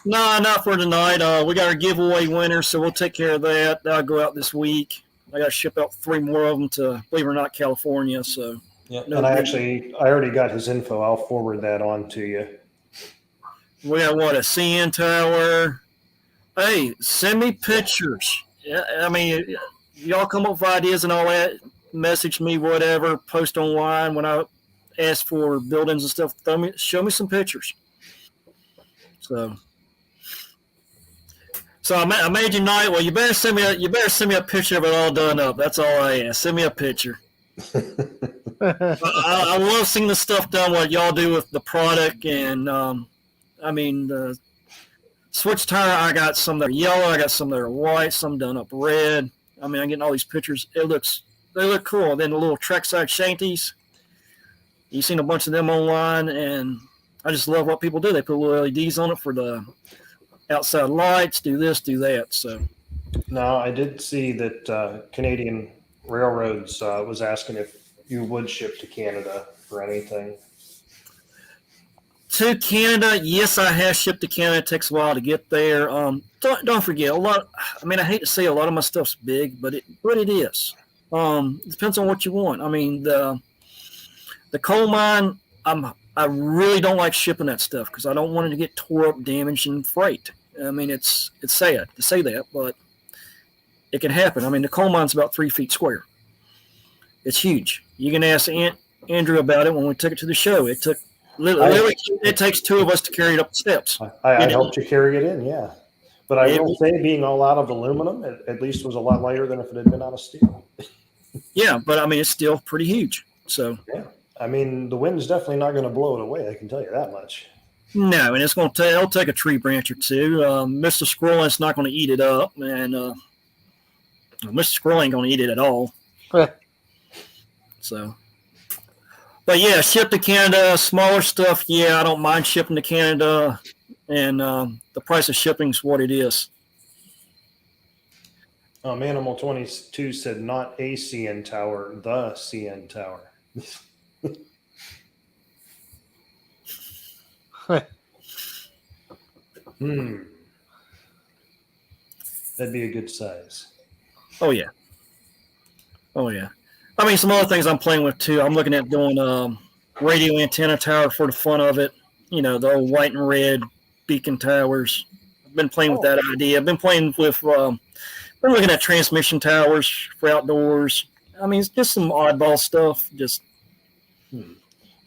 No, not for tonight. We got our giveaway winner, so we'll take care of that. That'll go out this week. I got to ship out 3 more of them to, believe it or not, California. So, yeah. No, and I already got his info. I'll forward that on to you. We got a CN tower. Hey, send me pictures. Yeah, I mean, y'all come up with ideas and all that. Message me, whatever. Post online when I ask for buildings and stuff. Show me some pictures. So I made you night. Well, you better send me a picture of it all done up. That's all I ask. Send me a picture. I love seeing the stuff done. What y'all do with the product, and I mean the switch tire. I got some that are yellow. I got some that are white. Some done up red. I mean, I'm getting all these pictures. They look cool. And then the little trackside shanties. You've seen a bunch of them online, and I just love what people do. They put little LEDs on it for the outside lights, do this, do that. So, no, I did see that Canadian Railroads was asking if you would ship to Canada for anything. To Canada, yes, I have shipped to Canada. It takes a while to get there. Don't forget, I hate to say a lot of my stuff's big, but it is. It depends on what you want. I mean, the coal mine, I really don't like shipping that stuff because I don't want it to get tore up, damaged, and freight. I mean, it's sad to say that, but it can happen. I mean, the coal mine's about 3 feet square. It's huge. You can ask Andrew about it when we took it to the show. It took literally it takes 2 of us to carry it up the steps. I helped you carry it in, yeah. But I will say, being all out of aluminum, it at least was a lot lighter than if it had been out of steel. Yeah, but I mean, it's still pretty huge. So yeah. I mean, the wind's definitely not going to blow it away. I can tell you that much. No, and it'll take a tree branch or two. Mr. Squirrel is not going to eat it up, and Mr. Squirrel ain't going to eat it at all. So, but yeah, ship to Canada. Smaller stuff, yeah, I don't mind shipping to Canada, and the price of shipping's what it is. Manimal 22 said not a CN tower, the CN tower. That'd be a good size. Oh yeah. I mean, some other things I'm playing with too. I'm looking at doing radio antenna tower for the fun of it. You know, the old white and red beacon towers. I've been playing with that idea. I've been playing with. Been looking at transmission towers for outdoors. I mean, it's just some oddball stuff. Just.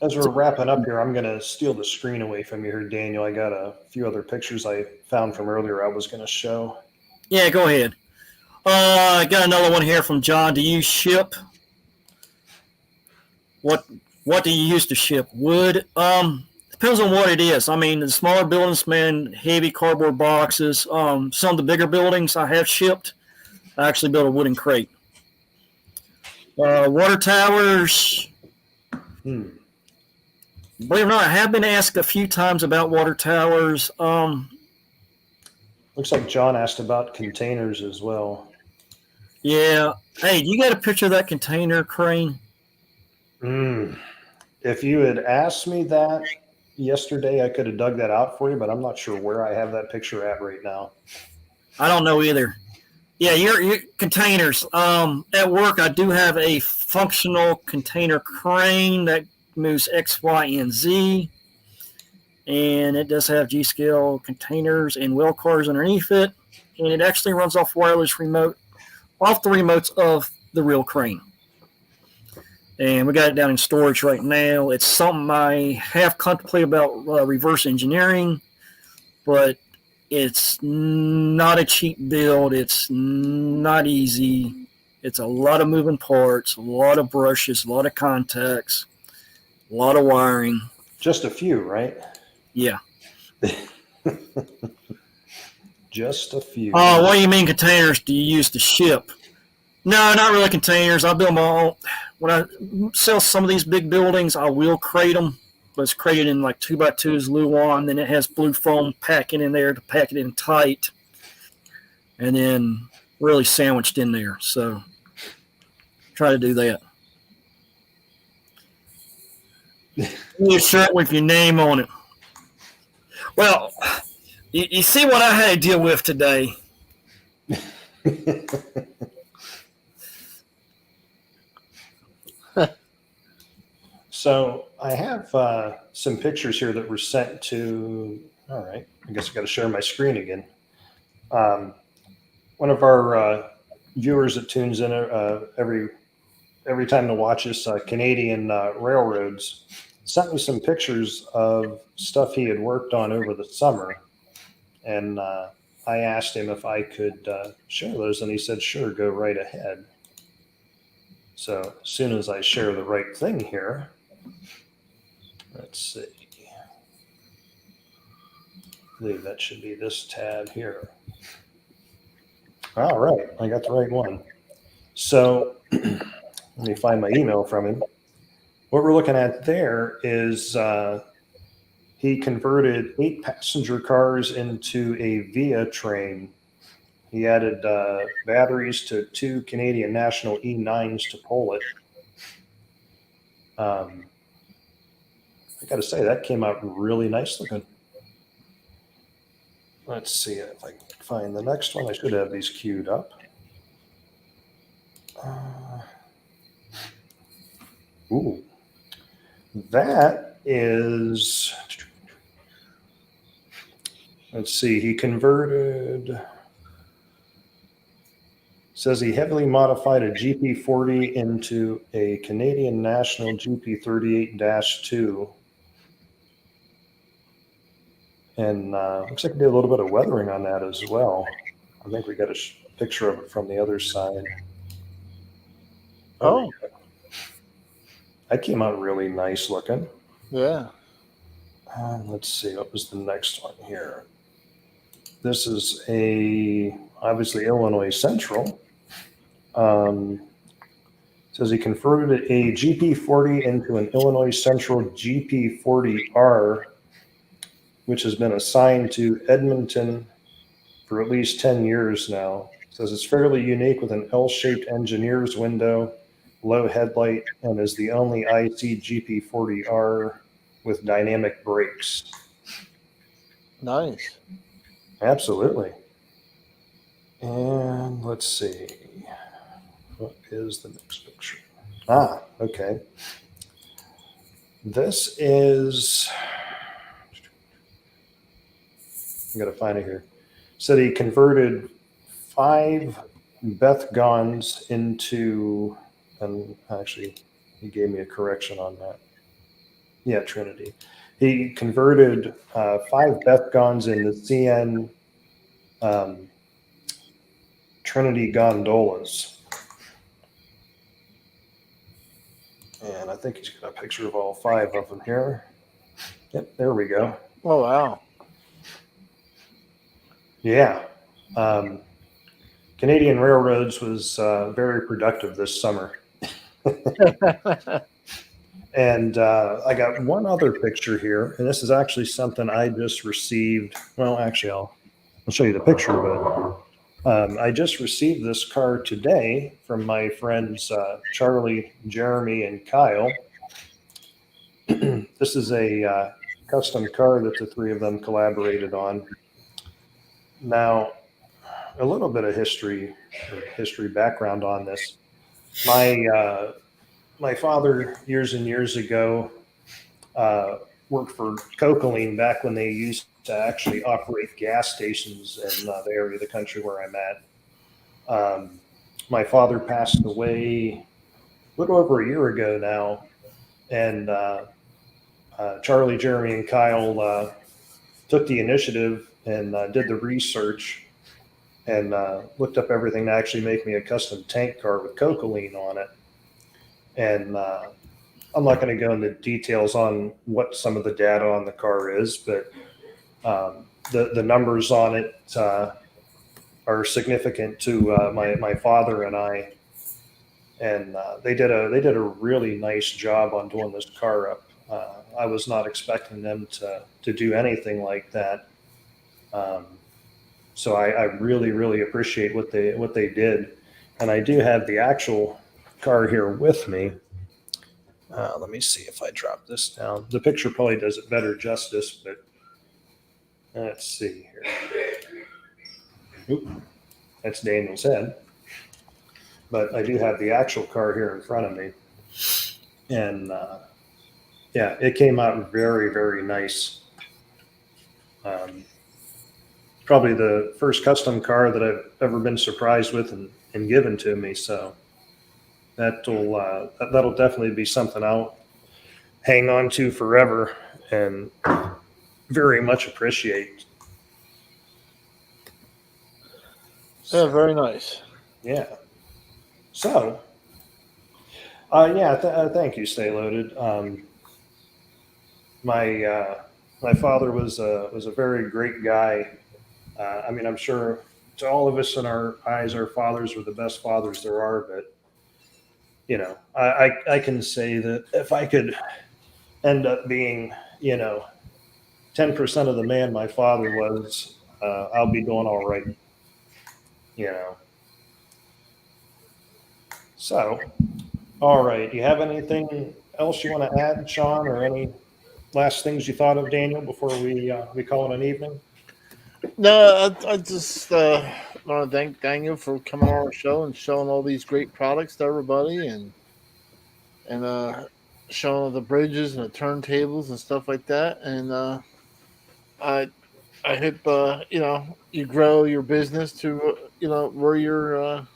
As we're wrapping up here, I'm going to steal the screen away from you here, Daniel. I got a few other pictures I found from earlier I was going to show. Yeah, go ahead. I got another one here from John. Do you ship? What do you use to ship? Wood? Depends on what it is. I mean, the smaller buildings, man, heavy cardboard boxes. Some of the bigger buildings I have shipped. I actually built a wooden crate. Water towers. Believe it or not, I have been asked a few times about water towers. Looks like John asked about containers as well. Yeah. Hey, you got a picture of that container crane? If you had asked me that yesterday, I could have dug that out for you, but I'm not sure where I have that picture at right now. I don't know either. Yeah, your containers. At work, I do have a functional container crane that moves X, Y, and Z. And it does have G-scale containers and wheel cars underneath it. And it actually runs off wireless remote, off the remotes of the real crane. And we got it down in storage right now. It's something I have contemplated about reverse engineering, but It's not a cheap build. It's not easy. It's a lot of moving parts, a lot of brushes, a lot of contacts, a lot of wiring. Just a few, right? Yeah. Just a few. Oh, what do you mean containers do you use to ship? No, not really containers. I build my own. When I sell some of these big buildings, I will crate them. But it's crated in like 2x2s Luan. Then it has blue foam packing in there to pack it in tight. And then really sandwiched in there. So try to do that. You shirt with your name on it. Well, you see what I had to deal with today. So I have some pictures here that were sent to, all right, I guess I got to share my screen again. One of our viewers that tunes in every time to watch us, Canadian Railroads, sent me some pictures of stuff he had worked on over the summer. And I asked him if I could share those, and he said, sure, go right ahead. So as soon as I share the right thing here, let's see. I believe that should be this tab here. All right, I got the right one. So let me find my email from him. What we're looking at there is he converted 8 passenger cars into a via train. He added batteries to 2 Canadian National E9s to pull it. I got to say, that came out really nice looking. Let's see if I can find the next one. I should have these queued up. Ooh, that is, let's see, he converted, says he heavily modified a GP40 into a Canadian National GP38-2. And looks like he did a little bit of weathering on that as well. I think we got a picture of it from the other side. Oh, that came out really nice looking. yeah. Let's see, what was the next one here? This is obviously Illinois Central. Says he converted a GP40 into an Illinois Central GP40R, which has been assigned to Edmonton for at least 10 years now. Says it's fairly unique with an L-shaped engineer's window, low headlight, and is the only IC GP40R with dynamic brakes. Nice. Absolutely. And let's see. What is the next picture? Okay. This is, I got to find it here. Said he converted 5 Beth-Gons into, and actually he gave me a correction on that. Yeah, Trinity. He converted 5 Beth-Gons into CN Trinity gondolas. And I think he's got a picture of all 5 of them here. Yep, there we go. Oh, wow. Yeah. Canadian Railroads was very productive this summer. And I got one other picture here, and this is actually something I just received. Well, actually, I'll show you the picture, but I just received this car today from my friends Charlie, Jeremy, and Kyle. This is a custom car that the 3 of them collaborated on. Now, a little bit of history background on this. My father, years and years ago, worked for Cocaline back when they used to actually operate gas stations in the area of the country where I'm at. My father passed away a little over a year ago now, and Charlie, Jeremy, and Kyle took the initiative and did the research and looked up everything to actually make me a custom tank car with Cocoline on it. And I'm not going to go into details on what some of the data on the car is, but the numbers on it are significant to my father and I. And they did a really nice job on doing this car up. I was not expecting them to do anything like that. So I really appreciate what they did. And I do have the actual car here with me. Let me see if I drop this down. The picture probably does it better justice, but let's see here. Oop, that's Daniel's head. But I do have the actual car here in front of me. And yeah, it came out very nice. Probably the first custom car that I've ever been surprised with and given to me. So that'll definitely be something I'll hang on to forever and very much appreciate. Yeah, very nice. Yeah. So, thank you, Stay Loaded. My father was a very great guy. I mean, I'm sure to all of us in our eyes, our fathers were the best fathers there are. But you know, I can say that if I could end up being 10% of the man my father was, I'll be doing all right. You know. So, all right. You have anything else you want to add, Sean, or any last things you thought of, Daniel, before we call it an evening? No, I just want to thank Daniel for coming on our show and showing all these great products to everybody, and showing all the bridges and the turntables and stuff like that. And I I hope you grow your business to where you're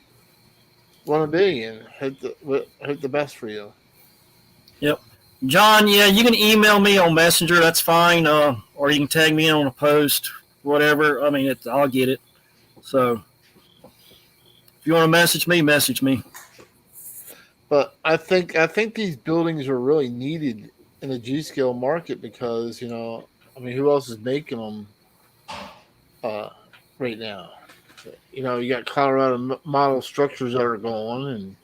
want to be, and hope the best for you. Yep. John, yeah, you can email me on Messenger. That's fine. Or you can tag me in on a post, whatever. I mean, I'll get it. So if you want to message me, message me. But I think these buildings are really needed in the G scale market because I mean, who else is making them uh, right now? You got Colorado model structures that are going, and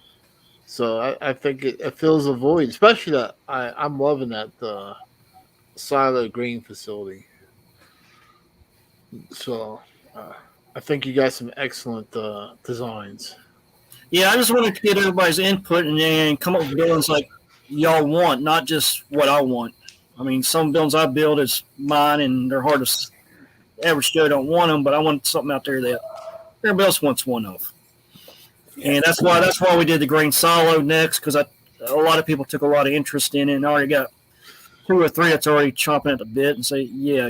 so I think it fills a void. Especially that I'm loving that silo green facility. So uh, I think you got some excellent designs. Yeah, I just wanted to get everybody's input and then come up with buildings like y'all want, not just what I want. I mean, some buildings I build is mine, and they're hard to average Joe don't want them, but I want something out there that everybody else wants one of. And that's why we did the green silo next, because a lot of people took a lot of interest in it, and I already got 2 or 3 that's already chomping at the bit and say, yeah,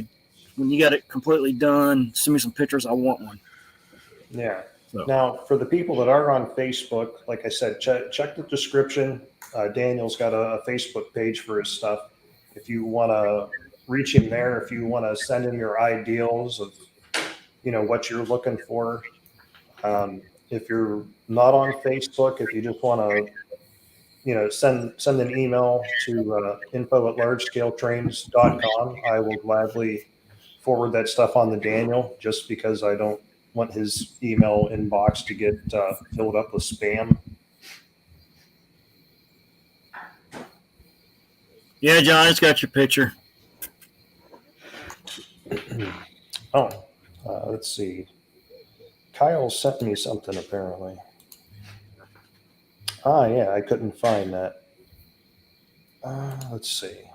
when you got it completely done, send me some pictures. I want one. Yeah. So. Now, for the people that are on Facebook, like I said, check the description. Daniel's got a Facebook page for his stuff. If you want to reach him there, if you want to send him your ideals of, what you're looking for. If you're not on Facebook, if you just want to, send an email to info@largescaletrains.com. I will gladly forward that stuff on to Daniel, just because I don't want his email inbox to get filled up with spam. Yeah, John, it's got your picture. Let's see. Kyle sent me something apparently. Yeah, I couldn't find that. Let's see.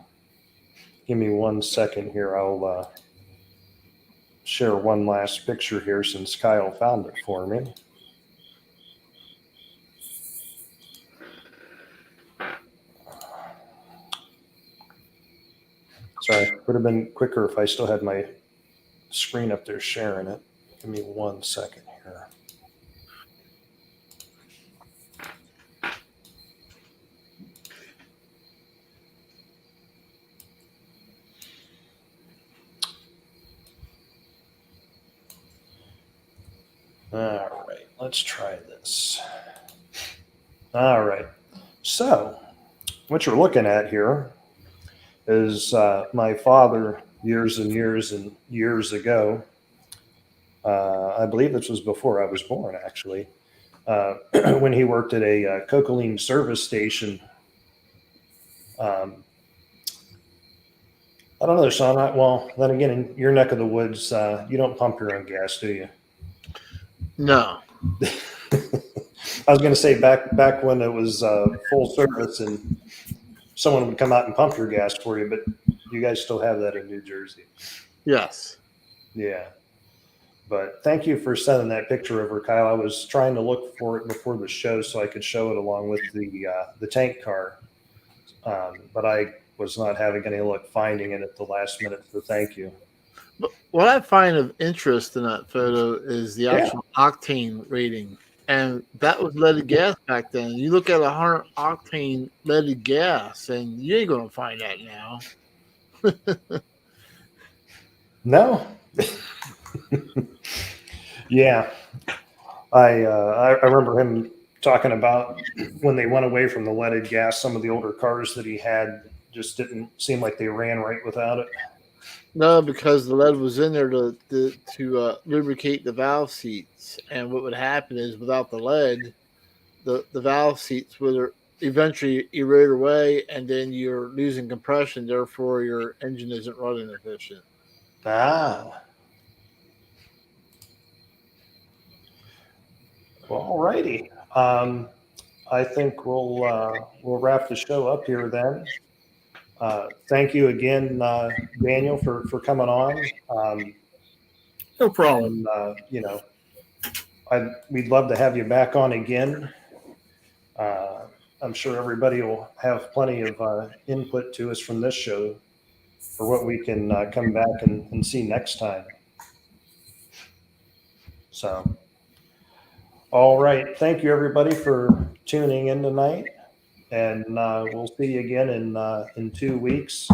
Give me 1 second here. I'll share one last picture here since Kyle found it for me. Sorry, would have been quicker if I still had my screen up there sharing it. Give me 1 second here. All right, let's try this. All right. So, what you're looking at here is my father years and years and years ago. I believe this was before I was born, actually, when he worked at a Cocoline service station. Um, I don't know, Sean. Well, then again, in your neck of the woods, you don't pump your own gas, do you? No. I was going to say back when it was full service and someone would come out and pump your gas for you, but you guys still have that in New Jersey. Yes. Yeah. But thank you for sending that picture over, Kyle. I was trying to look for it before the show so I could show it along with the tank car, but I was not having any luck finding it at the last minute. So thank you. But what I find of interest in that photo is the actual octane rating. And that was leaded gas back then. You look at 100 octane leaded gas, and you ain't going to find that now. No. Yeah. I remember him talking about when they went away from the leaded gas, some of the older cars that he had just didn't seem like they ran right without it. No, because the lead was in there to lubricate the valve seats. And what would happen is without the lead, the valve seats would eventually erode away, and then you're losing compression. Therefore, your engine isn't running efficient. Ah. Well, all righty. I think we'll wrap the show up here then. Thank you again, Daniel, for coming on. No problem. And we'd love to have you back on again. I'm sure everybody will have plenty of input to us from this show for what we can come back and see next time. So, all right. Thank you, everybody, for tuning in tonight. And we'll see you again in 2 weeks.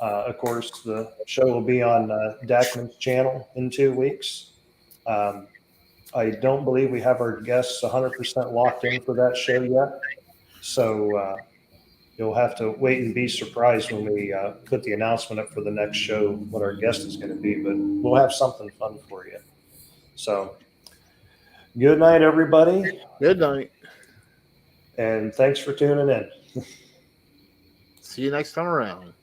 Of course, the show will be on Dackman's channel in 2 weeks. I don't believe we have our guests 100% locked in for that show yet. So you'll have to wait and be surprised when we put the announcement up for the next show, what our guest is going to be. But we'll have something fun for you. So good night, everybody. Good night. And thanks for tuning in. See you next time around.